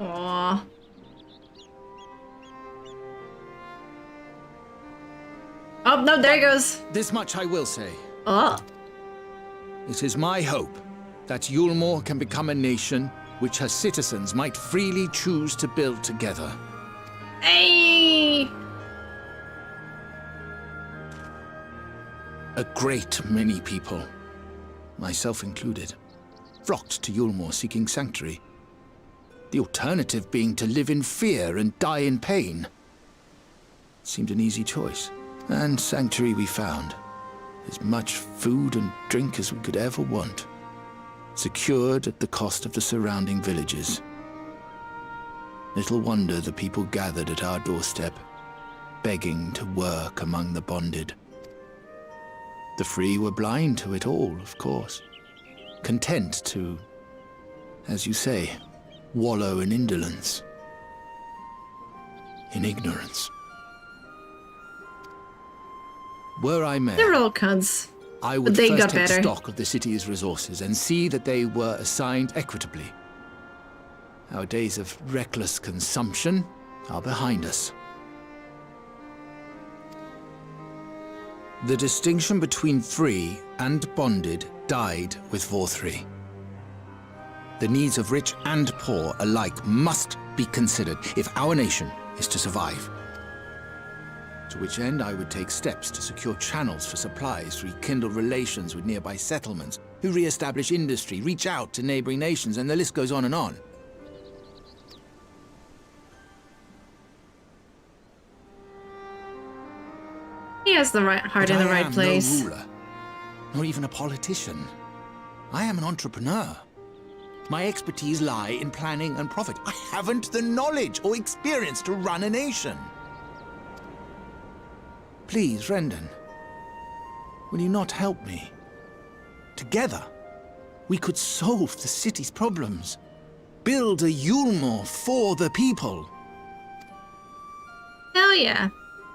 Aww. Oh, no, there he goes. This much I will say. Oh. It is my hope that Yulmore can become a nation which her citizens might freely choose to build together. Hey! A great many people, myself included, flocked to Yulmore seeking sanctuary. The alternative being to live in fear and die in pain. It seemed an easy choice, and sanctuary we found. As much food and drink as we could ever want, secured at the cost of the surrounding villages. Little wonder the people gathered at our doorstep, begging to work among the bonded. The free were blind to it all, of course, content to, as you say, wallow in indolence, in ignorance. Were I mayor, They're all cunts. I would they first got take better. stock of the city's resources and see that they were assigned equitably. Our days of reckless consumption are behind us. The distinction between free and bonded died with Vorthri. The needs of rich and poor alike must be considered if our nation is to survive. To which end I would take steps to secure channels for supplies, rekindle relations with nearby settlements, who re-establish industry, reach out to neighboring nations, and the list goes on and on. He has the right heart in the right place. No ruler, nor even a politician. I am an entrepreneur. My expertise lie in planning and profit. I haven't the knowledge or experience to run a nation. Please, Rendon, will you not help me? Together, we could solve the city's problems. Build a Yulmore for the people. Hell yeah.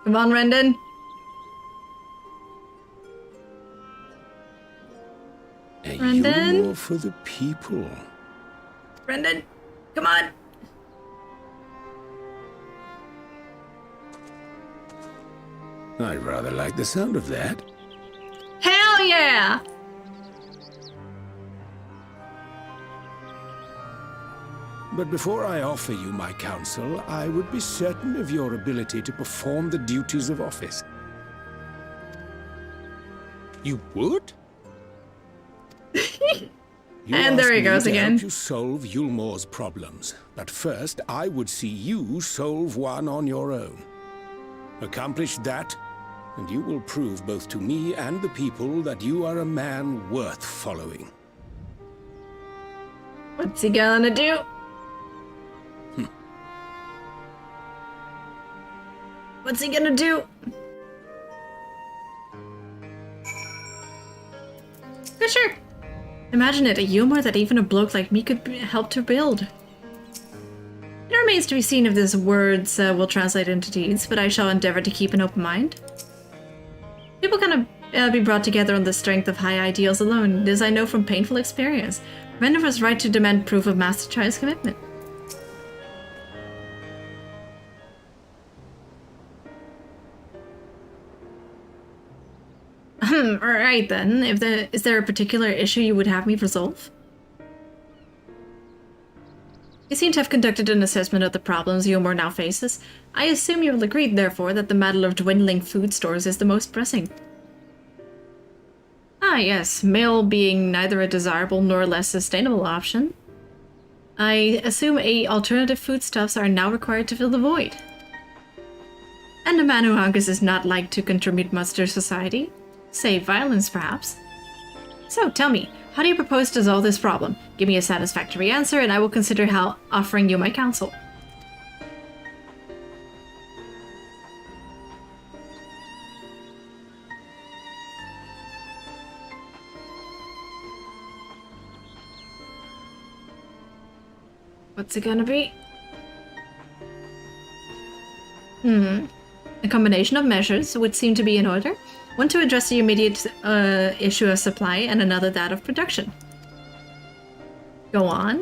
Come on, Rendon. A Rendon? Yulmore for the people. Rendon, come on. I rather like the sound of that. Hell yeah! But before I offer you my counsel, I would be certain of your ability to perform the duties of office. You would? And there he goes again. Help you solve Yulmore's problems, but first I would see you solve one on your own. Accomplish that, and you will prove both to me and the people that you are a man worth following. What's he gonna do? What's he gonna do? For sure. Imagine it, a Yulmore that even a bloke like me could help to build. It remains to be seen if these words will translate into deeds, but I shall endeavor to keep an open mind. People cannot be brought together on the strength of high ideals alone. This I know from painful experience. Render was right to demand proof of Master Chai's commitment. Alright then, is there a particular issue you would have me resolve? You seem to have conducted an assessment of the problems Yulmore now faces. I assume you will agree, therefore, that the matter of dwindling food stores is the most pressing. Ah yes, mail being neither a desirable nor a less sustainable option. I assume alternative foodstuffs are now required to fill the void. And a man who hungers is not like to contribute much to society. Save violence, perhaps. So, tell me, how do you propose to solve this problem? Give me a satisfactory answer, and I will consider how offering you my counsel. What's it gonna be? A combination of measures would seem to be in order. One to address the immediate issue of supply, and another that of production. Go on.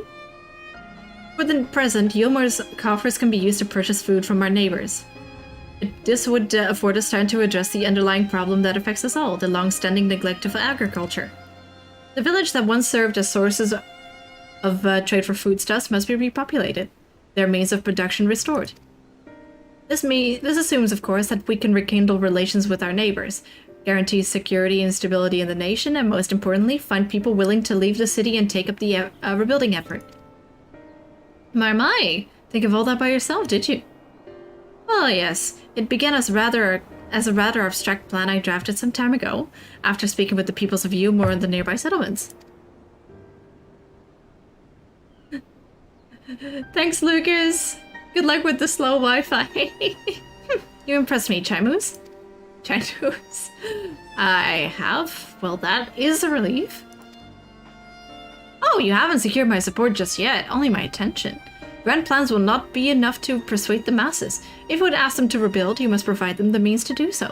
For the present, Yulmore's coffers can be used to purchase food from our neighbors. This would afford us time to address the underlying problem that affects us all, the long-standing neglect of agriculture. The village that once served as sources of trade for foodstuffs must be repopulated, their means of production restored. This assumes, of course, that we can rekindle relations with our neighbors, guarantee security and stability in the nation, and most importantly, find people willing to leave the city and take up the rebuilding effort. My, think of all that by yourself, did you? Oh yes, it began as a rather abstract plan I drafted some time ago, after speaking with the peoples of Umor and the nearby settlements. Thanks, Lucas! Good luck with the slow Wi-Fi. You impressed me, Chaimus. Chaimus. I have? Well, that is a relief. Oh, you haven't secured my support just yet, only my attention. Grand plans will not be enough to persuade the masses. If you would ask them to rebuild, you must provide them the means to do so.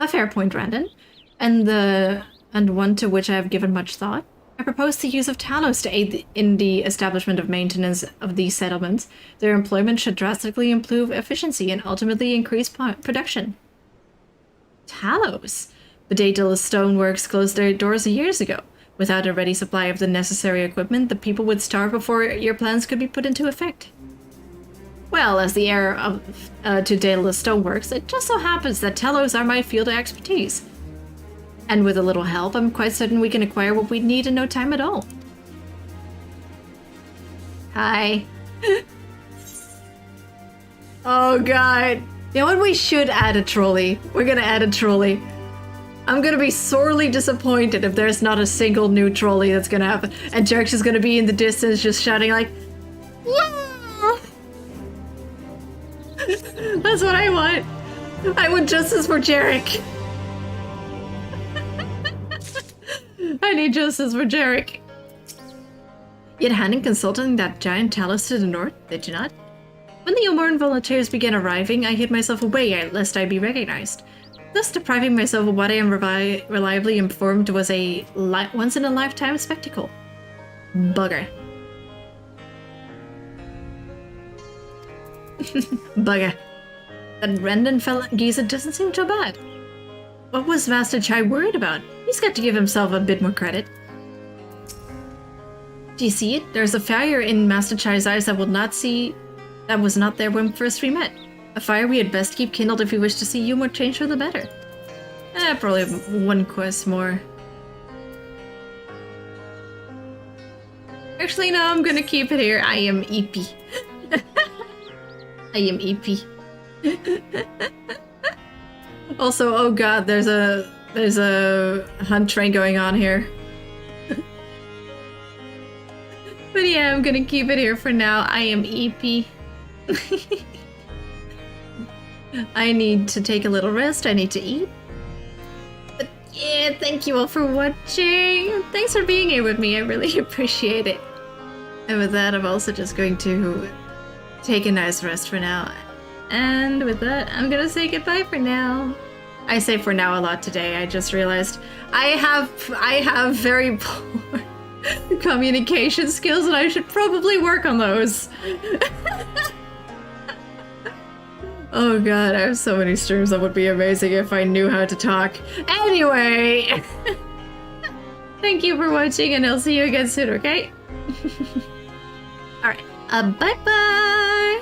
A fair point, Randon. And one to which I have given much thought. I propose the use of Talos to aid in the establishment of maintenance of these settlements. Their employment should drastically improve efficiency and ultimately increase production. Talos? The Daedalus Stoneworks closed their doors years ago. Without a ready supply of the necessary equipment, the people would starve before your plans could be put into effect. Well, as the heir to Daedalus Stoneworks, it just so happens that Talos are my field of expertise. And with a little help, I'm quite certain we can acquire what we need in no time at all. Hi. Oh god. You know what? We should add a trolley. We're gonna add a trolley. I'm gonna be sorely disappointed if there's not a single new trolley that's gonna happen. And Jerks is gonna be in the distance just shouting like, yeah! That's what I want. I want justice for Jarek. I need justice for Jarek. You had a hand in consulting that giant Talos to the north, did you not? When the Umoran volunteers began arriving, I hid myself away lest I be recognized. Thus depriving myself of what I am reliably informed was a once-in-a-lifetime spectacle. Bugger. Bugger. That Rendon Giza doesn't seem too bad. What was Master Chai worried about? He's got to give himself a bit more credit. Do you see it? There's a fire in Master Chai's eyes that was not there when first we met. A fire we had best keep kindled if we wish to see Umor change for the better. Probably one quest more. Actually, no, I'm gonna keep it here. I am EP. I am EP. Also, oh god, there's a hunt train going on here. But yeah, I'm gonna keep it here for now. I am EP. I need to take a little rest. I need to eat. But yeah, thank you all for watching. Thanks for being here with me. I really appreciate it. And with that, I'm also just going to take a nice rest for now. And with that, I'm gonna say goodbye for now. I say for now a lot today. I just realized I have very poor communication skills and I should probably work on those. Oh god, I have so many streams that would be amazing if I knew how to talk. Anyway, thank you for watching and I'll see you again soon, okay? Alright, bye-bye!